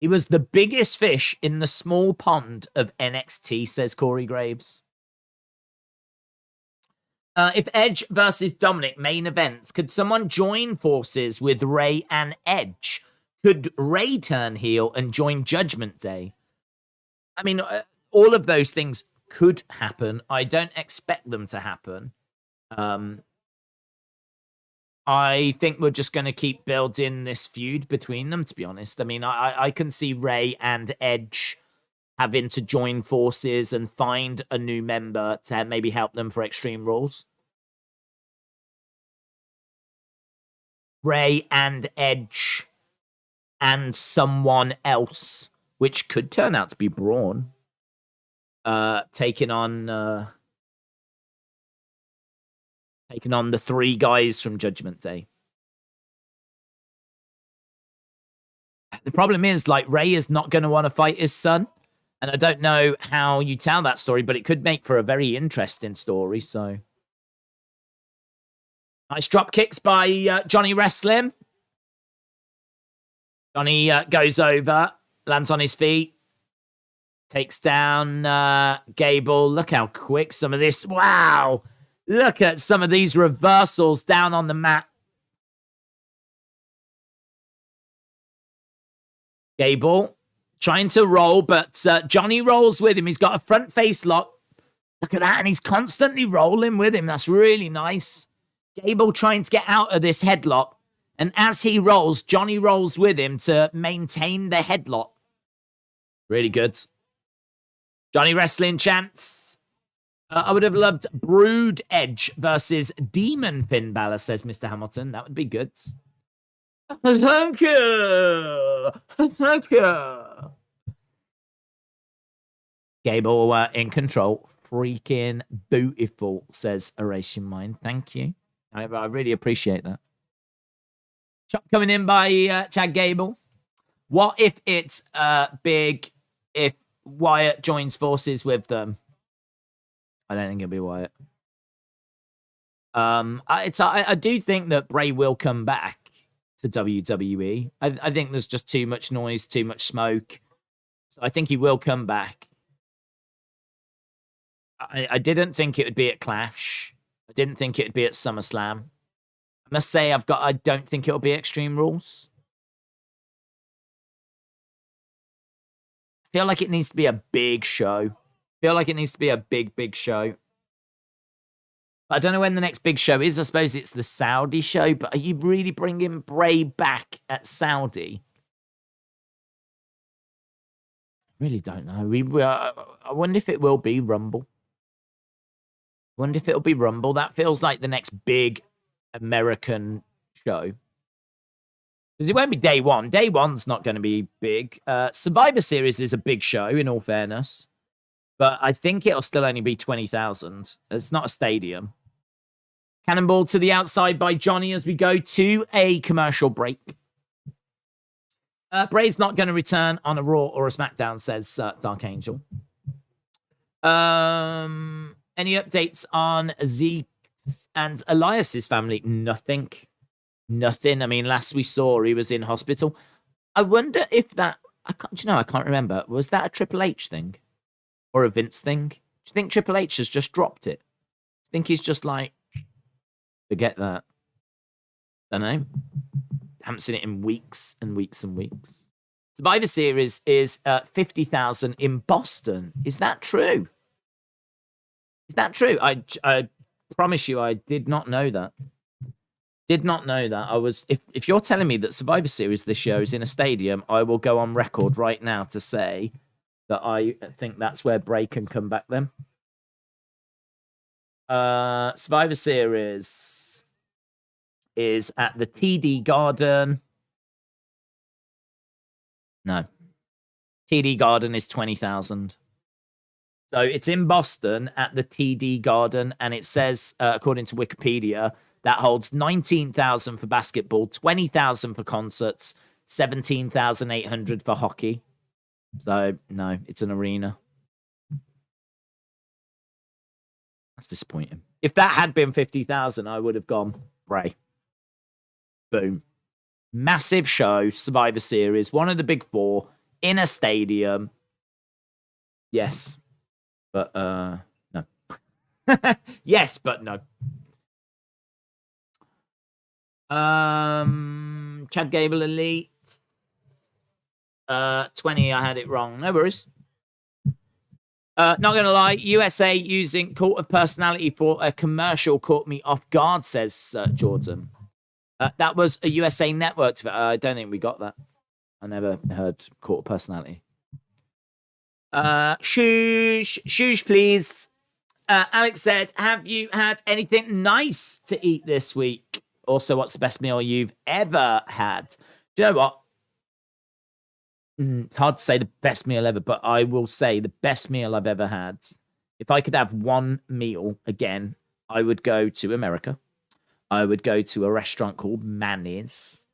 He was the biggest fish in the small pond of NXT, says Corey Graves. If Edge versus Dominik main events, could someone join forces with Ray and Edge? Could Ray turn heel and join Judgment Day? I mean, all of those things could happen. I don't expect them to happen. I think we're just going to keep building this feud between them, to be honest. I mean, I can see Ray and Edge having to join forces and find a new member to maybe help them for Extreme Rules. Ray and Edge and someone else, which could turn out to be Braun, taking on the three guys from Judgment Day. The problem is, like, Ray is not going to want to fight his son. And I don't know how you tell that story, but it could make for a very interesting story, so. Nice drop kicks by Johnny Wrestling. Johnny goes over, lands on his feet, takes down Gable. Look how quick some of this. Wow. Look at some of these reversals down on the mat. Gable trying to roll, but Johnny rolls with him. He's got a front face lock. Look at that. And he's constantly rolling with him. That's really nice. Gable trying to get out of this headlock. And as he rolls, Johnny rolls with him to maintain the headlock. Really good. Johnny wrestling chants. I would have loved Brood Edge versus Demon Finn Balor, says Mr. Hamilton. That would be good. Thank you. Thank you. Gable in control. Freaking beautiful, says Erasing Mind. Thank you. I really appreciate that. Chop coming in by Chad Gable. What if it's big if Wyatt joins forces with them? I don't think it'll be Wyatt. I do think that Bray will come back to WWE. I think there's just too much noise, too much smoke. So I think he will come back. I didn't think it would be at Clash. I didn't think it would be at SummerSlam. I must say I don't think it'll be Extreme Rules. I feel like it needs to be a big show. I feel like it needs to be a big show. I don't know when the next big show is. I suppose it's the Saudi show, but are you really bringing Bray back at Saudi? I really don't know. I wonder if it will be Rumble. I wonder if it'll be Rumble. That feels like the next big American show. Because it won't be day one. Day one's not going to be big. Survivor Series is a big show, in all fairness. But I think it'll still only be 20,000. It's not a stadium. Cannonball to the outside by Johnny as we go to a commercial break. Bray's not going to return on a Raw or a SmackDown, says Dark Angel. Any updates on Zeke and Elias's family? Nothing. I mean, last we saw, he was in hospital. I wonder if that... I can't remember. Was that a Triple H thing? Or a Vince thing? Do you think Triple H has just dropped it? I think he's just like, forget that. Don't know. Haven't seen it in weeks and weeks and weeks. Survivor Series is 50,000 in Boston. Is that true? Is that true? I promise you, I did not know that. Did not know that. I was. If you're telling me that Survivor Series this year is in a stadium, I will go on record right now to say that I think that's where Bray can come back then. Survivor Series is at the TD Garden. No. TD Garden is 20,000. So it's in Boston at the TD Garden, and it says, according to Wikipedia, that holds 19,000 for basketball, 20,000 for concerts, 17,800 for hockey. So, no, it's an arena. That's disappointing. If that had been 50,000, I would have gone Bray. Boom. Massive show, Survivor Series, one of the big four, in a stadium. Yes. But, no. Yes, but no. Chad Gable Elite. 20, I had it wrong. No worries. Not gonna lie, USA using Cult of Personality for a commercial caught me off guard, says Jordan. That was a USA Network. I don't think we got that. I never heard Cult of Personality. Shush, please. Alex said, have you had anything nice to eat this week? Also, what's the best meal you've ever had? Do you know what? It's hard to say the best meal ever, but I will say the best meal I've ever had. If I could have one meal again, I would go to America. I would go to a restaurant called Manny's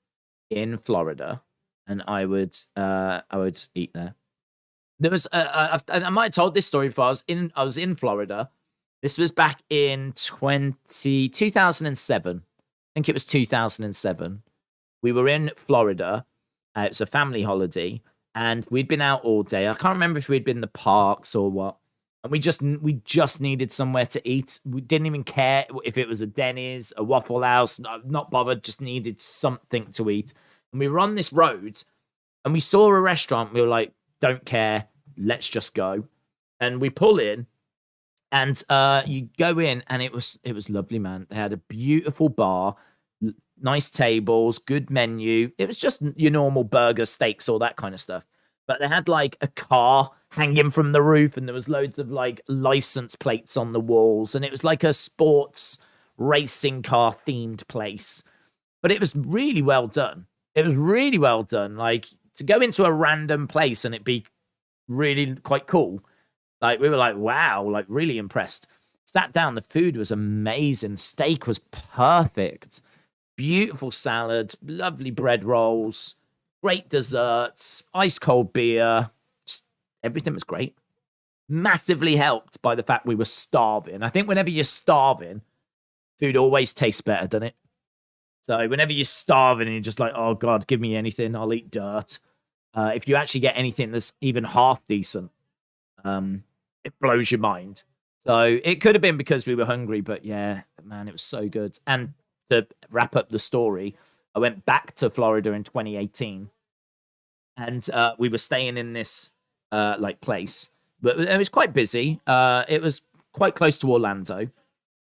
in Florida, and I would eat there. There was I might have told this story before. I was in Florida. This was back in 2007. I think it was 2007. We were in Florida. It was a family holiday, and we'd been out all day. I can't remember if we'd been in the parks or what. And we just needed somewhere to eat. We didn't even care if it was a Denny's, a Waffle House. Not bothered. Just needed something to eat. And we were on this road, and we saw a restaurant. We were like, don't care. Let's just go. And we pull in, and you go in, and it was lovely, man. They had a beautiful bar, nice tables, good menu. It was just your normal burger, steaks, all that kind of stuff. But they had like a car hanging from the roof, and there was loads of like license plates on the walls, and it was like a sports racing car themed place. But it was really well done. It was really well done. Like, to go into a random place and it be really quite cool. Like, we were like, wow, like really impressed. Sat down, the food was amazing. Steak was perfect. Beautiful salad, lovely bread rolls, great desserts, ice cold beer. Just everything was great. Massively helped by the fact we were starving. I think whenever you're starving, food always tastes better, doesn't it? So whenever you're starving and you're just like, oh God, give me anything, I'll eat dirt. If you actually get anything that's even half decent, it blows your mind. So it could have been because we were hungry, but yeah, man, it was so good. And to wrap up the story, I went back to Florida in 2018, and we were staying in this like place, but it was quite busy. It was quite close to Orlando,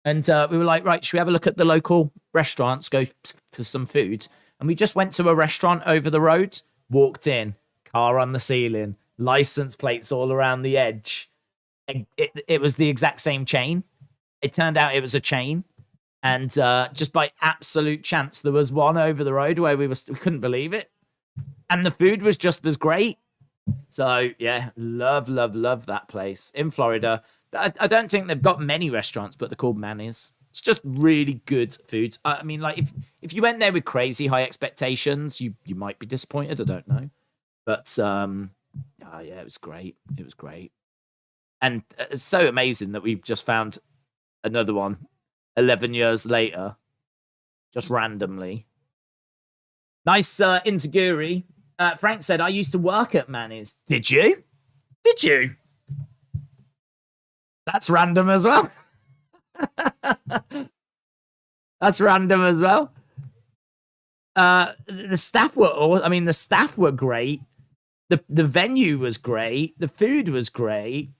and we were like, right, should we have a look at the local restaurants, go for some food? And we just went to a restaurant over the road, walked in, car on the ceiling, license plates all around the edge. It was the exact same chain. It turned out it was a chain. And just by absolute chance, there was one over the road where we couldn't believe it. And the food was just as great. So, yeah, love that place in Florida. I don't think they've got many restaurants, but they're called Manny's. It's just really good food. I mean, like, if you went there with crazy high expectations, you might be disappointed. I don't know. But, yeah, it was great. It was great. And it's so amazing that we've just found another one 11 years later, just randomly. Nice Inzaguri. Frank said, I used to work at Manny's. Did you? Did you? That's random as well. That's random as well. The staff were great. The venue was great. The food was great.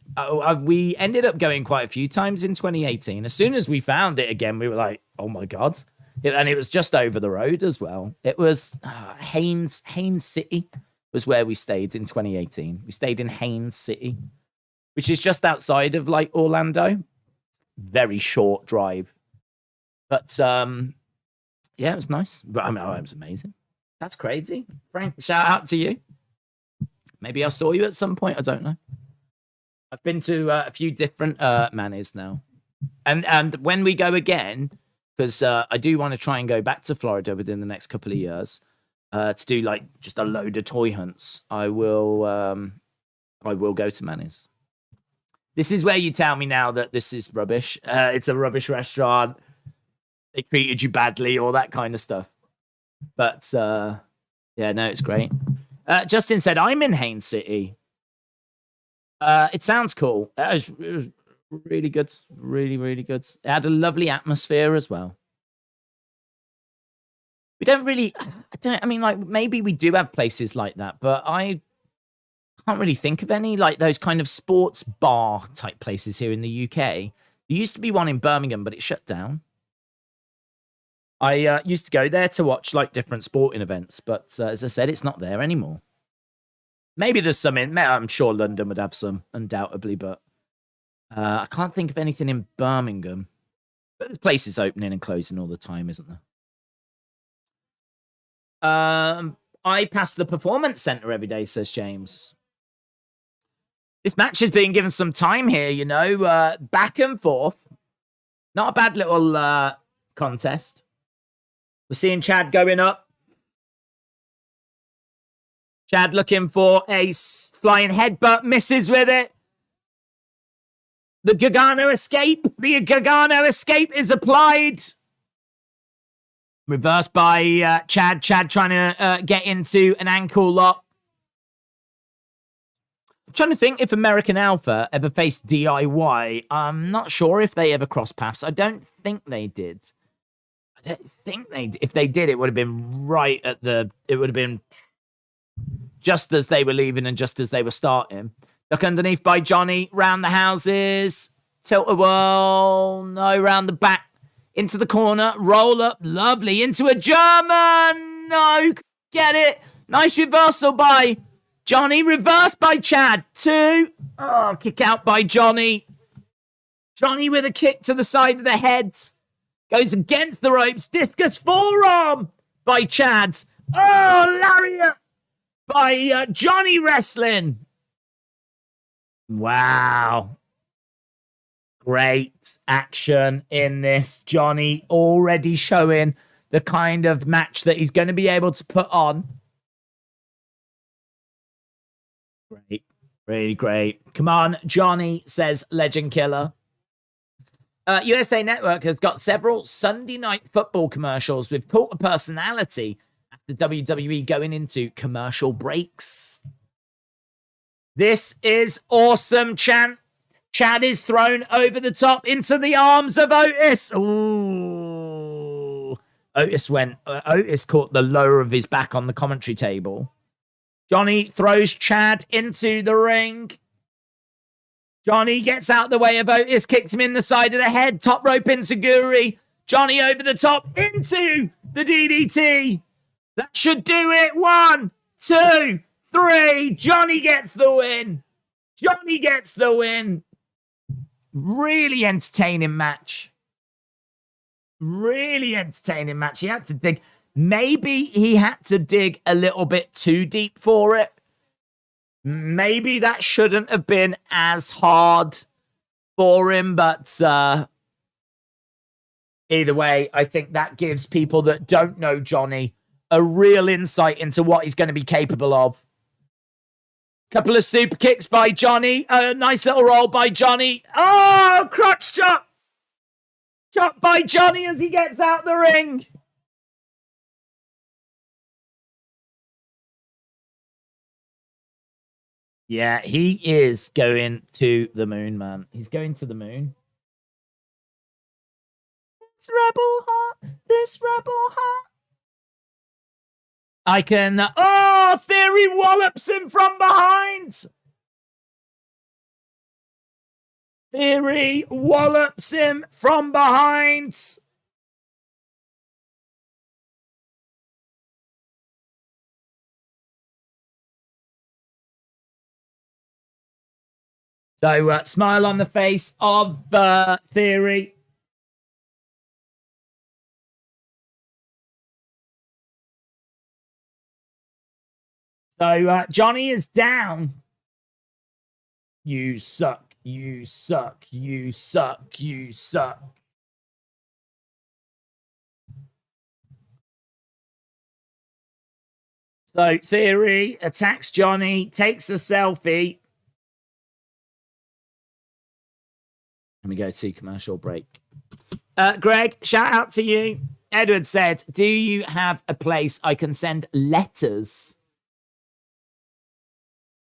We ended up going quite a few times in 2018. As soon as we found it again, we were like, oh my God. And it was just over the road as well. It was Haines City was where we stayed in 2018. We stayed in Haines City, which is just outside of like Orlando. Very short drive. But yeah, it was nice. But I mean, it was amazing. That's crazy. Frank, shout out to you. Maybe I saw you at some point. I don't know. I've been to a few different Manny's now. And when we go again, because I do want to try and go back to Florida within the next couple of years to do like just a load of toy hunts, I will go to Manny's. This is where you tell me now that this is rubbish. It's a rubbish restaurant. They treated you badly, all that kind of stuff. But yeah, no, it's great. Justin said, I'm in Haines City. It sounds cool. It was really good. Really, really good. It had a lovely atmosphere as well. We don't really, like maybe we do have places like that, but I can't really think of any like those kind of sports bar type places here in the UK. There used to be one in Birmingham, but it shut down. I used to go there to watch like different sporting events, but as I said, it's not there anymore. Maybe there's some in, I'm sure London would have some, undoubtedly, but I can't think of anything in Birmingham. But there's places opening and closing all the time, isn't there? I pass the Performance Centre every day, says James. This match is being given some time here, you know, back and forth. Not a bad little contest. We're seeing Chad going up. Chad looking for a flying headbutt, misses with it. The Gargano escape. The Gargano escape is applied. Reversed by Chad. Chad trying to get into an ankle lock. I'm trying to think if American Alpha ever faced DIY. I'm not sure if they ever crossed paths. I don't think they did. I don't think they did. If they did, it would have been right at the... It would have been just as they were leaving and just as they were starting. Look underneath by Johnny. Round the houses. Tilt-a-whirl. No, round the back Into the corner. Roll up. Lovely. Into a German. No. Get it. Nice reversal by Johnny. Reversed by Chad. 2. Oh, kick out by Johnny. Johnny with a kick to the side of the head. Goes against the ropes. Discus forearm by Chad. Oh, lariat by Johnny Wrestling. Wow. Great action in this. Johnny already showing the kind of match that he's going to be able to put on. Great. Really great. Come on, Johnny, says Legend Killer. USA Network has got several Sunday Night Football commercials with cult of personality after WWE going into commercial breaks. This is awesome, Chad. Chad is thrown over the top into the arms of Otis. Ooh. Otis caught the lower of his back on the commentary table. Johnny throws Chad into the ring. Johnny gets out the way of Otis, kicks him in the side of the head, top rope enziguri. Johnny over the top into the DDT. That should do it. 1, 2, 3. Johnny gets the win. Johnny gets the win. Really entertaining match. Really entertaining match. He had to dig. Maybe he had to dig a little bit too deep for it. Maybe that shouldn't have been as hard for him, but either way, I think that gives people that don't know Johnny a real insight into what he's going to be capable of. Couple of super kicks by Johnny. A nice little roll by Johnny. Oh, crotch chop. Chop by Johnny as he gets out the ring. Yeah, he is going to the moon, man. He's going to the moon. This rebel heart. This rebel heart. I can... Oh, Theory wallops him from behind. Theory wallops him from behind. So, smile on the face of Theory. So, Johnny is down. You suck. You suck. You suck. You suck. So, Theory attacks Johnny, takes a selfie. Let me go to commercial break. Greg, shout out to you. Edward said, do you have a place I can send letters?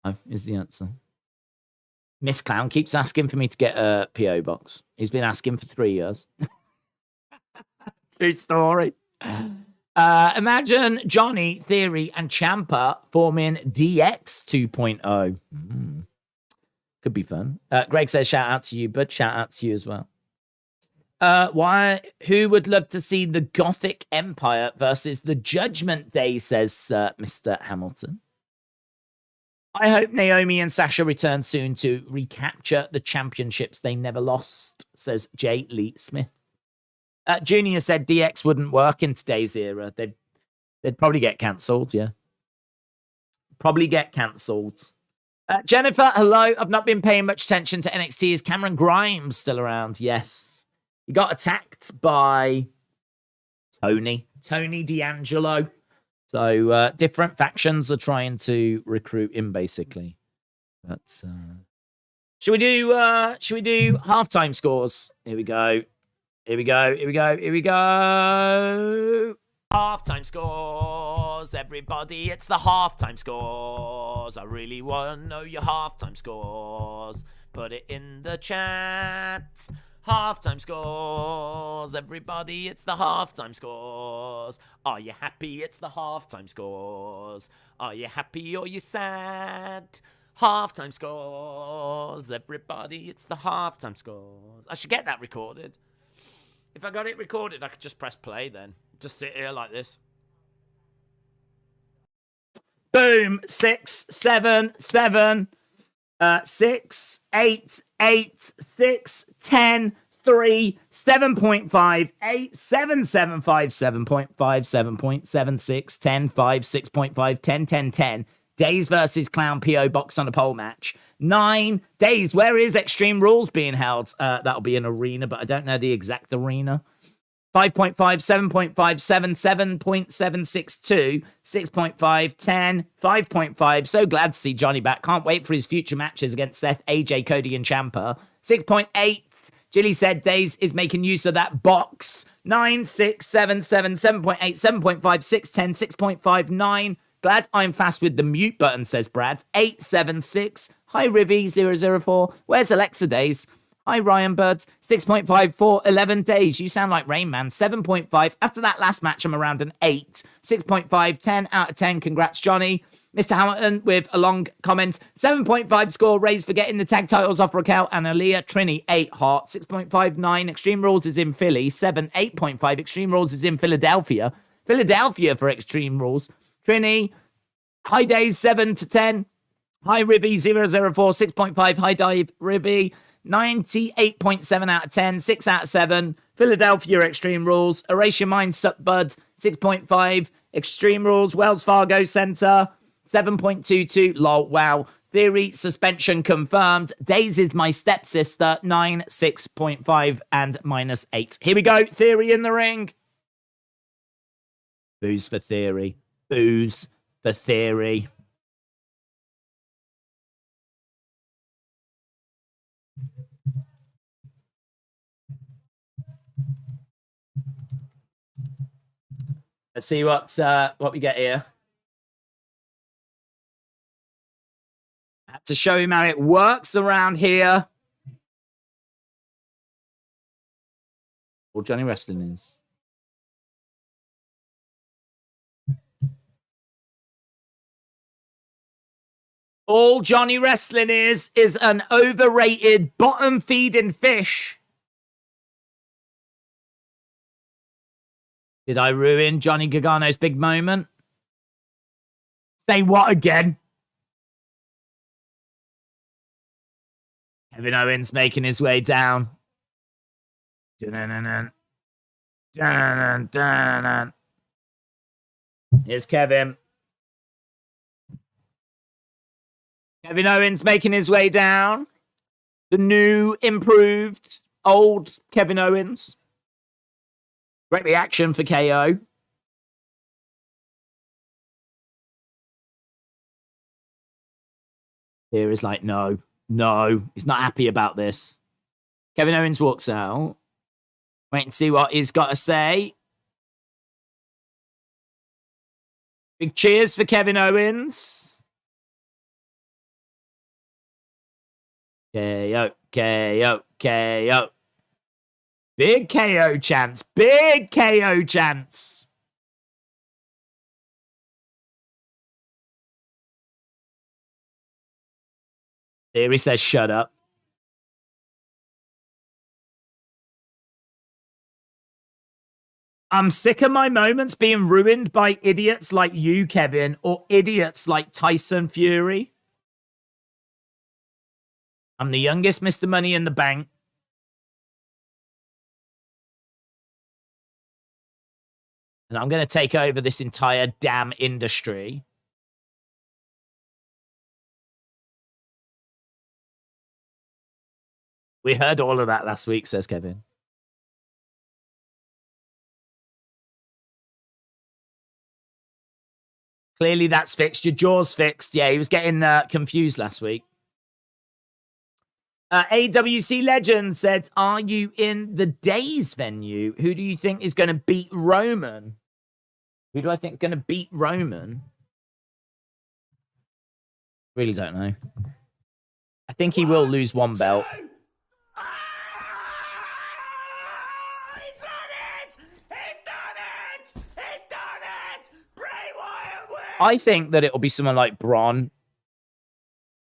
No, is the answer. Miss Clown keeps asking for me to get a P.O. box. He's been asking for 3 years. True story. Imagine Johnny, Theory, and Ciampa forming DX 2.0. Could be fun. Greg says, shout out to you, but shout out to you as well. Who would love to see the Gothic Empire versus the Judgment Day, says Mr. Hamilton. I hope Naomi and Sasha return soon to recapture the championships they never lost, says J. Lee Smith. Junior said DX wouldn't work in today's era. They'd probably get cancelled, yeah. Probably get cancelled. Jennifer, hello. I've not been paying much attention to NXT. Is Cameron Grimes still around? Yes. He got attacked by Tony D'Angelo. So different factions are trying to recruit him, basically. But should we do halftime scores? Here we go. Halftime scores, everybody. It's the halftime scores. I really want to know your halftime scores. Put it in the chat. Halftime scores, everybody. It's the halftime scores. Are you happy? It's the halftime scores. Are you happy or you sad? Halftime scores, everybody. It's the halftime scores. I should get that recorded. If I got it recorded, I could just press play then. Just sit here like this. Boom. 6, 7, 7, 6, 8, 8, 6, 10, 3, 7.5, 8, 7, 7, 5, 7.5, 7.76, 10, 5, 6.5, 10, 10, 10. Days versus Clown PO box on a pole match. 9 days. Where is Extreme Rules being held? That'll be an arena, but I don't know the exact arena. 5.5, 7.5, 7, 7.762, 6.5, 10, 5.5. So glad to see Johnny back. Can't wait for his future matches against Seth, AJ, Cody, and Ciampa. 6.8. Jilly said Days is making use of that box. 9, 6, 7, 7, 7.8, 7.5, 6, 10, 6.5, 9. Glad I'm fast with the mute button, says Brad. 8, 7, 6. Hi, Rivy004. Where's Alexa Days? Hi, Ryan Bird. 6.5 for 11 days. You sound like Rain Man. 7.5. After that last match, I'm around an 8. 6.5, 10 out of 10. Congrats, Johnny. Mr. Hamilton with a long comment. 7.5 score raised for getting the tag titles off Raquel and Aaliyah. Trini, 8 heart. 6.59. Extreme Rules is in Philly. 7, 8.5. Extreme Rules is in Philadelphia. Philadelphia for Extreme Rules. Trini, High Days, 7 to 10. Hi, Ribby004, 6.5. High Dive, Ribby. 98.7 out of 10, 6 out of 7. Philadelphia Extreme Rules. Erase Your Mind, Sup Bud, 6.5. Extreme Rules, Wells Fargo Center, 7.22. Lol, wow. Theory, suspension confirmed. Days is my stepsister, 9, 6.5, and -8. Here we go. Theory in the ring. Booze for Theory. Booze for Theory. Let's see what we get here. Had to show him how it works around here. All Johnny Wrestling is. All Johnny Wrestling is an overrated bottom feeding fish. Did I ruin Johnny Gargano's big moment? Say what again? Kevin Owens making his way down. Dun-dun-dun-dun. Dun-dun-dun-dun. Here's Kevin. Kevin Owens making his way down. The new, improved, old Kevin Owens. Great reaction for KO. Here is like, no. He's not happy about this. Kevin Owens walks out. Wait and see what he's got to say. Big cheers for Kevin Owens. KO. Big KO chance. Big KO chance. Theory says, shut up. I'm sick of my moments being ruined by idiots like you, Kevin, or idiots like Tyson Fury. I'm the youngest Mr. Money in the Bank. And I'm going to take over this entire damn industry. We heard all of that last week, says Kevin. Clearly that's fixed. Your jaw's fixed. Yeah, he was getting confused last week. AWC Legend said, are you in the Days venue? Who do you think is going to beat Roman? Who do I think is going to beat Roman? Really don't know. I think he will lose one belt. I think that it'll be someone like Braun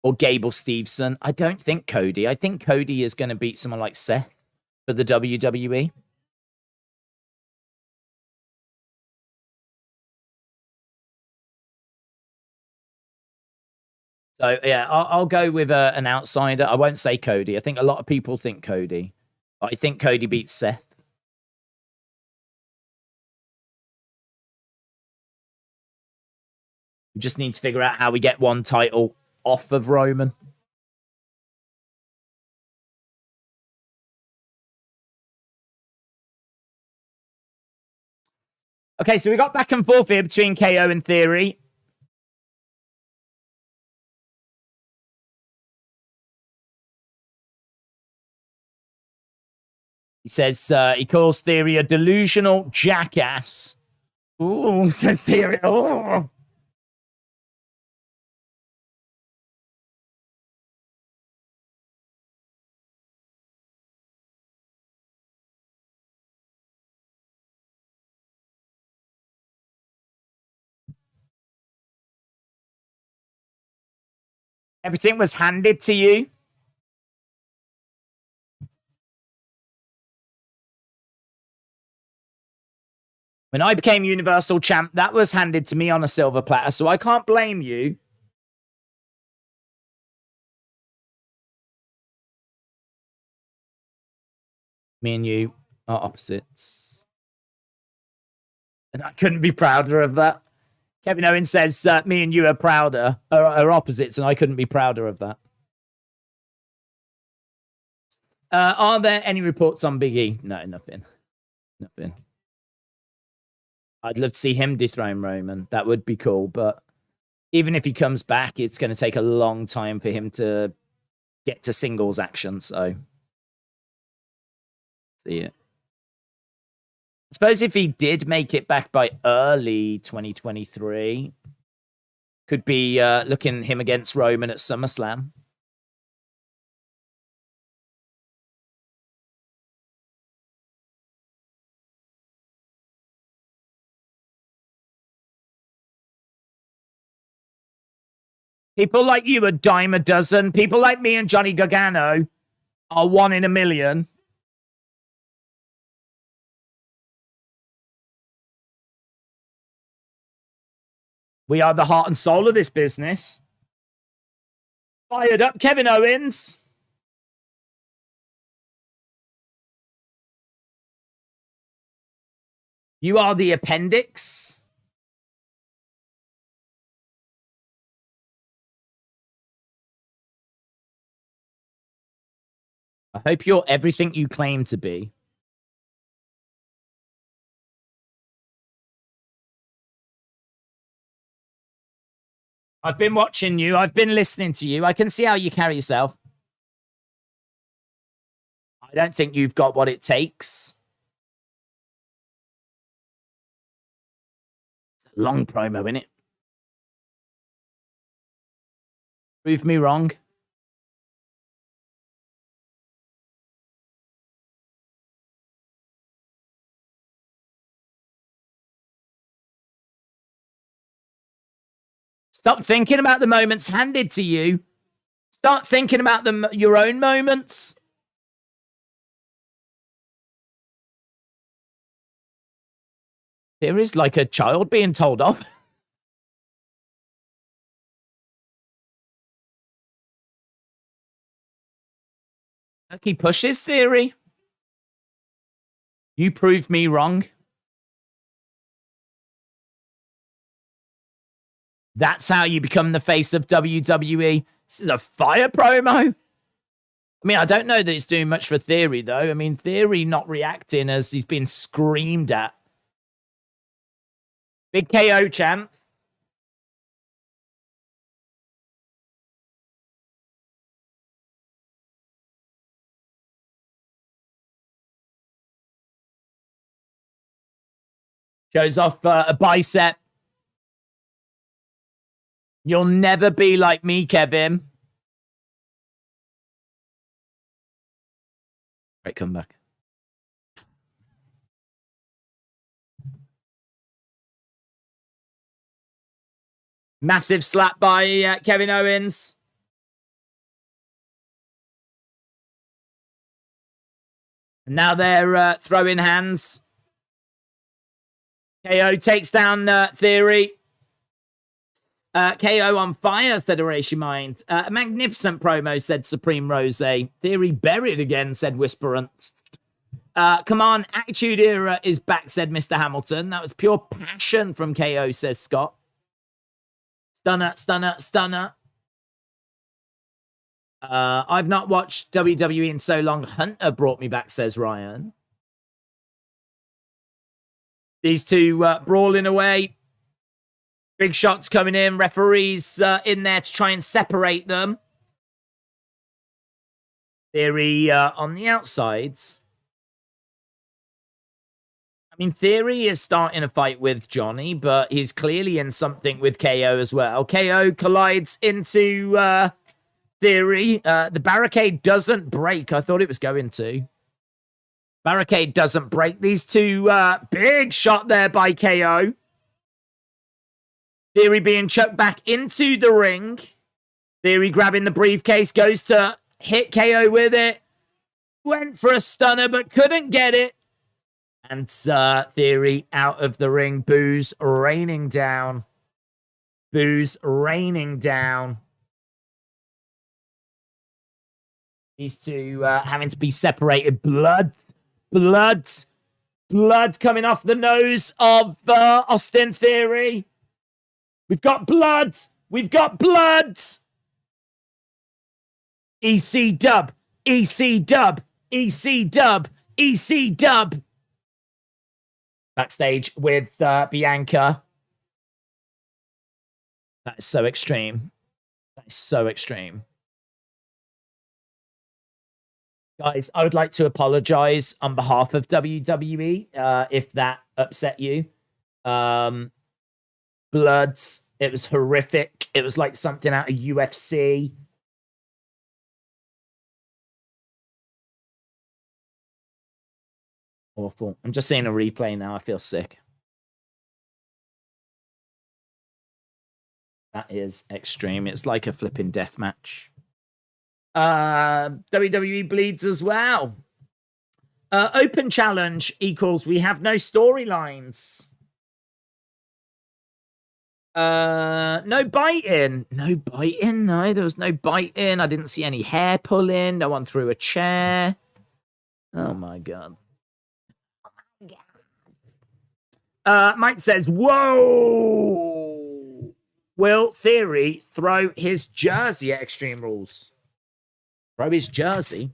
or Gable Stevenson. I don't think Cody. I think Cody is going to beat someone like Seth for the WWE. So, yeah, I'll go with an outsider. I won't say Cody. I think a lot of people think Cody. I think Cody beats Seth. We just need to figure out how we get one title off of Roman. Okay, so we got back and forth here between KO and Theory. He says he calls Theory a delusional jackass. Ooh, says Theory. Oh. Everything was handed to you. When I became Universal Champ, that was handed to me on a silver platter, so I can't blame you. Me and you are opposites. And I couldn't be prouder of that. Kevin Owens says, me and you are opposites, and I couldn't be prouder of that. Are there any reports on Big E? No, nothing. Nothing. I'd love to see him dethrone Roman. That would be cool, but even if he comes back, it's going to take a long time for him to get to singles action, so... See it. I suppose if he did make it back by early 2023, could be looking him against Roman at SummerSlam. People like you are dime a dozen. People like me and Johnny Gargano are 1 in a million. We are the heart and soul of this business. Fired up, Kevin Owens. You are the appendix. I hope you're everything you claim to be. I've been watching you. I've been listening to you. I can see how you carry yourself. I don't think you've got what it takes. It's a long promo, isn't it? Prove me wrong. Stop thinking about the moments handed to you. Start thinking about your own moments. There is like a child being told off. He pushes Theory. You proved me wrong. That's how you become the face of WWE. This is a fire promo. I mean, I don't know that it's doing much for Theory, though. I mean, Theory not reacting as he's been screamed at. Big KO chance. Shows off a bicep. You'll never be like me, Kevin. Great comeback. Massive slap by Kevin Owens. And now they're throwing hands. KO takes down Theory. KO on fire, said Horatio Mind. A magnificent promo, said Supreme Rose. Theory buried again, said Whisperance. Come on, Attitude Era is back, said Mr. Hamilton. That was pure passion from KO, says Scott. Stunner, stunner, stunner. I've not watched WWE in so long. Hunter brought me back, says Ryan. These two brawling away. Big shots coming in. Referees in there to try and separate them. Theory on the outsides. I mean, Theory is starting a fight with Johnny, but he's clearly in something with KO as well. KO collides into Theory. The barricade doesn't break. I thought it was going to. Barricade doesn't break. These two, big shot there by KO. Theory being chucked back into the ring. Theory grabbing the briefcase, goes to hit KO with it. Went for a stunner, but couldn't get it. And Theory out of the ring. Boos raining down. Boos raining down. These two having to be separated. Blood coming off the nose of Austin Theory. We've got blood. We've got blood. EC dub. EC dub. EC dub. EC dub. Backstage with Bianca. That is so extreme. That is so extreme. Guys, I would like to apologize on behalf of WWE if that upset you. Bloods, it was horrific. It was like something out of UFC. Awful. I'm just seeing a replay now. I feel sick. That is extreme. It's like a flipping death match. WWE bleeds as well. Open challenge equals we have no storylines. No biting. No biting. No, there was no biting. I didn't see any hair pulling. No one threw a chair. Oh my god. Mike says, whoa! Will Theory throw his jersey at Extreme Rules? Throw his jersey?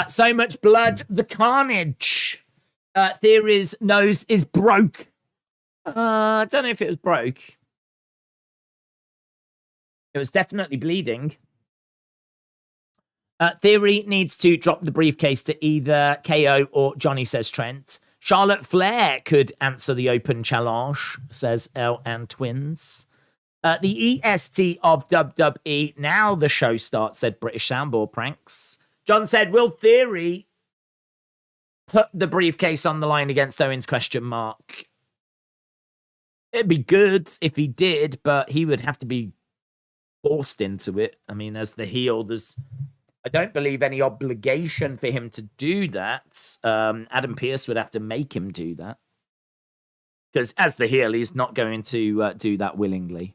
So much blood. The carnage. Theory's nose is broke. I don't know if it was broke. It was definitely bleeding. Theory needs to drop the briefcase to either KO or Johnny, says Trent. Charlotte Flair could answer the open challenge, says L and Twins. The EST of WWE. Now the show starts, said British Soundboard Pranks. John said, will Theory put the briefcase on the line against Owens? ? It'd be good if he did, but he would have to be forced into it. I mean, as the heel, I don't believe any obligation for him to do that. Adam Pearce would have to make him do that. Because as the heel, he's not going to do that willingly.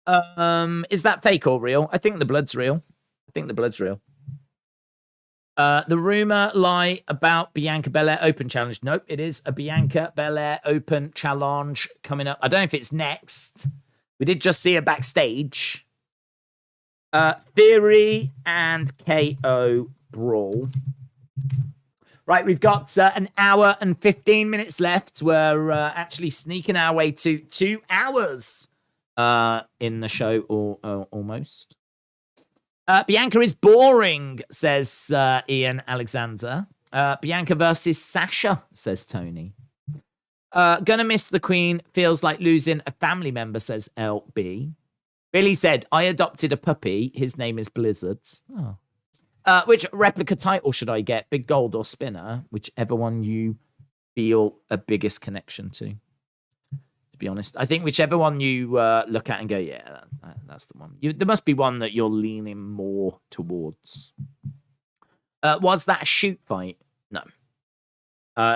Is that fake or real? I think the blood's real. The rumor lie about Bianca Belair Open Challenge. Nope, it is a Bianca Belair Open Challenge coming up. I don't know if it's next. We did just see her backstage. Theory and KO brawl. Right, we've got an hour and 15 minutes left. We're actually sneaking our way to 2 hours in the show, or almost. Bianca is boring, says Ian Alexander. Bianca versus Sasha, says Tony. Gonna miss the Queen. Feels like losing a family member, says LB. Billy said, I adopted a puppy. His name is Blizzards. Oh. Which replica title should I get? Big Gold or Spinner? Whichever one you feel a biggest connection to be honest. I think whichever one you look at and go, yeah, that's the one. There must be one that you're leaning more towards. Was that a shoot fight? No.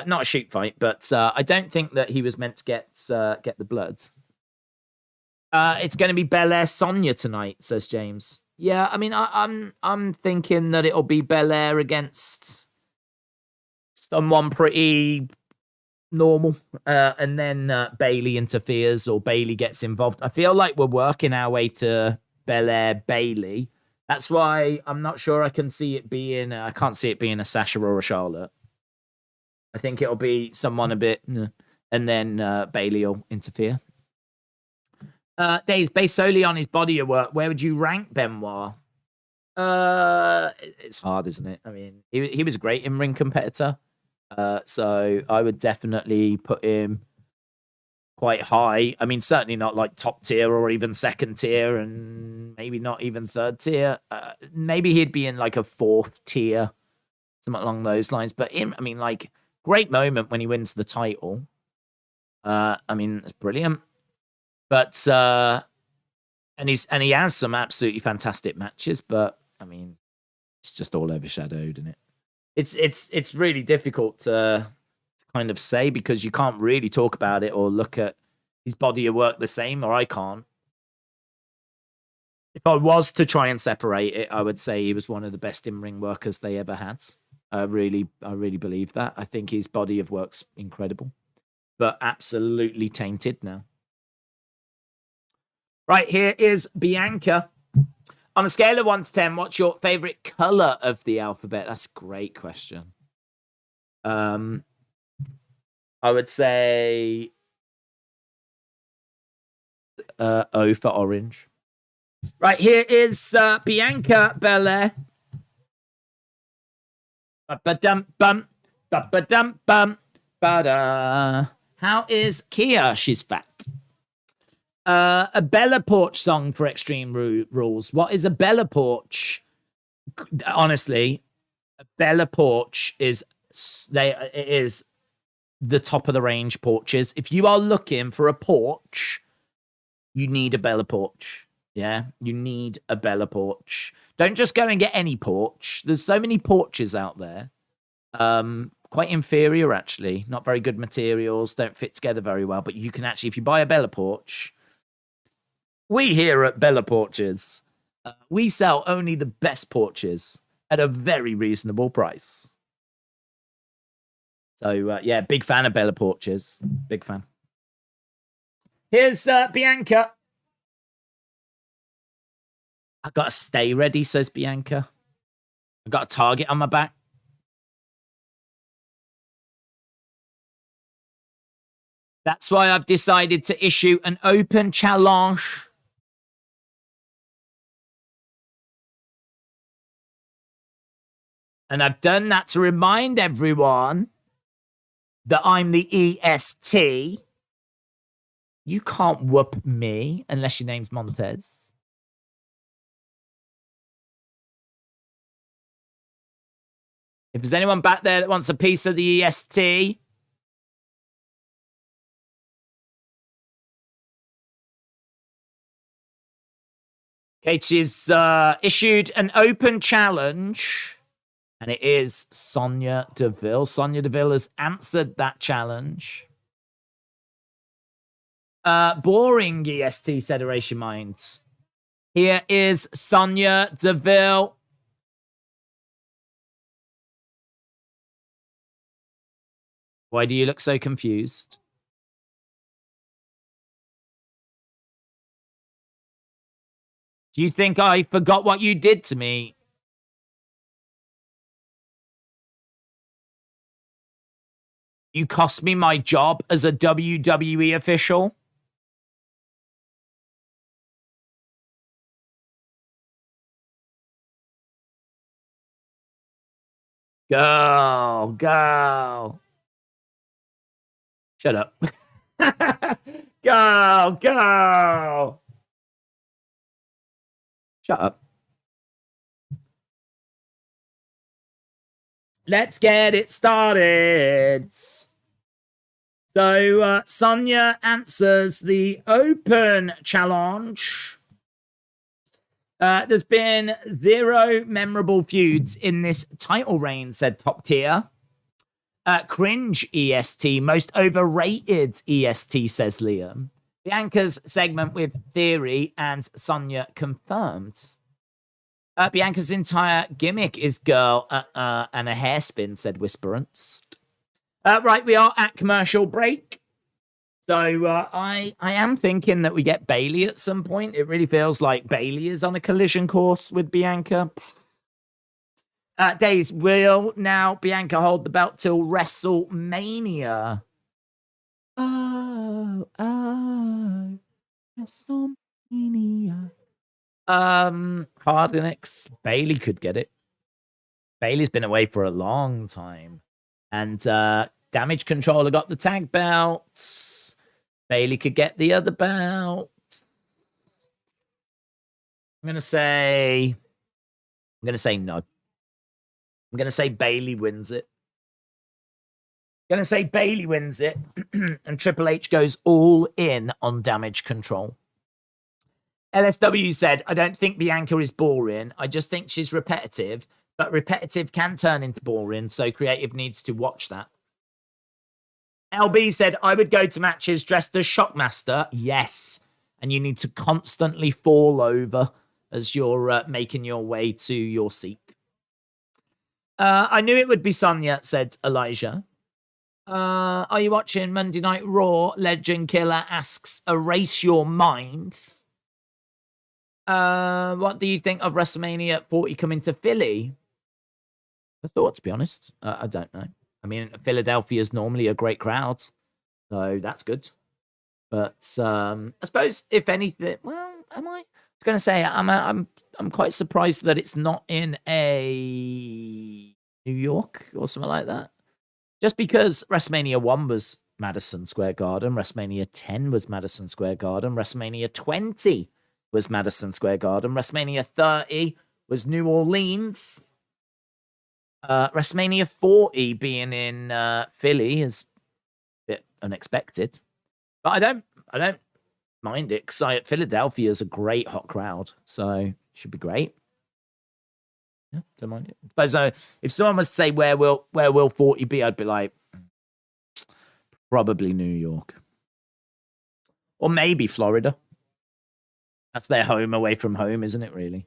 Not a shoot fight, but I don't think that he was meant to get the blood. It's going to be Belair Sonya tonight, says James. Yeah, I mean, I'm thinking that it'll be Belair against someone pretty normal, and then Bailey interferes or Bailey gets involved. I feel like we're working our way to Belair Bailey. That's why I'm not sure I can see it being. I can't see it being a Sasha or a Charlotte. I think it'll be someone a bit, and then Bailey will interfere. Days based solely on his body of work. Where would you rank Benoit? It's hard, isn't it? I mean, he was a great in-ring competitor. So I would definitely put him quite high. I mean, certainly not like top tier or even second tier, and maybe not even third tier. Maybe he'd be in like a fourth tier, something along those lines. But him, I mean, like, great moment when he wins the title. I mean, it's brilliant. But and he has some absolutely fantastic matches, but I mean, it's just all overshadowed, isn't it? It's really difficult to kind of say because you can't really talk about it or look at his body of work the same, or I can't. If I was to try and separate it, I would say he was one of the best in-ring workers they ever had. I really believe that. I think his body of work's incredible, but absolutely tainted now. Right, here is Bianca. On a scale of 1 to 10, what's your favorite color of the alphabet? That's a great question. I would say O for orange. Right, here is Bianca Belair. Ba-ba-dum-bum, ba-ba-dum-bum, ba-da. How is Kia? She's fat. A Bella Porch song for Extreme Rules. What is a Bella Porch? Honestly, a Bella Porch is the top of the range porches. If you are looking for a porch, you need a Bella Porch. Yeah, you need a Bella Porch. Don't just go and get any porch. There's so many porches out there. Quite inferior, actually. Not very good materials. Don't fit together very well. But you can actually, if you buy a Bella Porch. We here at Bella Porches, we sell only the best porches at a very reasonable price. So, yeah, big fan of Bella Porches. Big fan. Here's Bianca. I got to stay ready, says Bianca. I got a target on my back. That's why I've decided to issue an open challenge. And I've done that to remind everyone that I'm the EST. You can't whoop me unless your name's Montez. If there's anyone back there that wants a piece of the EST, okay, she's issued an open challenge. And it is Sonya Deville. Sonya Deville has answered that challenge. Boring, EST, said Erasure Minds. Here is Sonya Deville. Why do you look so confused? Do you think I forgot what you did to me? You cost me my job as a WWE official? Go, go. Shut up. Go, go. Shut up. Let's get it started. So, Sonya answers the open challenge. There's been 0 memorable feuds in this title reign, said Top Tier. Cringe EST, most overrated EST, says Liam. Bianca's segment with Theory and Sonya confirmed. Bianca's entire gimmick is girl and a hairspin, said Whisperance. Right, we are at commercial break. So I am thinking that we get Bayley at some point. It really feels like Bayley is on a collision course with Bianca. Days, will now Bianca hold the belt till WrestleMania? Oh, WrestleMania. Hardinix, Bayley could get it. Bayley's been away for a long time. And Damage Controller got the tag belts. Bayley could get the other belt. I'm gonna say no. I'm gonna say Bayley wins it. And Triple H goes all in on Damage Control. LSW said, I don't think Bianca is boring. I just think she's repetitive, but repetitive can turn into boring, so creative needs to watch that. LB said, I would go to matches dressed as Shockmaster. Yes. And you need to constantly fall over as you're making your way to your seat. I knew it would be Sonya, said Elijah. Are you watching Monday Night Raw? Legend Killer asks, erase your mind. What do you think of WrestleMania 40 coming to Philly? I thought, to be honest. I don't know. I mean, Philadelphia is normally a great crowd, so that's good. But I suppose, if anything, well, am I? I was going to say, I'm quite surprised that it's not in a New York or something like that. Just because WrestleMania 1 was Madison Square Garden, WrestleMania 10 was Madison Square Garden, WrestleMania 20 was Madison Square Garden, WrestleMania 30 was New Orleans. WrestleMania 40 being in Philly is a bit unexpected, but I don't mind it because Philadelphia is a great hot crowd, so it should be great. Yeah, don't mind it. I suppose if someone was to say where will 40 be, I'd be like probably New York or maybe Florida. That's their home away from home, isn't it? Really.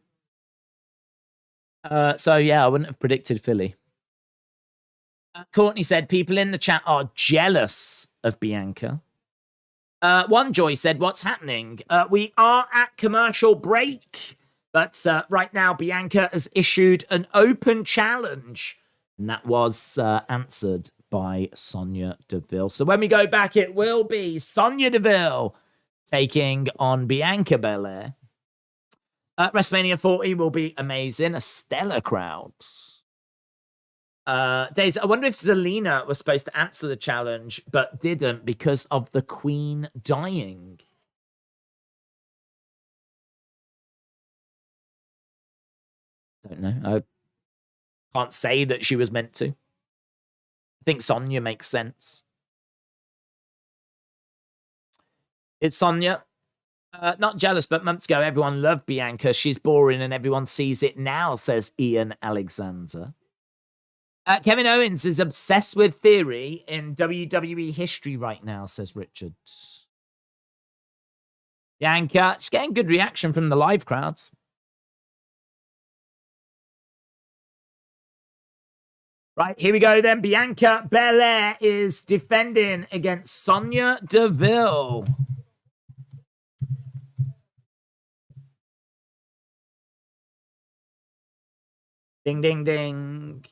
So yeah, I wouldn't have predicted Philly. Courtney said, people in the chat are jealous of Bianca. One Joy said, what's happening? We are at commercial break, but right now Bianca has issued an open challenge, and that was answered by Sonya Deville. So when we go back, it will be Sonya Deville taking on Bianca Belair. WrestleMania 40 will be amazing. A stellar crowd. Days, I wonder if Zelina was supposed to answer the challenge, but didn't because of the Queen dying. Don't know. I can't say that she was meant to. I think Sonya makes sense. It's Sonya. Not jealous, but months ago, everyone loved Bianca. She's boring and everyone sees it now, says Ian Alexander. Kevin Owens is obsessed with Theory in WWE history right now, says Richard. Bianca, she's getting good reaction from the live crowd. Right, here we go then. Bianca Belair is defending against Sonya Deville. Ding, ding, ding.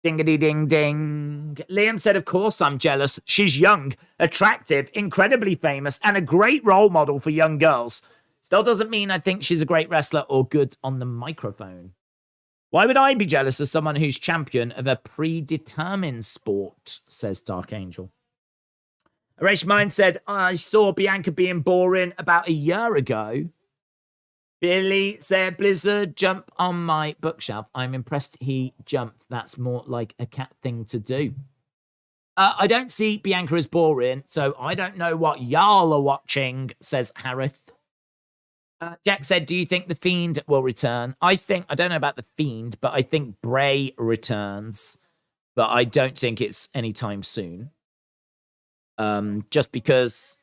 Dingity, ding, ding. Liam said, of course I'm jealous. She's young, attractive, incredibly famous, and a great role model for young girls. Still doesn't mean I think she's a great wrestler or good on the microphone. Why would I be jealous of someone who's champion of a predetermined sport, says Dark Angel. Arash Mind said, I saw Bianca being boring about a year ago. Billy said, Blizzard, jump on my bookshelf. I'm impressed he jumped. That's more like a cat thing to do. I don't see Bianca as boring, so I don't know what y'all are watching, says Harith. Jack said, do you think The Fiend will return? I don't know about The Fiend, but I think Bray returns. but I don't think it's anytime soon. Just because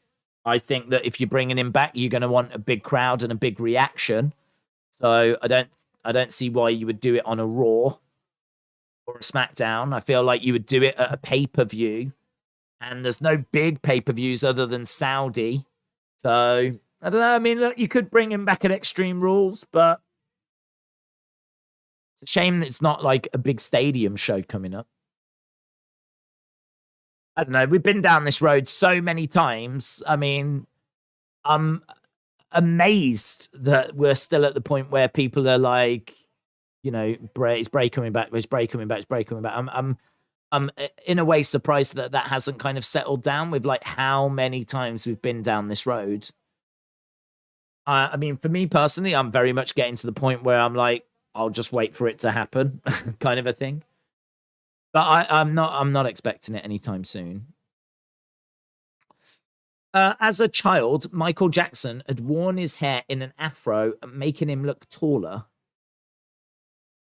I think that if you're bringing him back, you're going to want a big crowd and a big reaction. So I don't see why you would do it on a Raw or a SmackDown. I feel like you would do it at a pay-per-view, and there's no big pay-per-views other than Saudi. So I don't know. I mean, look, you could bring him back at Extreme Rules, but it's a shame that it's not like a big stadium show coming up. I don't know. We've been down this road so many times. I mean, I'm amazed that we're still at the point where people are like, you know, it's Bray coming back, it's Bray coming back, it's Bray coming back. I'm in a way surprised that that hasn't kind of settled down with like how many times we've been down this road. I mean, for me personally, I'm very much getting to the point where I'm like, I'll just wait for it to happen, kind of a thing. But I'm not expecting it anytime soon. As a child, Michael Jackson had worn his hair in an afro, making him look taller.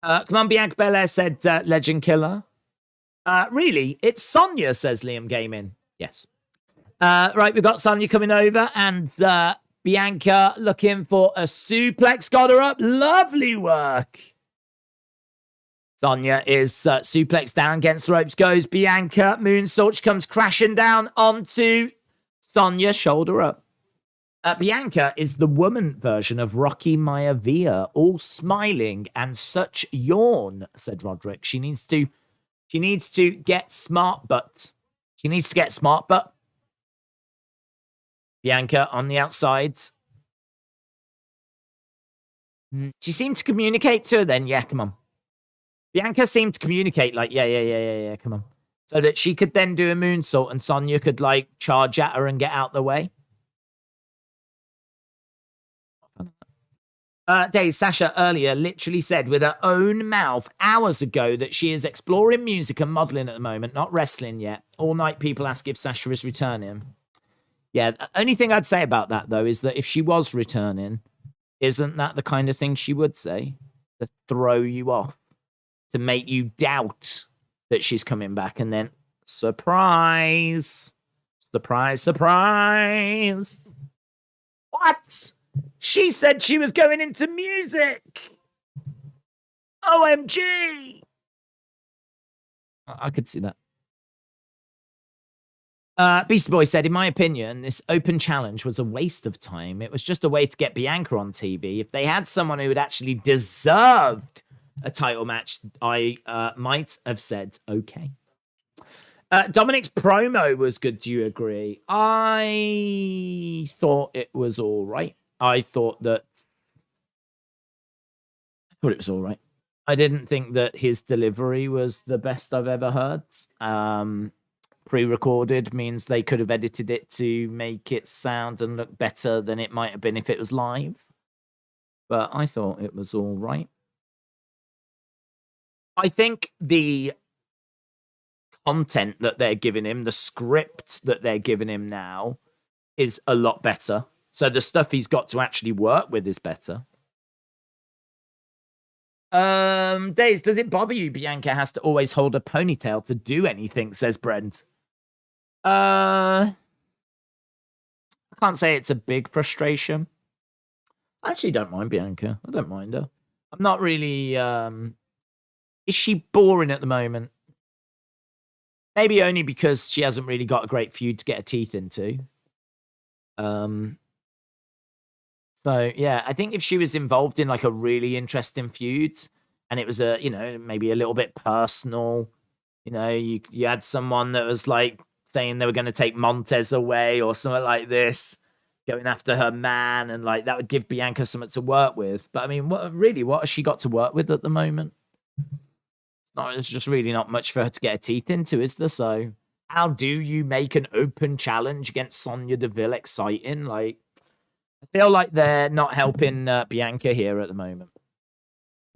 Come on, Bianca Belair, said Legend Killer. Really? It's Sonya, says Liam Gaming. Yes. Right, we've got Sonya coming over, and Bianca looking for a suplex. Got her up. Lovely work. Sonya is suplex down against the ropes. Goes Bianca. Moonsault. She comes crashing down onto Sonya. Shoulder up. Bianca is the woman version of Rocky Maivia, all smiling and such yawn, said Roderick. She needs to get smart butt. She needs to get smart butt. Bianca on the outside. She seemed to communicate to her then. Yeah, come on. Bianca seemed to communicate like, yeah, come on. So that she could then do a moonsault and Sonya could like charge at her and get out the way. Dave, Sasha earlier literally said with her own mouth hours ago that she is exploring music and modeling at the moment, not wrestling yet. All night people ask if Sasha is returning. Yeah, the only thing I'd say about that, though, is that if she was returning, isn't that the kind of thing she would say? To throw you off, to make you doubt that she's coming back, and then, surprise, surprise, surprise. What? She said she was going into music. OMG. I could see that. Beastie Boy said, in my opinion, this open challenge was a waste of time. It was just a way to get Bianca on TV. If they had someone who had actually deserved a title match, I might have said okay. Dominik's promo was good. Do you agree? I thought it was all right. I thought it was all right. I didn't think that his delivery was the best I've ever heard. Pre-recorded means they could have edited it to make it sound and look better than it might have been if it was live. But I thought it was all right. I think the content that they're giving him, the script that they're giving him now, is a lot better. So the stuff he's got to actually work with is better. Days, does it bother you Bianca has to always hold a ponytail to do anything, says Brent. I can't say it's a big frustration. I actually don't mind Bianca. I don't mind her. I'm not really... Is she boring at the moment? Maybe only because she hasn't really got a great feud to get her teeth into. So, yeah, I think if she was involved in, like, a really interesting feud, and it was, maybe a little bit personal, you had someone that was, like, saying they were going to take Montez away or something like this, going after her man, and, like, that would give Bianca something to work with. But, I mean, what has she got to work with at the moment? It's just really not much for her to get her teeth into, is there? So, how do you make an open challenge against Sonya Deville exciting? Like, I feel like they're not helping Bianca here at the moment.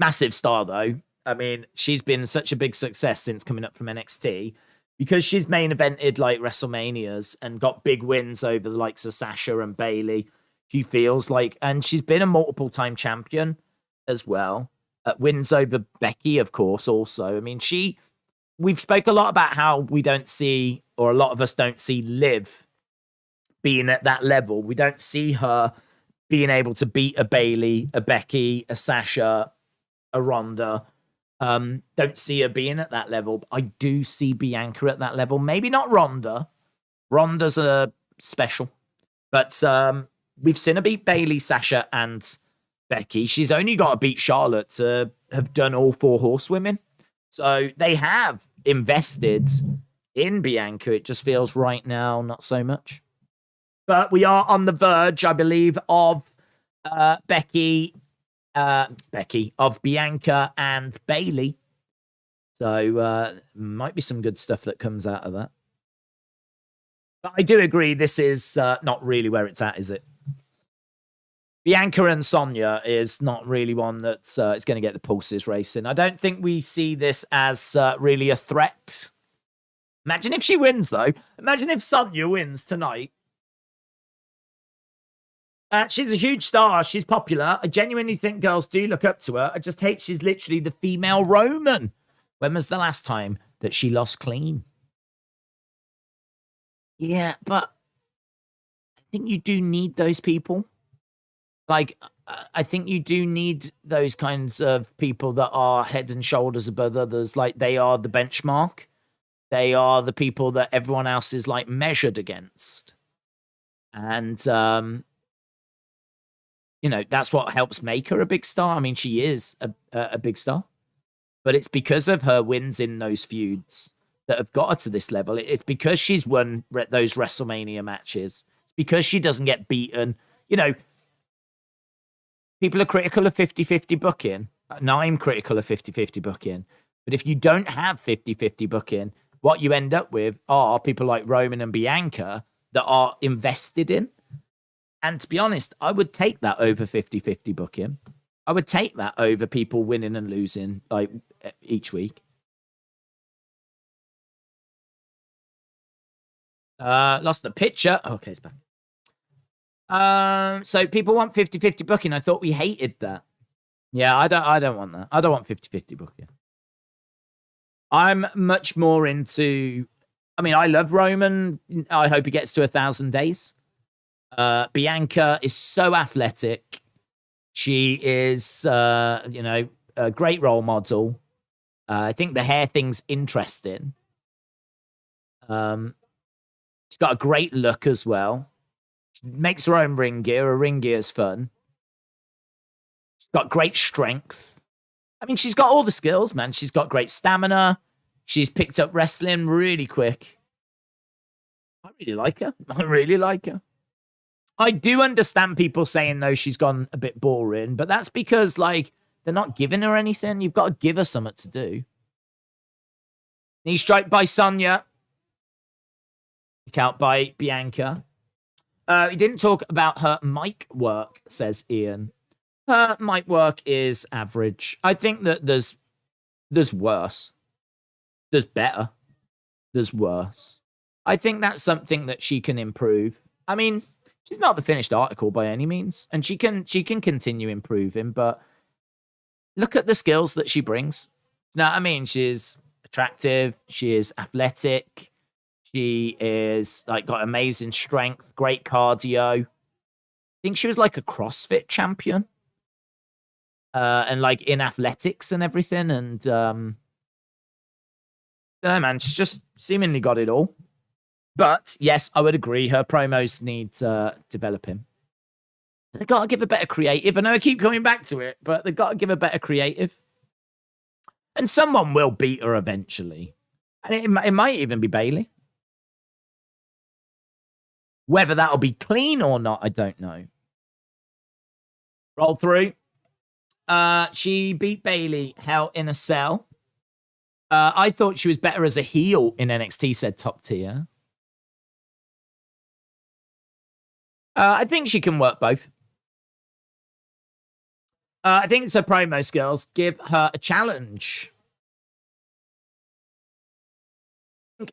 Massive star, though. I mean, she's been such a big success since coming up from NXT because she's main evented like WrestleManias and got big wins over the likes of Sasha and Bayley. She feels like, and she's been a multiple-time champion as well. Wins over Becky, of course, also. I mean, she we've spoke a lot about how we don't see, or a lot of us don't see Liv being at that level. We don't see her being able to beat a Bailey, a Becky, a Sasha, a Ronda. Don't see her being at that level. I do see Bianca at that level. Maybe not Ronda. Ronda's a special. But we've seen her beat Bailey, Sasha, and Becky. She's only got to beat Charlotte to have done all 4 horsewomen. So they have invested in Bianca. It just feels right now not so much. But we are on the verge, I believe, of of Bianca and Bailey. So might be some good stuff that comes out of that. But I do agree, this is not really where it's at, is it? Bianca and Sonya is not really one that's it's going to get the pulses racing. I don't think we see this as really a threat. Imagine if she wins, though. Imagine if Sonya wins tonight. She's a huge star. She's popular. I genuinely think girls do look up to her. I just hate she's literally the female Roman. When was the last time that she lost clean? Yeah, but I think you do need those people. Like, I think you do need those kinds of people that are head and shoulders above others. Like, they are the benchmark. They are the people that everyone else is, like, measured against. And, you know, that's what helps make her a big star. I mean, she is a big star. But it's because of her wins in those feuds that have got her to this level. It's because she's won those WrestleMania matches. It's because she doesn't get beaten. You know, people are critical of 50-50 booking. Now I'm critical of 50-50 booking. But if you don't have 50-50 booking, what you end up with are people like Roman and Bianca that are invested in. And to be honest, I would take that over 50-50 booking. I would take that over people winning and losing like each week. Lost the picture. Okay, it's back. So people want 50-50 booking. I thought we hated that. Yeah, I don't want that. I don't want 50-50 booking. I'm much more into, I mean, I love Roman. I hope he gets to 1,000 days. Bianca is so athletic. She is, you know, a great role model. I think the hair thing's interesting. She's got a great look as well. She makes her own ring gear. Her ring gear's fun. She's got great strength. I mean, she's got all the skills, man. She's got great stamina. She's picked up wrestling really quick. I really like her. I really like her. I do understand people saying, though, she's gone a bit boring, but that's because, like, they're not giving her anything. You've got to give her something to do. Knee strike by Sonya. Kick out by Bianca. We didn't talk about her mic work, says Ian. Her mic work is average. I think that there's worse. There's better. There's worse. I think that's something that she can improve. I mean, she's not the finished article by any means, and she can continue improving, but look at the skills that she brings. You know what I mean? She's attractive, she is athletic, she is like got amazing strength, great cardio. I think she was like a CrossFit champion. And like in athletics and everything, and don't know, man, she's just seemingly got it all. But yes, I would agree. Her promos need developing. They've got to give a better creative. I know I keep coming back to it, but they've got to give a better creative. And someone will beat her eventually. And it might even be Bailey. Whether that'll be clean or not, I don't know. Roll through. She beat Bailey, Hell in a Cell. I thought she was better as a heel in NXT, said Top Tier. I think she can work both. I think it's her promo skills. Give her a challenge.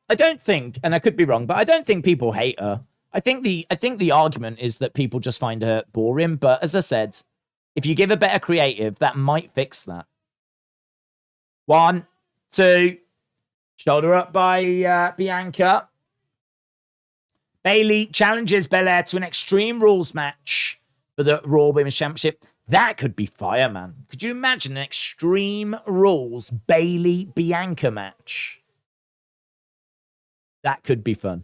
I don't think, and I could be wrong, but I don't think people hate her. I think the argument is that people just find her boring. But as I said, if you give her better creative, that might fix that. 1, 2, Shoulder up by Bianca. Bayley challenges Belair to an Extreme Rules match for the Raw Women's Championship. That could be fire, man. Could you imagine an Extreme Rules Bayley-Bianca match? That could be fun.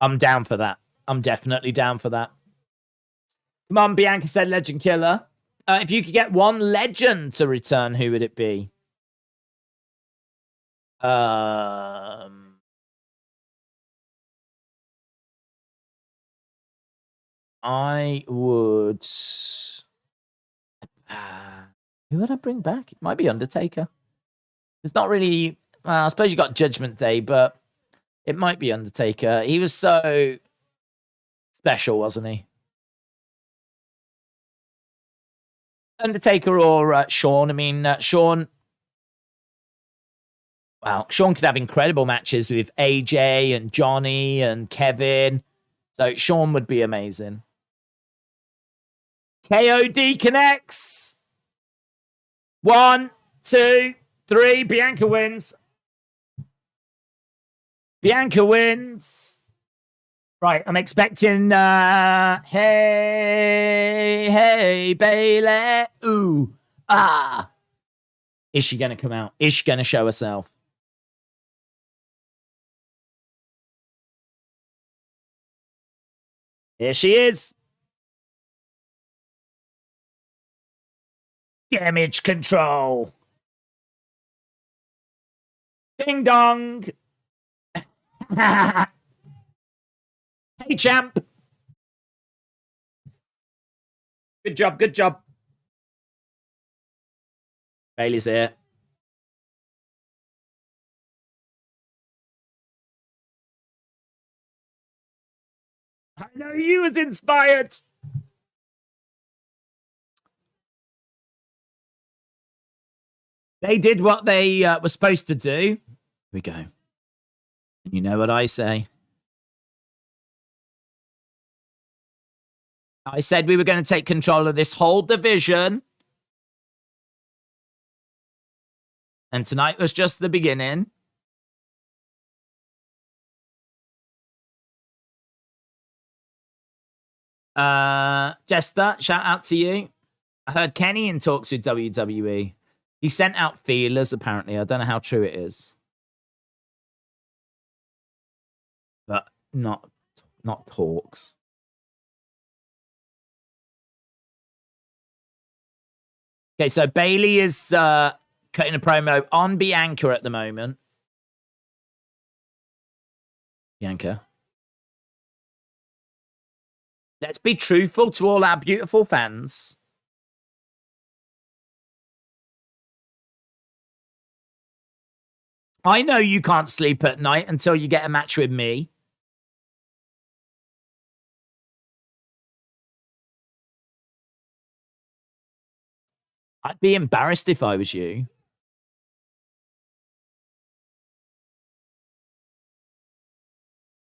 I'm down for that. I'm definitely down for that. Come on, Bianca said Legend Killer. If you could get one legend to return, who would it be? I would... who would I bring back? It might be Undertaker. It's not really... I suppose you got Judgment Day, but it might be Undertaker. He was so special, wasn't he? Undertaker or Shawn. I mean, Shawn... Wow, Shawn could have incredible matches with AJ and Johnny and Kevin. So Shawn would be amazing. KOD connects. 1, 2, 3. Bianca wins. Bianca wins. Right, I'm expecting, hey, Bayley. Ooh, ah. Is she going to come out? Is she going to show herself? Here she is. Damage control. Ding dong. Hey, champ. Good job, good job. Bayley's here. I know you was inspired. They did what they were supposed to do. Here we go. You know what I say. I said we were going to take control of this whole division. And tonight was just the beginning. Jester, shout out to you. I heard Kenny in talks with WWE. He sent out feelers, apparently. I don't know how true it is. But not talks. Okay, so Bayley is cutting a promo on Bianca at the moment. Bianca. Let's be truthful to all our beautiful fans. I know you can't sleep at night until you get a match with me. I'd be embarrassed if I was you.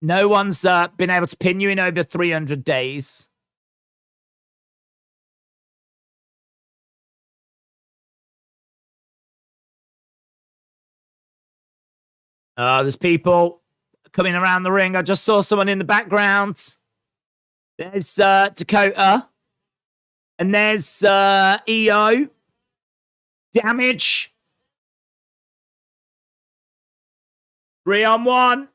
No one's been able to pin you in over 300 days. There's people coming around the ring. I just saw someone in the background. There's Dakota. And there's EO. Damage. 3-on-1.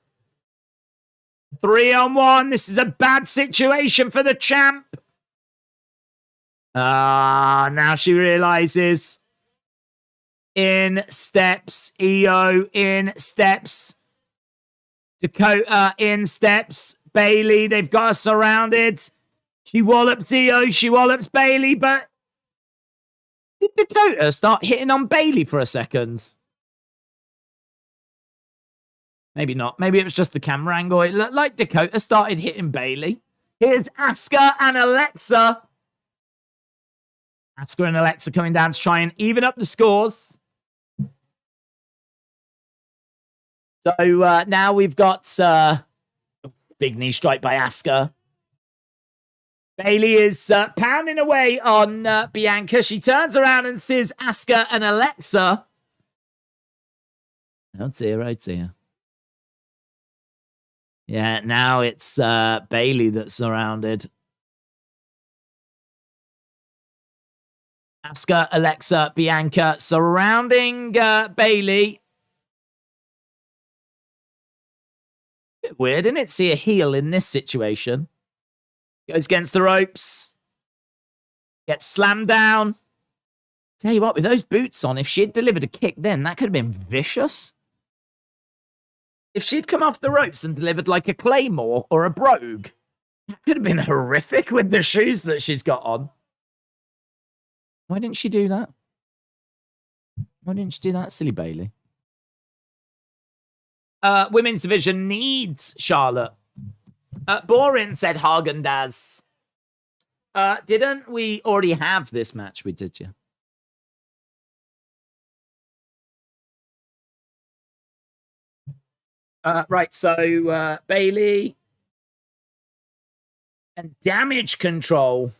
3-on-1. This is a bad situation for the champ. Now she realizes. In steps. EO in steps. Dakota in steps. Bayley, they've got her surrounded. She wallops EO. She wallops Bayley, but did Dakota start hitting on Bayley for a second? Maybe not. Maybe it was just the camera angle. It looked like Dakota started hitting Bayley. Here's Asuka and Alexa. Asuka and Alexa coming down to try and even up the scores. So now we've got big knee strike by Asuka. Bayley is pounding away on Bianca. She turns around and sees Asuka and Alexa. Oh dear, oh dear. Yeah, now it's Bailey that's surrounded. Asuka, Alexa, Bianca surrounding Bailey. Bit weird, isn't it? See a heel in this situation. Goes against the ropes. Gets slammed down. Tell you what, with those boots on, if she had delivered a kick then, that could have been vicious. If she'd come off the ropes and delivered like a claymore or a brogue, that could have been horrific with the shoes that she's got on. Why didn't she do that? Why didn't she do that, silly Bailey? Women's division needs Charlotte. Boring, said Hagen-Dazs. Didn't we already have this match? We did, yeah. Right, so Bailey and Damage Control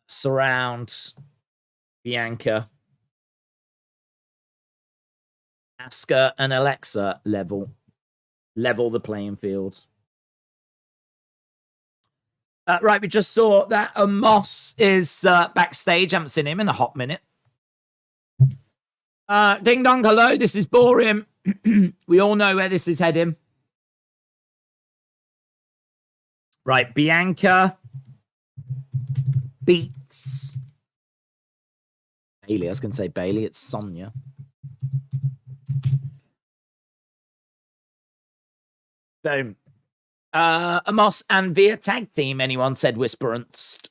surround Bianca. Asuka and Alexa level the playing field. Right, we just saw that Moss is backstage. I haven't seen him in a hot minute. Ding dong, hello, this is boring. We all know where this is heading. Right, Bianca beats Bailey. I was going to say Bailey, it's Sonya. Boom. Amos and Via tag team, anyone said Whisperanst.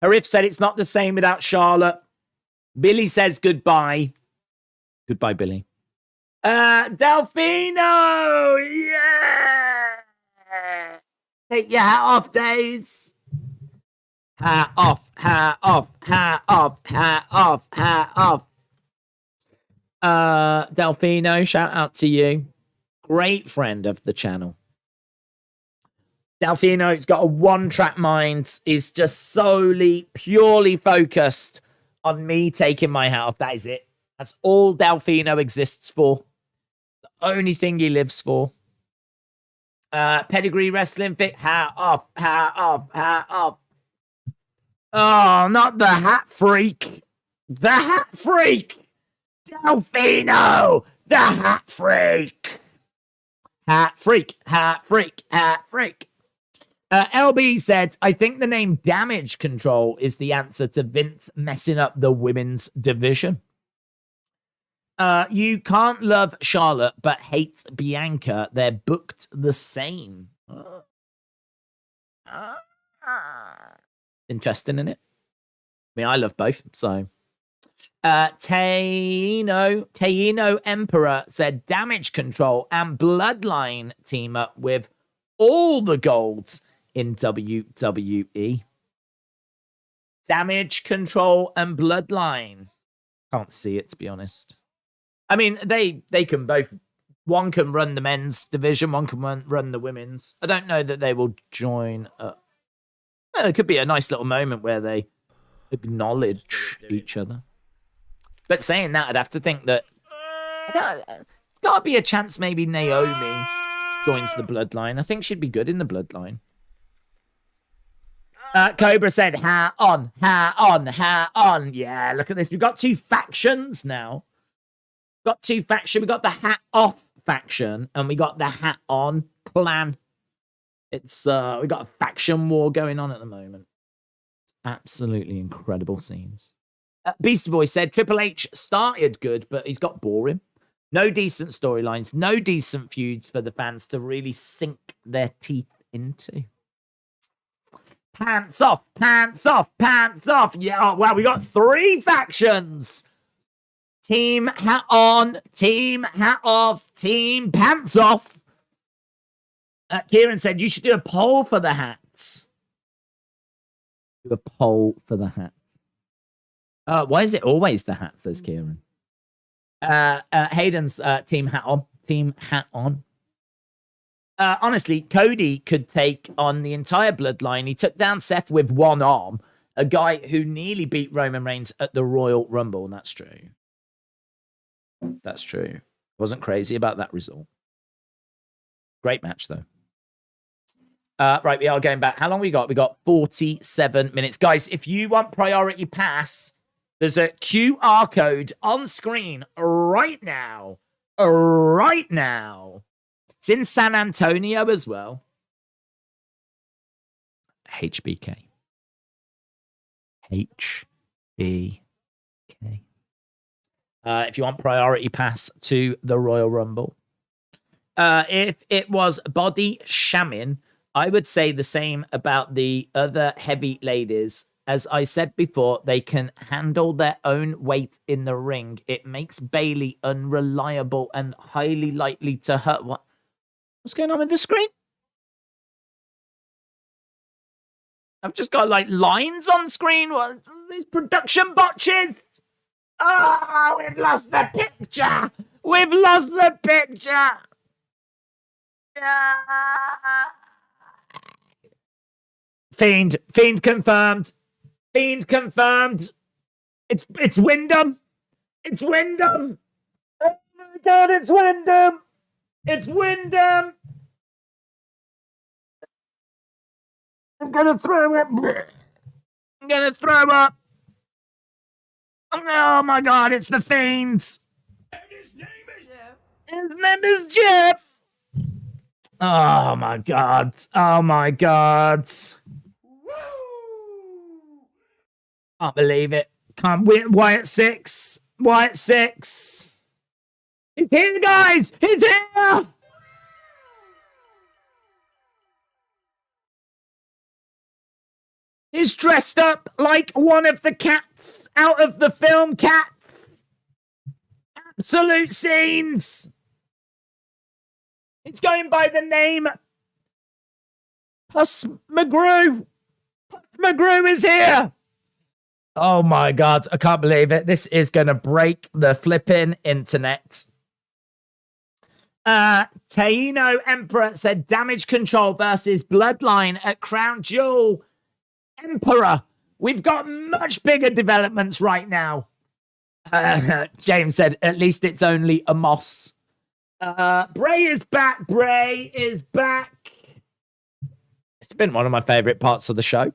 Harif said it's not the same without Charlotte. Billy says goodbye. Goodbye, Billy. Delfino! Yeah! Take your hat off, Days. Hat off, hat off, hat off, hat off, hat off. Delfino, shout out to you. Great friend of the channel. Delfino's got a one-track mind. Is just solely, purely focused on me taking my hat off. That is it. That's all Delfino exists for. The only thing he lives for. Pedigree Wrestling Fit. Hat off, hat off, hat off. Oh, not the hat freak. The hat freak. Delfino, the hat freak. Hat freak, hat freak, hat freak. LB said, I think the name Damage Control is the answer to Vince messing up the women's division. You can't love Charlotte but hate Bianca. They're booked the same. Interesting, isn't it? I mean, I love both, so. Taino Emperor said Damage Control and Bloodline team up with all the golds in WWE. Damage Control and Bloodline. Can't see it, to be honest. I mean, they can both. One can run the men's division, one can run the women's. I don't know that they will join up. Well, it could be a nice little moment where they acknowledge each other. But saying that, I'd have to think that it's got to be a chance maybe Naomi joins the Bloodline. I think she'd be good in the Bloodline. Cobra said, ha on, ha on, ha on. Yeah, look at this. We've got two factions now. Got two factions. We got the hat off faction and we got the hat on clan. It's we got a faction war going on at the moment. Absolutely incredible scenes. Beastie Boy said Triple H started good, but he's got boring. No decent storylines, no decent feuds for the fans to really sink their teeth into. Pants off, pants off, pants off. Yeah, oh, wow, we got three factions. Team hat on, team hat off, team pants off. Kieran said you should do a poll for the hats. Do a poll for the hats. Why is it always the hat, says Kieran? Hayden's team hat on. Team hat on. Honestly, Cody could take on the entire bloodline. He took down Seth with one arm. A guy who nearly beat Roman Reigns at the Royal Rumble. And that's true. That's true. Wasn't crazy about that result. Great match, though. Right, we are going back. How long we got? We got 47 minutes. Guys, if you want Priority Pass, there's a QR code on screen right now. Right now. It's in San Antonio as well. HBK. HBK. If you want Priority Pass to the Royal Rumble. If it was body shamming, I would say the same about the other heavy ladies. As I said before, they can handle their own weight in the ring. It makes Bayley unreliable and highly likely to hurt. What's going on with the screen? I've just got like lines on screen. What these production botches? Oh, we've lost the picture. We've lost the picture. Fiend confirmed. Fiend confirmed. It's Wyndham. It's Wyndham. Oh my god, it's Wyndham. It's Wyndham. I'm gonna throw up. I'm gonna throw up. Oh my god, it's the Fiends. And his name is Jeff. His name is Jeff. Oh my god. Oh my god. Woo! Can't believe it. Can't win. Wyatt 6. Wyatt 6. He's here, guys. He's here. He's dressed up like one of the cats out of the film Cats. Absolute scenes. It's going by the name Puss McGrew. Puss McGrew is here. Oh my god, I can't believe it. This is going to break the flipping internet. Taino Emperor said Damage Control versus Bloodline at Crown Jewel. Emperor, we've got much bigger developments right now. James said, at least it's only a moss. Bray is back. Bray is back. It's been one of my favorite parts of the show.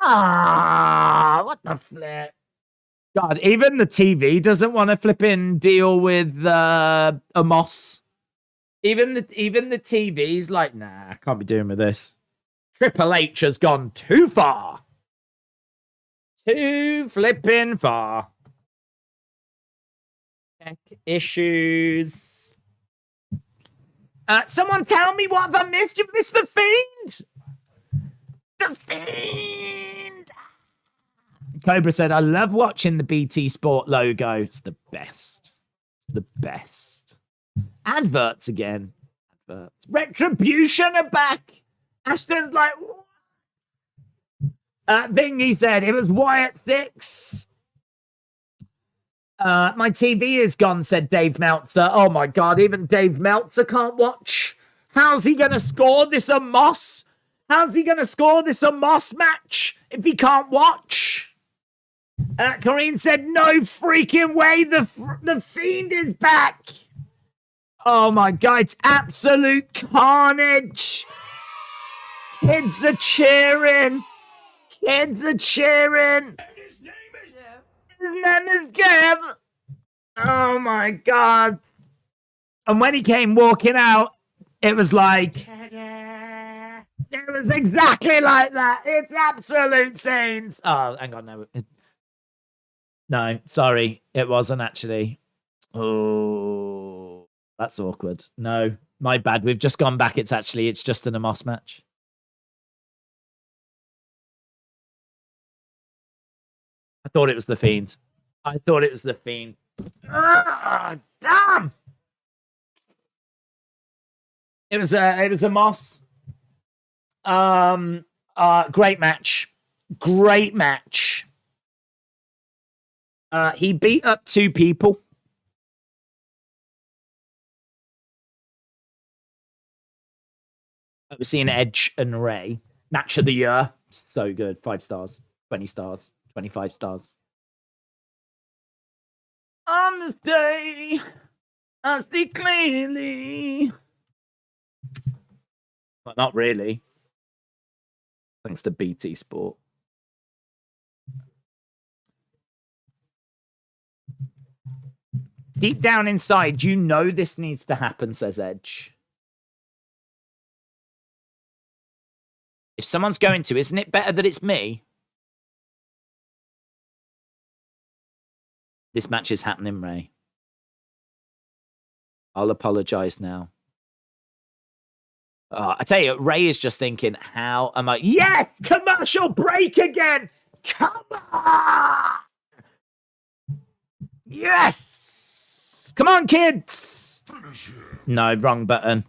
What the flip? God, even the TV doesn't want to flip in deal with a moss. Even the TV's like, nah, I can't be doing with this. Triple H has gone too far. Too flipping far. Tech issues. Someone tell me what have I missed? You've missed the Fiend. The Fiend. Cobra said, I love watching the BT Sport logo. It's the best. It's the best. Adverts again. Adverts. Retribution are back. Ashton's like, Vingy said, it was Wyatt 6. My TV is gone, said Dave Meltzer. Oh my god, even Dave Meltzer can't watch. How's he gonna score this a Moss? How's he gonna score this a Moss match if he can't watch? Corrine said, no freaking way, the Fiend is back. Oh my god, it's absolute carnage. Kids are cheering. Kids are cheering. And his name is Jeff. His name is Kev. Oh my god. And when he came walking out, it was like, it was exactly like that. It's absolute scenes. Oh, hang on, no. No, sorry. It wasn't actually. Oh, that's awkward. No, my bad. We've just gone back. It's just an Amos match. I thought it was the Fiend. I thought it was the Fiend. Ah, damn! It was a Moss. Great match. Great match. He beat up 2 people. I was seeing Edge and Ray. Match of the year. So good. 5 stars. 20 stars. 25 stars. On this day, I see clearly. But not really. Thanks to BT Sport. Deep down inside, you know this needs to happen, says Edge. If someone's going to, isn't it better that it's me? This match is happening, Ray. I'll apologize now. I tell you, Ray is just thinking, how am I... Yes! Commercial break again! Come on! Yes! Come on, kids! No, wrong button.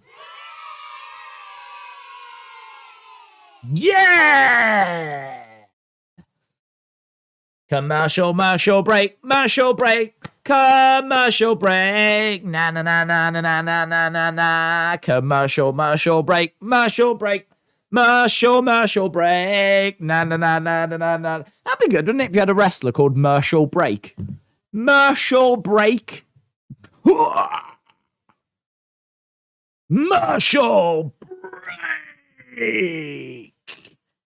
Yeah! Commercial break, commercial break, commercial break, na na na na na na na na na na, commercial break, commercial break, commercial break, na na na na na na na. That'd be good, wouldn't it, if you had a wrestler called Commercial Break? Commercial break. Commercial break.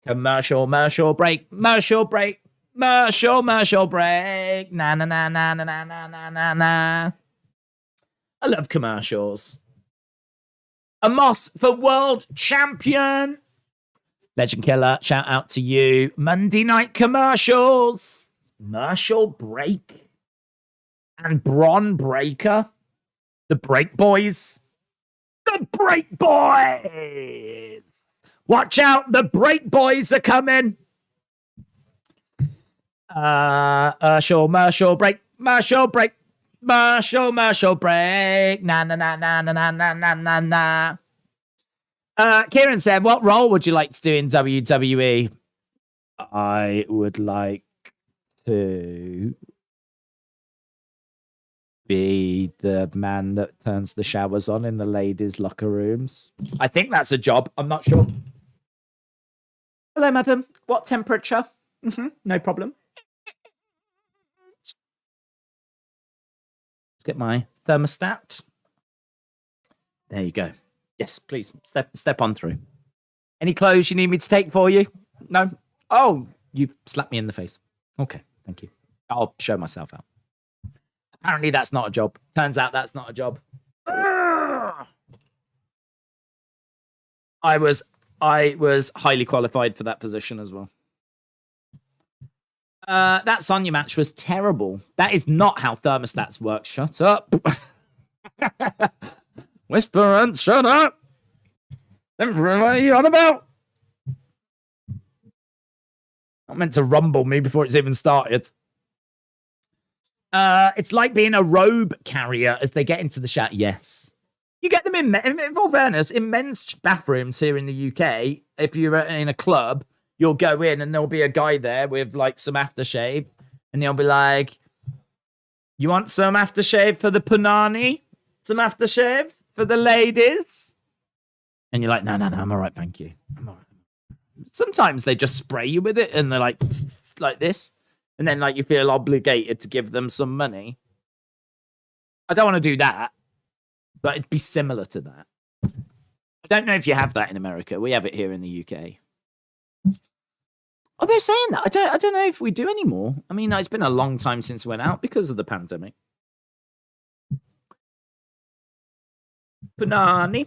Commercial break, commercial break. Commercial break. Na na na na na na na na na na. I love commercials. A Moss for world champion. Legend Killer, shout out to you. Monday night commercials. Commercial break. And Bron Breaker. The Break Boys. The Break Boys. Watch out, the Break Boys are coming. Commercial break, commercial break, commercial break, na na na na na na na na na na. Kieran said, what role would you like to do in WWE? I would like to be the man that turns the showers on in the ladies' locker rooms. I think that's a job. I'm not sure. Hello, madam. What temperature? No problem. Let's get my thermostat. There you go. Yes, please step on through. Any clothes you need me to take for you? No? Oh, you've slapped me in the face. Okay, thank you. I'll show myself out. Apparently that's not a job. Turns out that's not a job. I was highly qualified for that position as well. That Sonya match was terrible. That is not how thermostats work. Shut up. Whisper, shut up. What are you on about? Not meant to rumble me before it's even started. It's like being a robe carrier as they get into the shower. Yes. You get them in all fairness, in men's bathrooms here in the UK, if you're in a club, you'll go in and there'll be a guy there with like some aftershave and he'll be like, you want some aftershave for the punani? Some aftershave for the ladies? And you're like, no, I'm all right, thank you. I'm all right. Sometimes they just spray you with it and they're like this. And then like you feel obligated to give them some money. I don't want to do that, but it'd be similar to that. I don't know if you have that in America. We have it here in the UK. Oh, they're saying that. I don't know if we do anymore. I mean, it's been a long time since we went out because of the pandemic. Panani.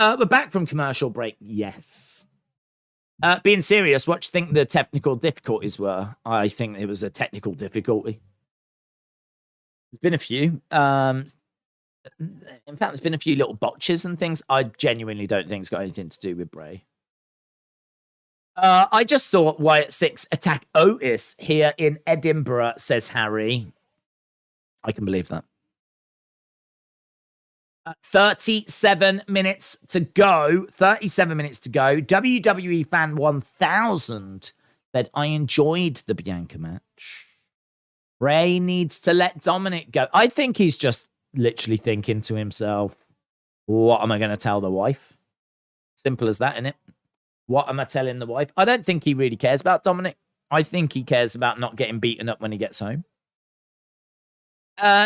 We're back from commercial break. Yes. Being serious, what do you think the technical difficulties were? I think it was a technical difficulty. There's been a few. In fact, there's been a few little botches and things. I genuinely don't think it's got anything to do with Bray. I just saw Wyatt 6 attack Otis here in Edinburgh, says Harry. I can believe that. 37 minutes to go. 37 minutes to go. WWE Fan 1000 said, I enjoyed the Bianca match. Bray needs to let Dominik go. I think he's just literally thinking to himself, what am I going to tell the wife? Simple as that, innit? What am I telling the wife? I don't think he really cares about Dominik. I think he cares about not getting beaten up when he gets home.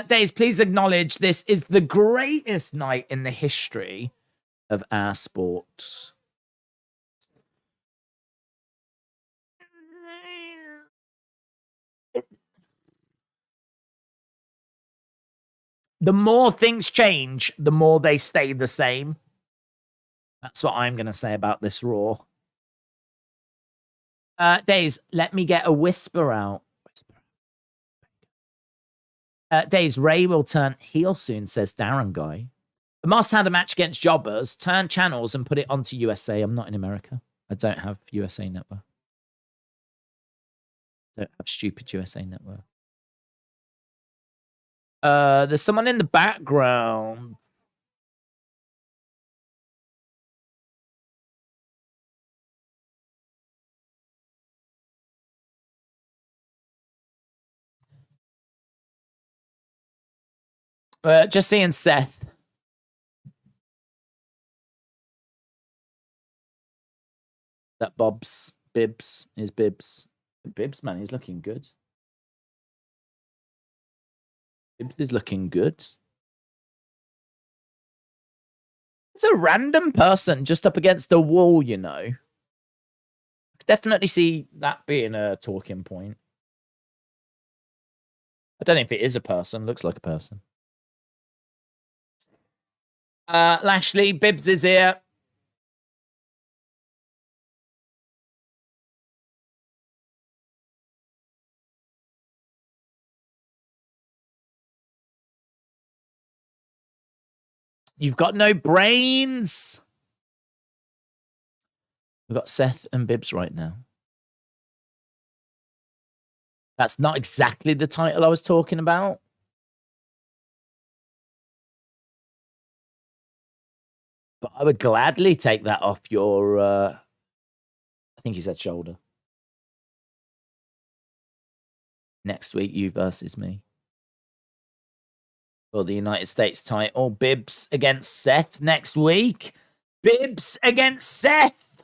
Days, please acknowledge this is the greatest night in the history of our sport. The more things change, the more they stay the same. That's what I'm going to say about this Raw. Days, let me get a whisper out. Days, Ray will turn heel soon, says Darren Guy. The Moss had a match against Jobbers, turn channels and put it onto USA. I'm not in America. I don't have USA Network. I don't have stupid USA Network. There's someone in the background. Just seeing Seth. That Bibbs is Bibbs. Bibbs, man, he's looking good. Bibbs is looking good. It's a random person just up against the wall, you know. I could definitely see that being a talking point. I don't know if it is a person. Looks like a person. Lashley, Bibbs is here. You've got no brains. We've got Seth and Bibbs right now. That's not exactly the title I was talking about. But I would gladly take that off your, I think he said shoulder. Next week, you versus me. For the United States title. Bibbs against Seth next week. Bibbs against Seth.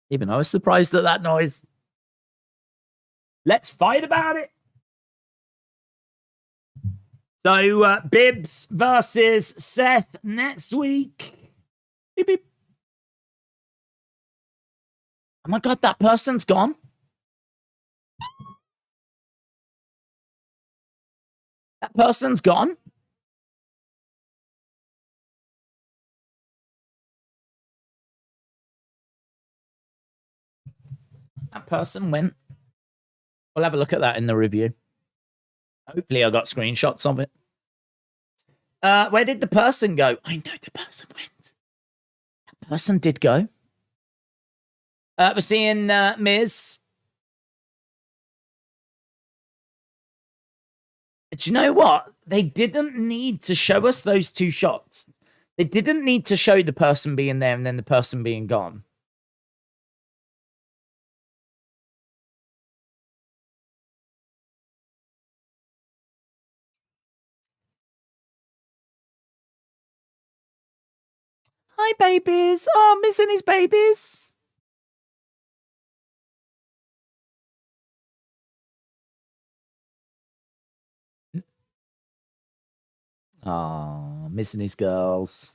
Even I was surprised at that noise. Let's fight about it. So, Bibbs versus Seth next week. Beep, beep. Oh my God, that person's gone. That person's gone. That person went. We'll have a look at that in the review. Hopefully I got screenshots of it. Where did the person go? I know the person went. That person did go. We're seeing Miz. Do you know what? They didn't need to show us those two shots. They didn't need to show the person being there and then the person being gone. Hi, babies. Oh, Miz and his babies. Oh, missing his girls.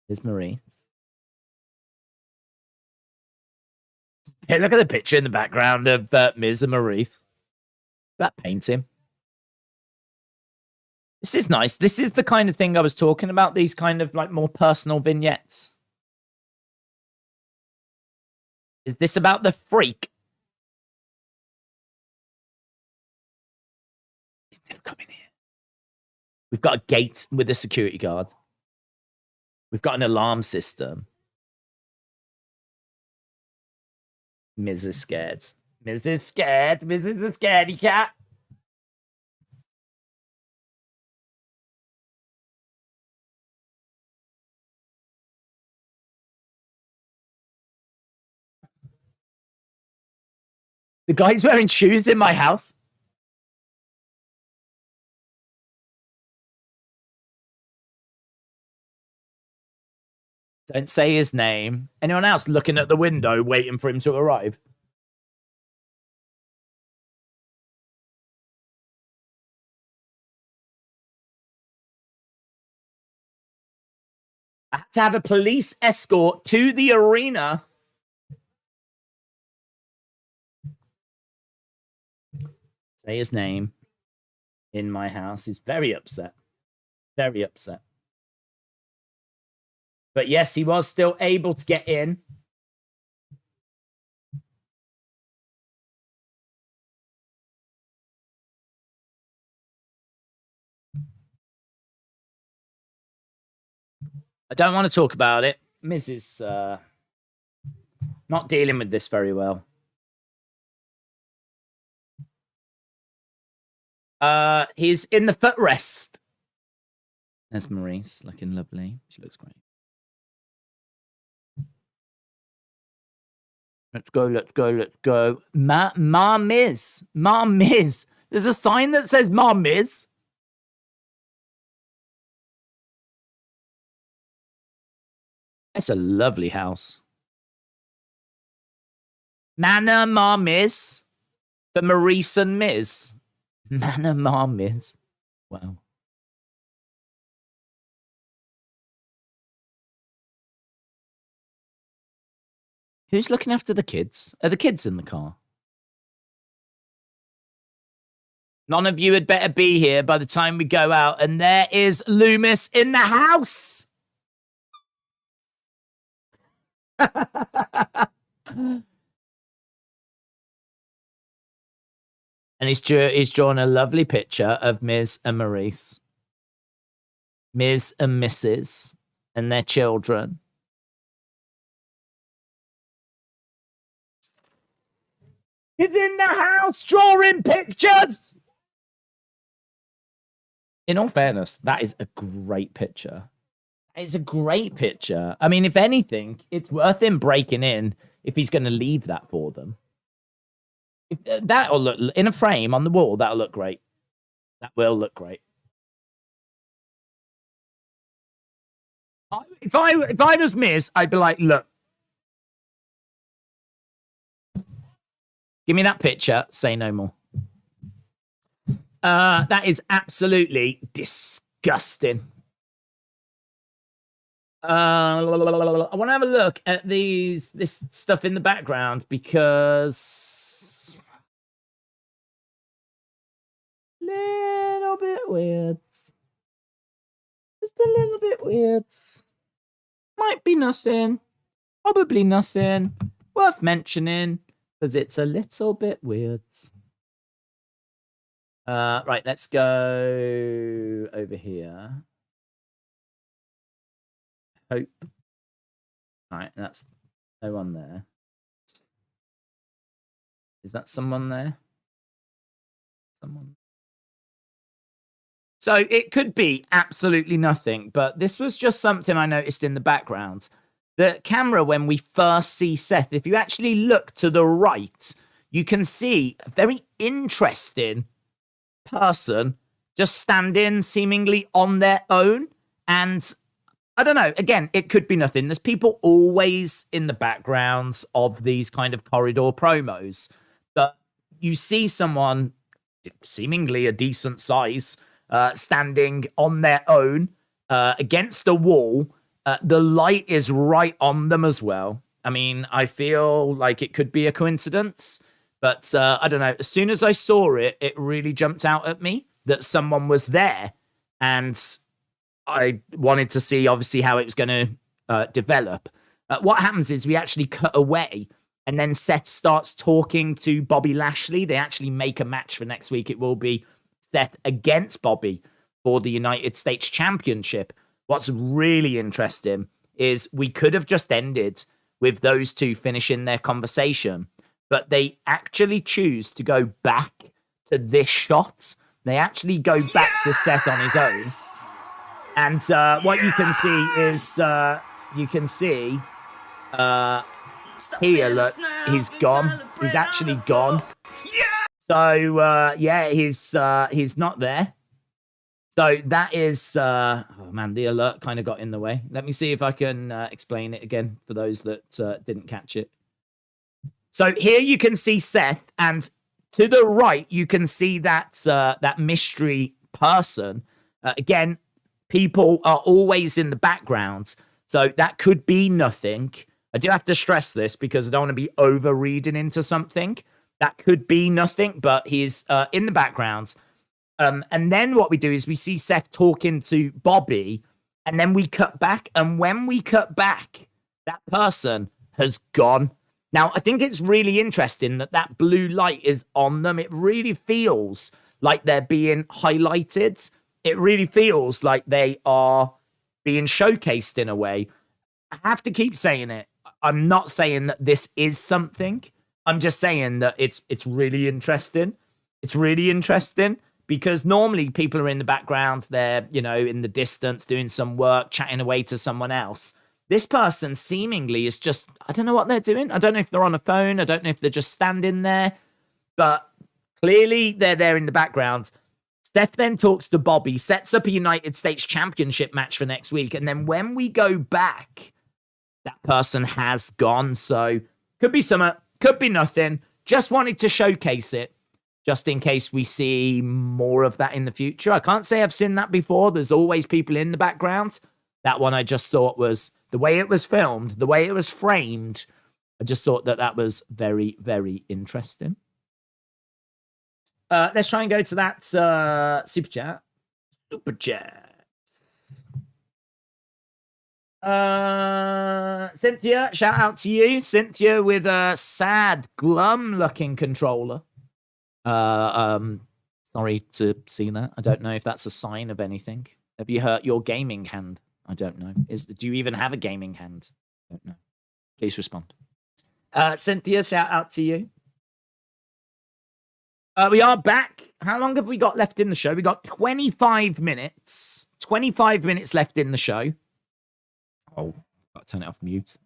There's Marie. Hey, look at the picture in the background of Miz and Maurice. That paints him. This is nice. This is the kind of thing I was talking about. These kind of like more personal vignettes. Is this about the freak? He's never coming here. We've got a gate with a security guard. We've got an alarm system. Miz is scared. Miz is scared. Miz is a scaredy cat. The guy's wearing shoes in my house. Don't say his name. Anyone else looking at the window waiting for him to arrive? I had to have a police escort to the arena. Say his name in my house. He's very upset. Very upset. But yes, he was still able to get in. I don't want to talk about it. Miz is not dealing with this very well. He's in the footrest. There's Maurice, looking lovely. She looks great. Let's go, let's go, let's go. Ma Miz. Ma Miz. There's a sign that says Ma Miz. It's a lovely house. Manor Ma Miz. For Maurice and Miz. Manor Ma Miz. Wow. Who's looking after the kids? Are the kids in the car? None of you had better be here by the time we go out. And there is Loomis in the house. And he's drawn a lovely picture of Miz and Maurice. Miz and Mrs. and their children. He's in the house drawing pictures. In all fairness, that is a great picture. It's a great picture. I mean, if anything, it's worth him breaking in if he's going to leave that for them. That'll look in a frame on the wall. That'll look great. That will look great. If I was Miz, I'd be like, look, give me that picture. Say no more. That is absolutely disgusting. I want to have a look at this stuff in the background because little bit weird. Just a little bit weird. Might be nothing. Probably nothing. Worth mentioning because it's a little bit weird. Right, let's go over here. Hope. All right, that's no one there. Is that someone there? Someone. So it could be absolutely nothing, but this was just something I noticed in the background. The camera, when we first see Seth, if you actually look to the right, you can see a very interesting person just standing seemingly on their own. And I don't know, again, it could be nothing. There's people always in the backgrounds of these kind of corridor promos, but you see someone seemingly a decent size standing on their own against a wall. The light is right on them as well. I mean, I feel like it could be a coincidence, but I don't know. As soon as I saw it, it really jumped out at me that someone was there, and I wanted to see, obviously, how it was going to develop. What happens is we actually cut away, and then Seth starts talking to Bobby Lashley. They actually make a match for next week. It will be Seth against Bobby for the United States Championship. What's really interesting is we could have just ended with those two finishing their conversation, but they actually choose to go back to this shot. They actually go back to Seth on his own. And what you can see is, you can see here, look, he's gone. He's actually gone. So, yeah, he's not there. So that is, oh man, the alert kind of got in the way. Let me see if I can explain it again for those that didn't catch it. So here you can see Seth, and to the right you can see that that mystery person. Again, people are always in the background, so that could be nothing. I do have to stress this because I don't want to be over reading into something. That could be nothing, but he's in the background. And then what we do is we see Seth talking to Bobby, and then we cut back. And when we cut back, that person has gone. Now, I think it's really interesting that that blue light is on them. It really feels like they're being highlighted. It really feels like they are being showcased in a way. I have to keep saying it. I'm not saying that this is something. I'm just saying that it's really interesting. It's really interesting because normally people are in the background. They're, you know, in the distance doing some work, chatting away to someone else. This person seemingly is just, I don't know what they're doing. I don't know if they're on a phone. I don't know if they're just standing there. But clearly they're there in the background. Steph then talks to Bobby, sets up a United States Championship match for next week. And then when we go back, that person has gone. So could be some, could be nothing. Just wanted to showcase it just in case we see more of that in the future. I can't say I've seen that before. There's always people in the background. That one I just thought was, the way it was filmed, the way it was framed, I just thought that that was very, very interesting. Let's try and go to that super chat. Super chat. Cynthia, shout out to you. Cynthia with a sad, glum-looking controller. Sorry to see that. I don't know if that's a sign of anything. Have you hurt your gaming hand? I don't know. Do you even have a gaming hand? I don't know. Please respond. Cynthia, shout out to you. We are back. How long have we got left in the show? We got 25 minutes. 25 minutes left in the show. Oh, got to turn it off mute.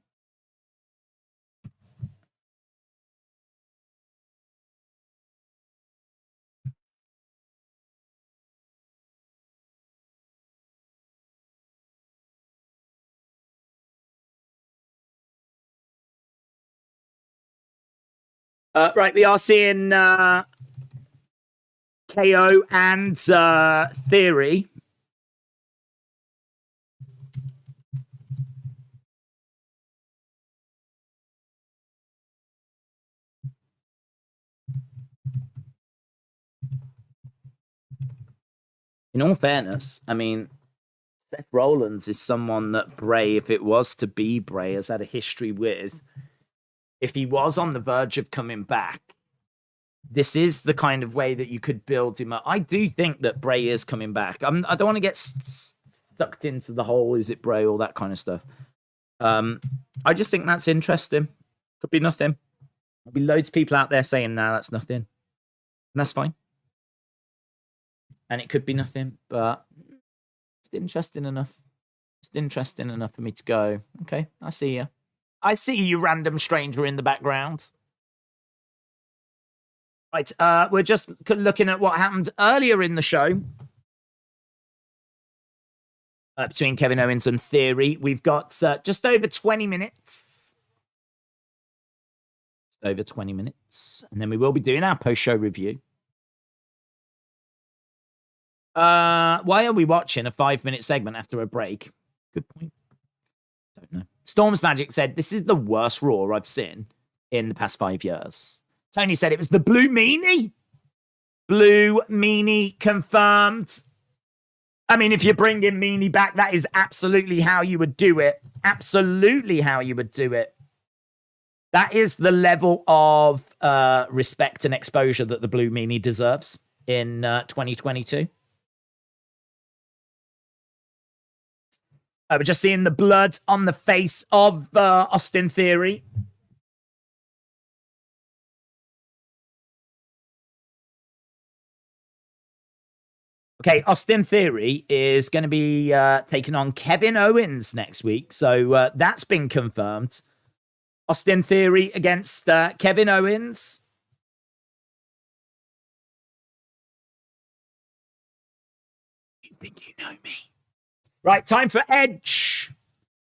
Right, we are seeing KO and Theory. In all fairness, I mean, Seth Rollins is someone that Bray, if it was to be Bray, has had a history with. If he was on the verge of coming back, this is the kind of way that you could build him up. I do think that Bray is coming back. I don't want to get stuck into the whole, is it Bray, all that kind of stuff. I just think that's interesting. Could be nothing. There'll be loads of people out there saying, nah, that's nothing. And that's fine. And it could be nothing, but it's interesting enough. It's interesting enough for me to go, okay, I see you. I see you, random stranger in the background. Right, we're just looking at what happened earlier in the show. Between Kevin Owens and Theory. We've got just over 20 minutes. Just over 20 minutes. And then we will be doing our post-show review. Why are we watching a 5-minute segment after a break? Good point. Don't know. Storm's Magic said, this is the worst Raw I've seen in the past 5 years. Tony said it was the Blue Meanie. Blue Meanie confirmed. I mean, if you're bringing Meanie back, that is absolutely how you would do it. Absolutely how you would do it. That is the level of respect and exposure that the Blue Meanie deserves in 2022. We're just seeing the blood on the face of Austin Theory. Okay, Austin Theory is going to be taking on Kevin Owens next week. So that's been confirmed. Austin Theory against Kevin Owens. think you know me. Right, time for Edge.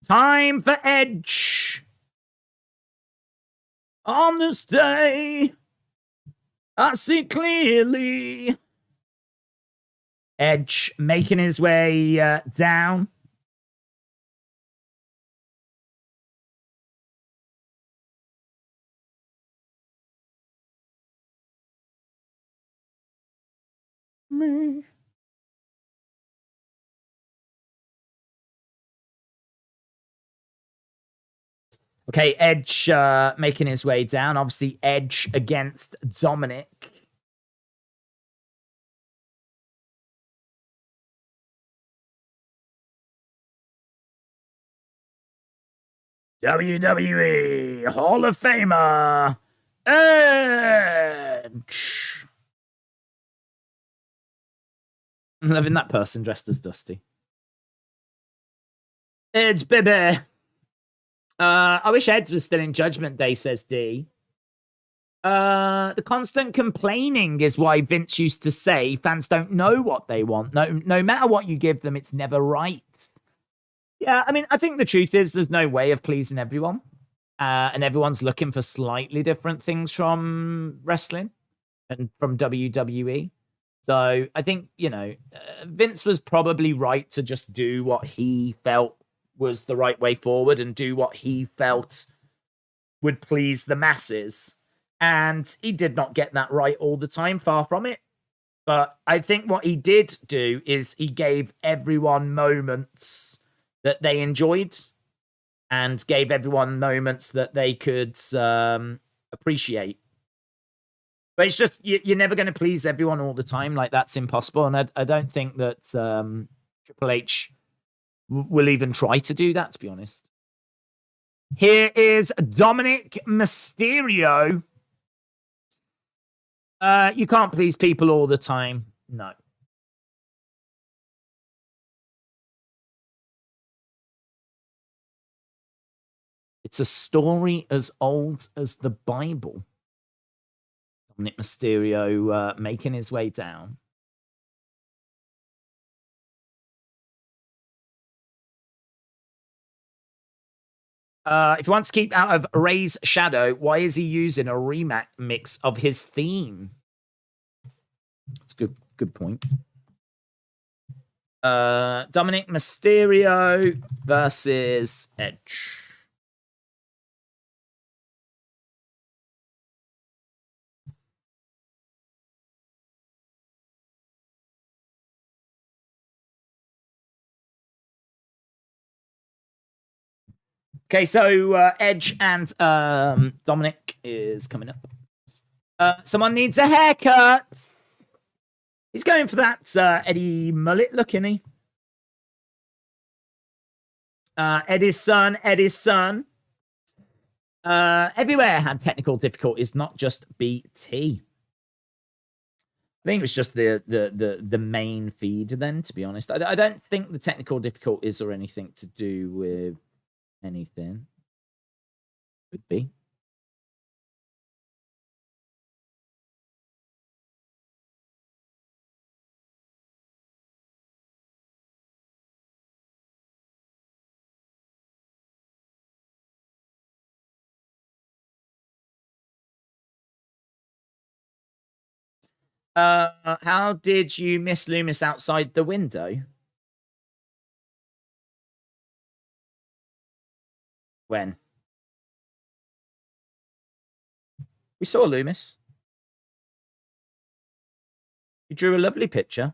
Time for Edge. On this day, I see clearly. Edge making his way down. Me. Okay, Edge making his way down. Obviously, Edge against Dominik. WWE Hall of Famer, Edge. I'm loving that person dressed as Dusty. Edge, baby. I wish Edge was still in Judgment Day, says D. The constant complaining is why Vince used to say fans don't know what they want. No matter what you give them, it's never right. Yeah, I mean, I think the truth is there's no way of pleasing everyone. And everyone's looking for slightly different things from wrestling and from WWE. So I think, Vince was probably right to just do what he felt was the right way forward and do what he felt would please the masses. And he did not get that right all the time, far from it. But I think what he did do is he gave everyone moments that they enjoyed and gave everyone moments that they could appreciate. But it's just, you're never going to please everyone all the time. Like, that's impossible. And I don't think that Triple H will even try to do that, to be honest. Here is Dominik Mysterio. You can't please people all the time. No. It's a story as old as the Bible. Dominik Mysterio making his way down. If he wants to keep out of Ray's shadow, why is he using a remix of his theme? That's a good point. Dominik Mysterio versus Edge. Okay, so Edge and Dominik is coming up. Someone needs a haircut. He's going for that Eddie mullet look, isn't he? Eddie's son. Everywhere had technical difficulties, not just BT. I think it was just the main feed then, to be honest. I don't think the technical difficulties or anything to do with anything. Could be. How did you miss Loomis outside the window? When? We saw Loomis. He drew a lovely picture.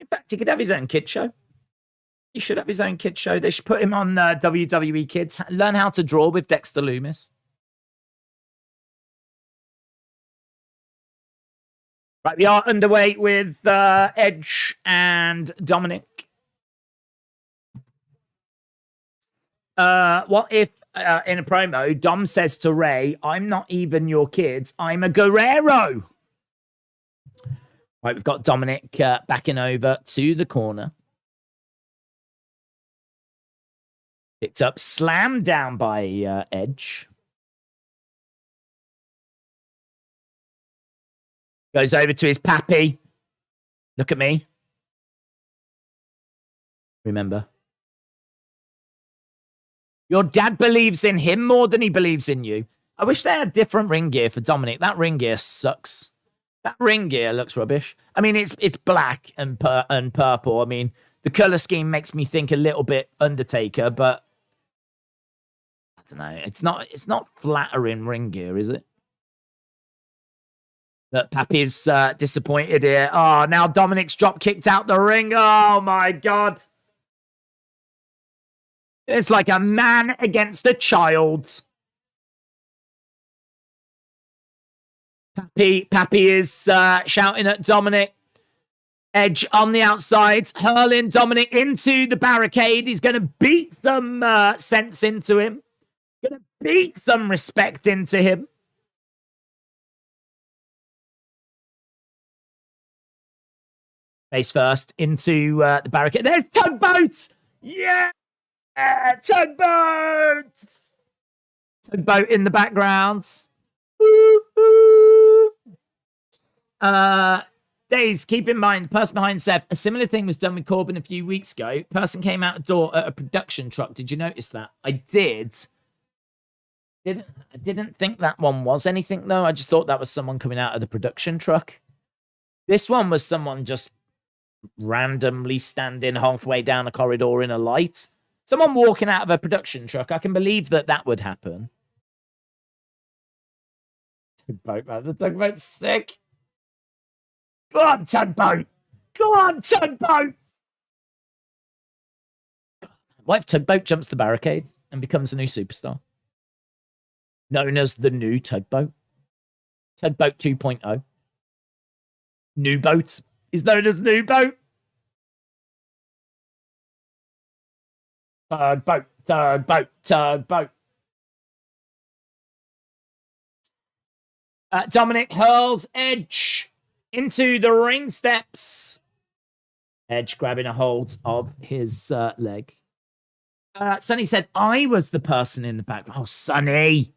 In fact, he could have his own kid show. He should have his own kid show. They should put him on WWE Kids. Learn how to draw with Dexter Loomis. Right, we are underway with Edge and Dominik. What if in a promo, Dom says to Ray, I'm not even your kids, I'm a Guerrero. Right, we've got Dominik backing over to the corner. Picked up, slammed down by Edge. Goes over to his pappy. Look at me. Remember? Your dad believes in him more than he believes in you. I wish they had different ring gear for Dominik. That ring gear sucks. That ring gear looks rubbish. I mean, it's black and purple. I mean, the color scheme makes me think a little bit Undertaker, but I don't know. It's not flattering ring gear, is it? That Pappy's disappointed here. Oh, now Dominik's drop kicked out the ring. Oh my god. It's like a man against a child. Pappy is shouting at Dominik. Edge on the outside, hurling Dominik into the barricade. He's going to beat some sense into him. Going to beat some respect into him. Face first into the barricade. There's Tugboat! Yeah! Tugboat! Tugboat in the background. Days, keep in mind, the person behind Seth, a similar thing was done with Corbin a few weeks ago. Person came out the door at a production truck. Did you notice that? I did. I didn't think that one was anything, though. I just thought that was someone coming out of the production truck. This one was someone just randomly standing halfway down a corridor in a light. Someone walking out of a production truck. I can believe that that would happen. Tugboat, man. The tugboat's sick. Go on, Tugboat. Go on, Tugboat. What if Tugboat jumps the barricade and becomes a new superstar? Known as the new Tugboat. Tugboat 2.0. New Boat is known as New Boat. Tugboat, Tugboat, Tugboat. Dominik hurls Edge into the ring steps. Edge grabbing a hold of his leg. Sonny said, I was the person in the back. Oh, Sonny.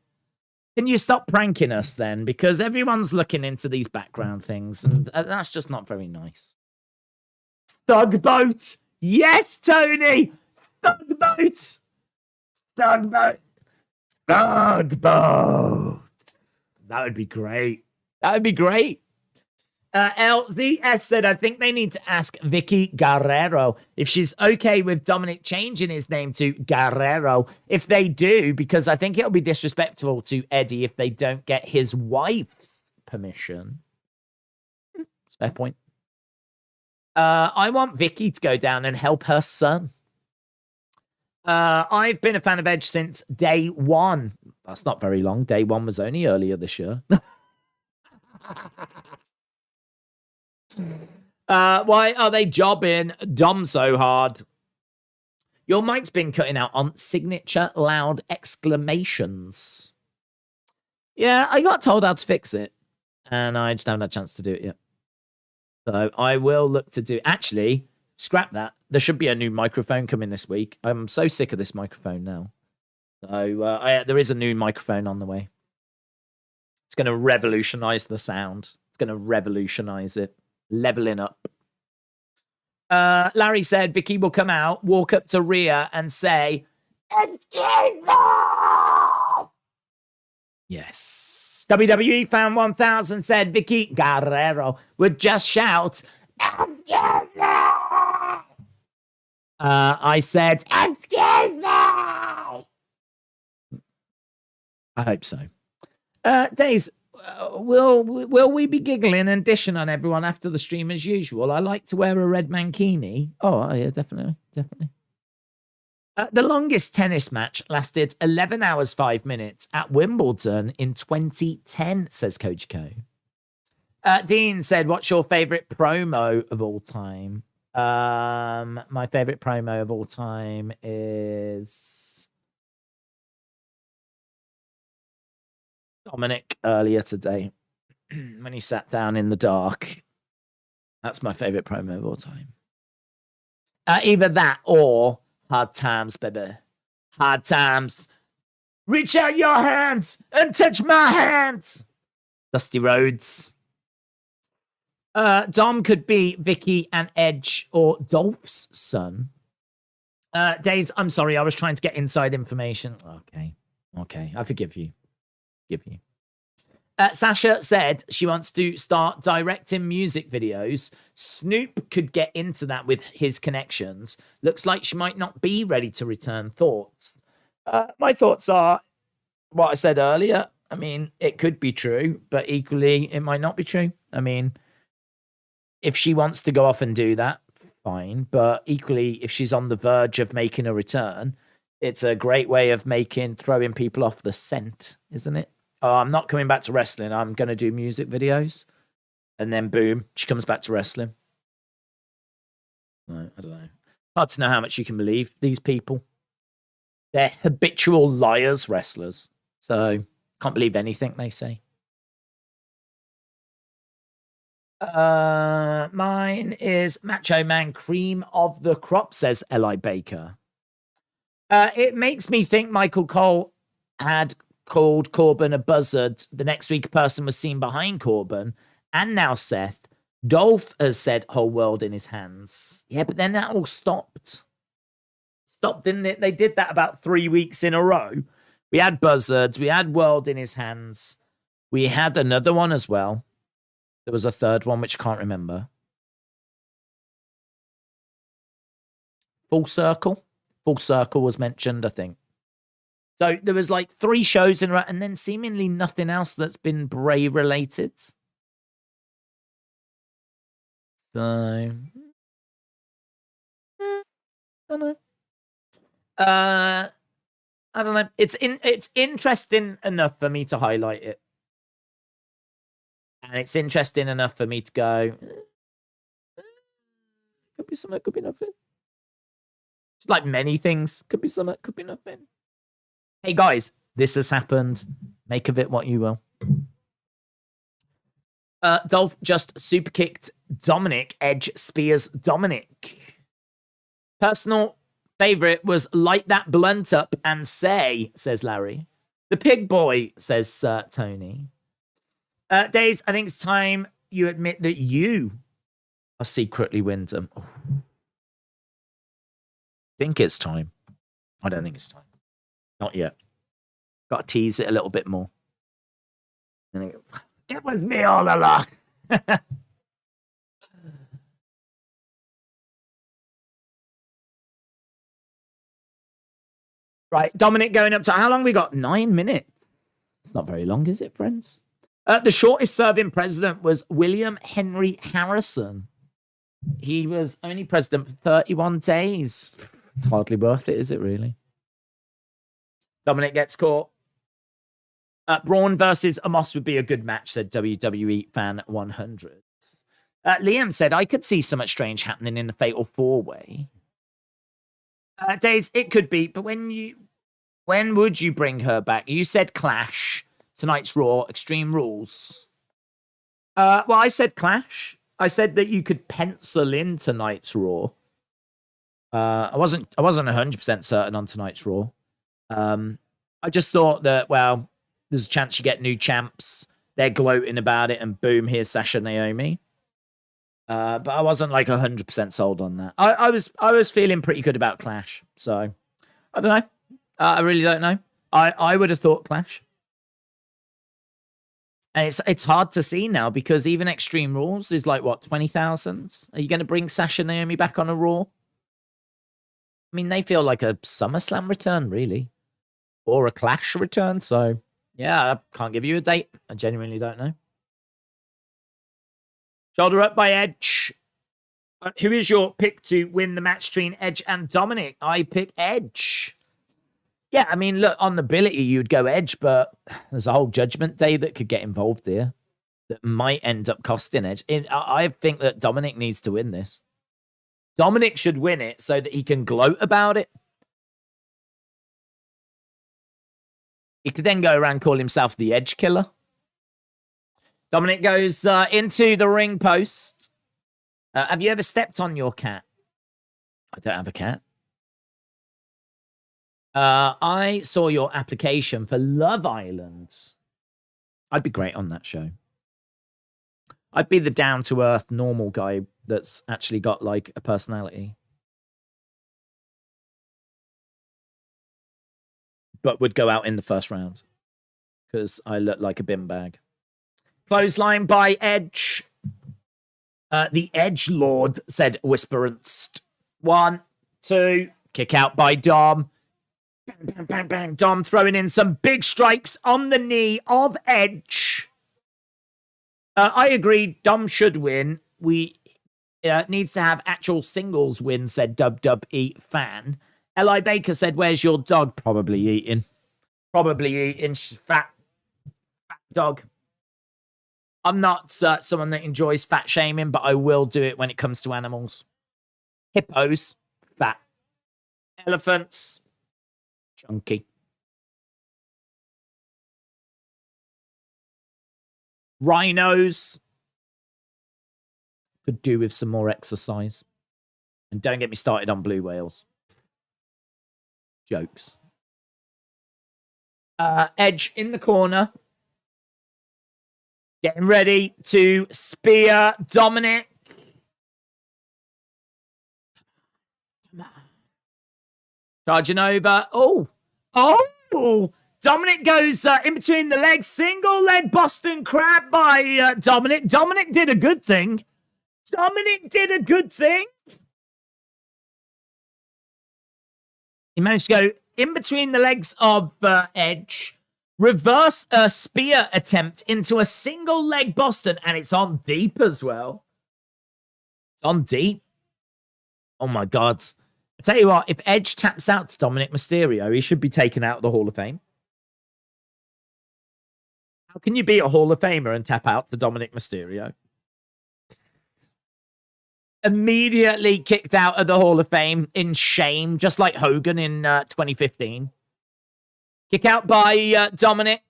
Can you stop pranking us then? Because everyone's looking into these background things, and that's just not very nice. Thugboat. Yes, Tony. Thugboat. Thugboat. Thugboat. That would be great. That would be great. LZS said, I think they need to ask Vicky Guerrero if she's okay with Dominik changing his name to Guerrero. If they do, because I think it'll be disrespectful to Eddie if they don't get his wife's permission. Fair point. I want Vicky to go down and help her son. I've been a fan of Edge since day one. That's not very long. Day one was only earlier this year. Why are they jobbing Dom so hard? Your mic's been cutting out on signature loud exclamations. Yeah, I got told how to fix it, and I just haven't had a chance to do it yet. So I will look to do... Actually, scrap that. There should be a new microphone coming this week. I'm so sick of this microphone now. So there is a new microphone on the way. It's going to revolutionize the sound. It's going to revolutionize it. Leveling up. Larry said Vicky will come out, walk up to Rhea and say, yes. WWE Fan 1000 said Vicky Guerrero would just shout, I said, excuse me. I hope so. Days, will we be giggling and dishing on everyone after the stream as usual? I like to wear a red mankini. Oh, yeah, definitely. The longest tennis match lasted 11 hours, 5 minutes at Wimbledon in 2010, says Coach Co. Dean said, what's your favourite promo of all time? My favourite promo of all time is Dominik earlier today when he sat down in the dark. That's my favourite promo of all time. Either that or Hard Times, baby. Hard Times. Reach out your hands and touch my hands. Dusty Rhodes. Dom could be Vicky and Edge or Dolph's son. Days, I'm sorry, I was trying to get inside information. Okay, I forgive you. Sasha said she wants to start directing music videos. Snoop could get into that with his connections. Looks like she might not be ready to return. Thoughts? My thoughts are what I said earlier. I mean, it could be true, but equally, it might not be true. I mean, if she wants to go off and do that, fine. But equally, if she's on the verge of making a return, it's a great way of throwing people off the scent, isn't it? Oh, I'm not coming back to wrestling. I'm going to do music videos. And then boom, she comes back to wrestling. I don't know. Hard to know how much you can believe these people. They're habitual liars, wrestlers. So can't believe anything they say. Mine is Macho Man Cream of the Crop, says Eli Baker. It makes me think Michael Cole had called Corbin a buzzard. The next week, a person was seen behind Corbin, and now Seth. Dolph has said whole world in his hands. Yeah, but then that all stopped. Stopped, didn't it? They did that about 3 weeks in a row. We had buzzards. We had world in his hands. We had another one as well. There was a third one, which I can't remember. Full Circle. Full Circle was mentioned, I think. So there was like 3 shows in a row, and then seemingly nothing else that's been Bray related. So, I don't know. I don't know. It's interesting enough for me to highlight it, and it's interesting enough for me to go. Could be something. Could be nothing. It's like many things. Could be something. Could be nothing. Hey guys, this has happened. Make of it what you will. Dolph just super kicked Dominik. Edge spears Dominik. Personal favorite was light that blunt up and say, says Larry. The pig boy, says Tony. Days, I think it's time you admit that you are secretly Wyndham. Oh. Think it's time. I don't think it's time. Not yet. Got to tease it a little bit more. It was me all along. Right, Dominik going up to how long we got? 9 minutes. It's not very long, is it, friends? The shortest serving president was William Henry Harrison. He was only president for 31 days. It's hardly worth it, is it really? Dominik gets caught. Braun versus Amos would be a good match, said WWE Fan 100. Liam said, I could see so much strange happening in the Fatal 4-Way. Days, it could be, but when would you bring her back? You said Clash, tonight's Raw, Extreme Rules. Well, I said Clash. I said that you could pencil in tonight's Raw. I wasn't 100% certain on tonight's Raw. I just thought that, well, there's a chance you get new champs. They're gloating about it, and boom, here's Sasha Naomi. But I wasn't like 100% sold on that. I was feeling pretty good about Clash. So I don't know. I really don't know. I would have thought Clash. And it's hard to see now because even Extreme Rules is like, what, 20,000? Are you going to bring Sasha Naomi back on a Raw? I mean, they feel like a SummerSlam return, really. Or a Clash return. So, yeah, I can't give you a date. I genuinely don't know. Shoulder up by Edge. Who is your pick to win the match between Edge and Dominik? I pick Edge. Yeah, I mean, look, on the ability, you'd go Edge, but there's a whole Judgment Day that could get involved here that might end up costing Edge. I think that Dominik needs to win this. Dominik should win it so that he can gloat about it. He could then go around and call himself the Edge Killer. Dominik goes into the ring post. Have you ever stepped on your cat? I don't have a cat. I saw your application for Love Island. I'd be great on that show. I'd be the down-to-earth normal guy that's actually got like a personality. but would go out in the first round because I look like a bin bag. Clothesline by Edge. The Edge Lord, said Whisperanst. 1, 2, kick out by Dom. Bang, bang, bang, bang. Dom throwing in some big strikes on the knee of Edge. I agree, Dom should win. We needs to have actual singles win, said WWE fan. Eli Baker said, where's your dog? Probably eating. Probably eating. She's fat dog. I'm not someone that enjoys fat shaming, but I will do it when it comes to animals. Hippos, fat. Elephants, chunky. Rhinos, could do with some more exercise. And don't get me started on blue whales. Jokes. Edge in the corner. Getting ready to spear Dominik. Charging over. Oh. Dominik goes in between the legs. Single leg Boston Crab by Dominik. Dominik did a good thing. He managed to go in between the legs of Edge. Reverse a spear attempt into a single leg Boston. And it's on deep as well. It's on deep. Oh my God. I tell you what, if Edge taps out to Dominik Mysterio, he should be taken out of the Hall of Fame. How can you be a Hall of Famer and tap out to Dominik Mysterio? Immediately kicked out of the Hall of Fame in shame, just like Hogan in 2015. Kick out by Dominik.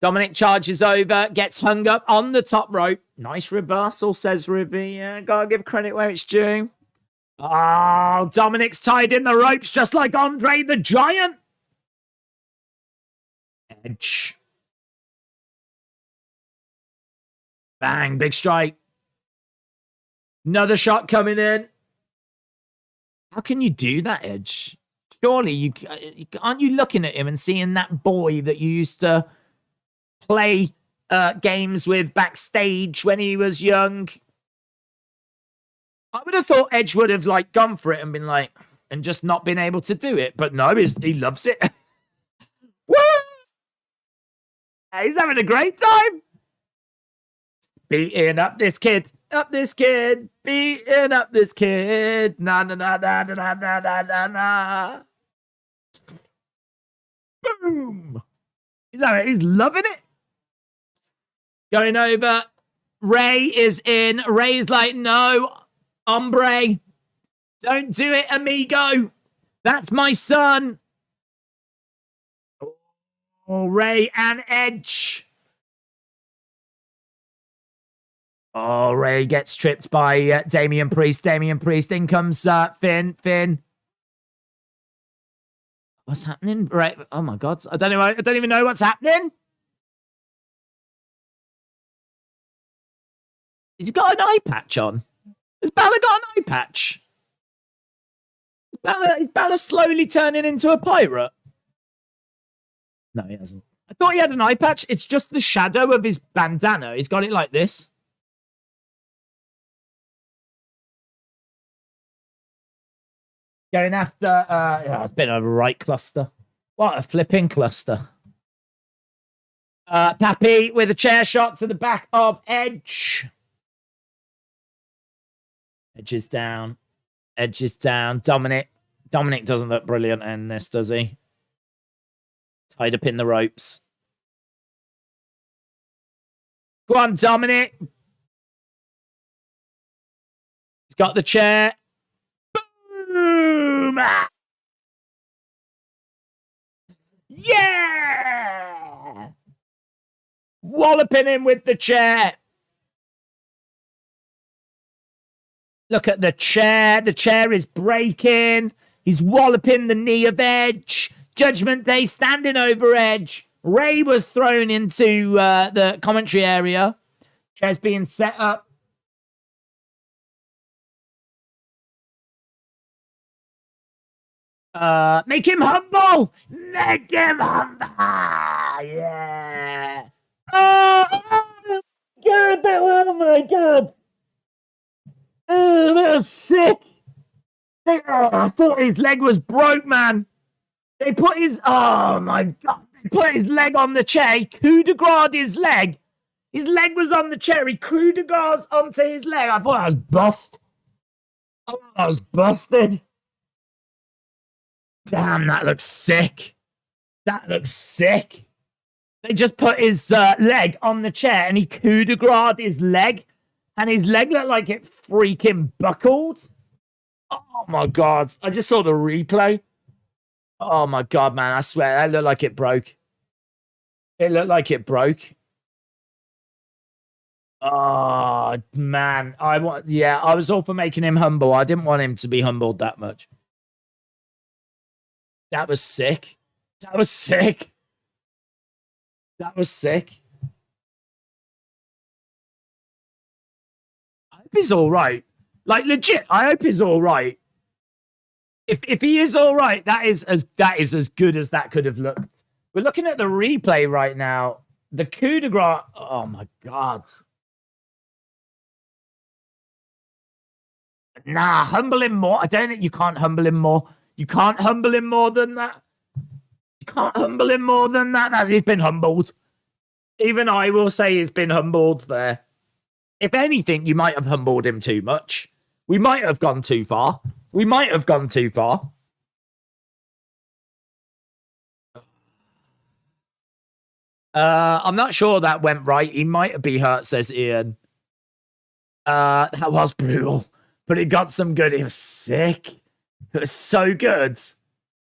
Dominik charges over, gets hung up on the top rope. Nice reversal, says Ruby. Yeah, gotta give credit where it's due. Oh, Dominik's tied in the ropes just like Andre the Giant. Edge. Bang, big strike. Another shot coming in. How can you do that, Edge? Surely, aren't you looking at him and seeing that boy that you used to play games with backstage when he was young? I would have thought Edge would have like gone for it and been like, and just not been able to do it. But no, he loves it. Woo! He's having a great time. Beating up this kid. Beating up this kid. Na na na na na na na na na. Boom. He's loving it. Going over. Ray is in. Ray's like, no, hombre. Don't do it, amigo. That's my son. Oh, Ray and Edge. Oh, Ray gets tripped by Damian Priest. Damian Priest. In comes Finn. What's happening? Right. Oh my God. I don't even know what's happening. He's got an eye patch on. Has Balor got an eye patch? Is Balor slowly turning into a pirate? No, he hasn't. I thought he had an eye patch. It's just the shadow of his bandana. He's got it like this. Going after, yeah, it's been a right cluster. What a flipping cluster. Pappy with a chair shot to the back of Edge. Edge is down. Dominik doesn't look brilliant in this, does he? Tied up in the ropes. Go on, Dominik. He's got the chair. Boom! Yeah! Walloping him with the chair. Look at the chair. The chair is breaking. He's walloping the knee of Edge. Judgment Day standing over Edge. Ray was thrown into the commentary area. Chair's being set up. Make him humble. Make him humble. Yeah. Oh, God, oh my God. Oh, that was sick. I thought his leg was broke, man. They put his, oh my God. They put his leg on the chair. He coup de grace his leg. His leg was on the chair. He coup de grace onto his leg. I thought that was bust. Oh, that was busted. Damn, that looks sick. That looks sick. They just put his leg on the chair and he coup de grace his leg. And his leg looked like it freaking buckled. Oh my God. I just saw the replay. Oh my God, man. I swear, that looked like it broke. It looked like it broke. Oh, man. I was all for making him humble. I didn't want him to be humbled that much. That was sick. That was sick. That was sick. I hope he's all right. Like, legit, I hope he's all right. If he is all right, that is as good as that could have looked. We're looking at the replay right now. The coup de grace. Oh my God. Nah, humble him more. I don't think you can't humble him more. You can't humble him more than that. You can't humble him more than that. He's been humbled. Even I will say he's been humbled there. If anything, you might have humbled him too much. We might have gone too far. We might have gone too far. I'm not sure that went right. He might be hurt, says Ian. That was brutal. But it got some good. It was sick. It was so good.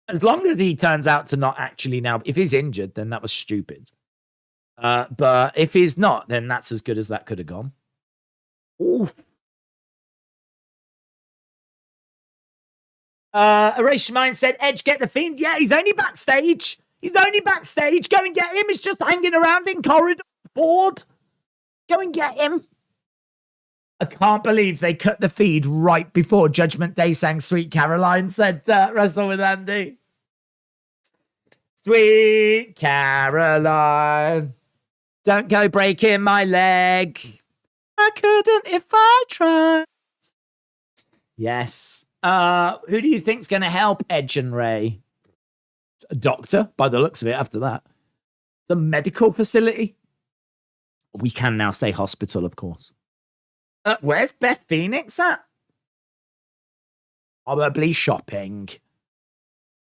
As long as he turns out to not actually now. If he's injured, then that was stupid. But if he's not, then that's as good as that could have gone. Ooh. Erase Your Mind said, Edge, get the Fiend. Yeah, he's only backstage. He's only backstage. Go and get him. He's just hanging around in corridor board. Go and get him. I can't believe they cut the feed right before Judgment Day sang Sweet Caroline, said Wrestle with Andy. Sweet Caroline, don't go breaking my leg. I couldn't if I tried. Yes. Who do you think's going to help Edge and Ray? A doctor, by the looks of it, after that. It's a medical facility. We can now say hospital, of course. Where's Beth Phoenix at? Probably shopping.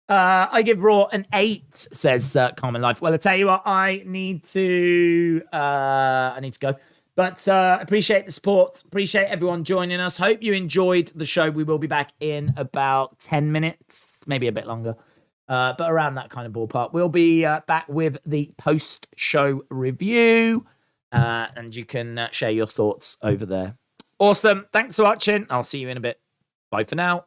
I give Raw an 8, says Common Life. Well, I tell you what, I need to go. But appreciate the support. Appreciate everyone joining us. Hope you enjoyed the show. We will be back in about 10 minutes, maybe a bit longer. But around that kind of ballpark. We'll be back with the post-show review. And you can share your thoughts over there. Awesome. Thanks for watching. I'll see you in a bit. Bye for now.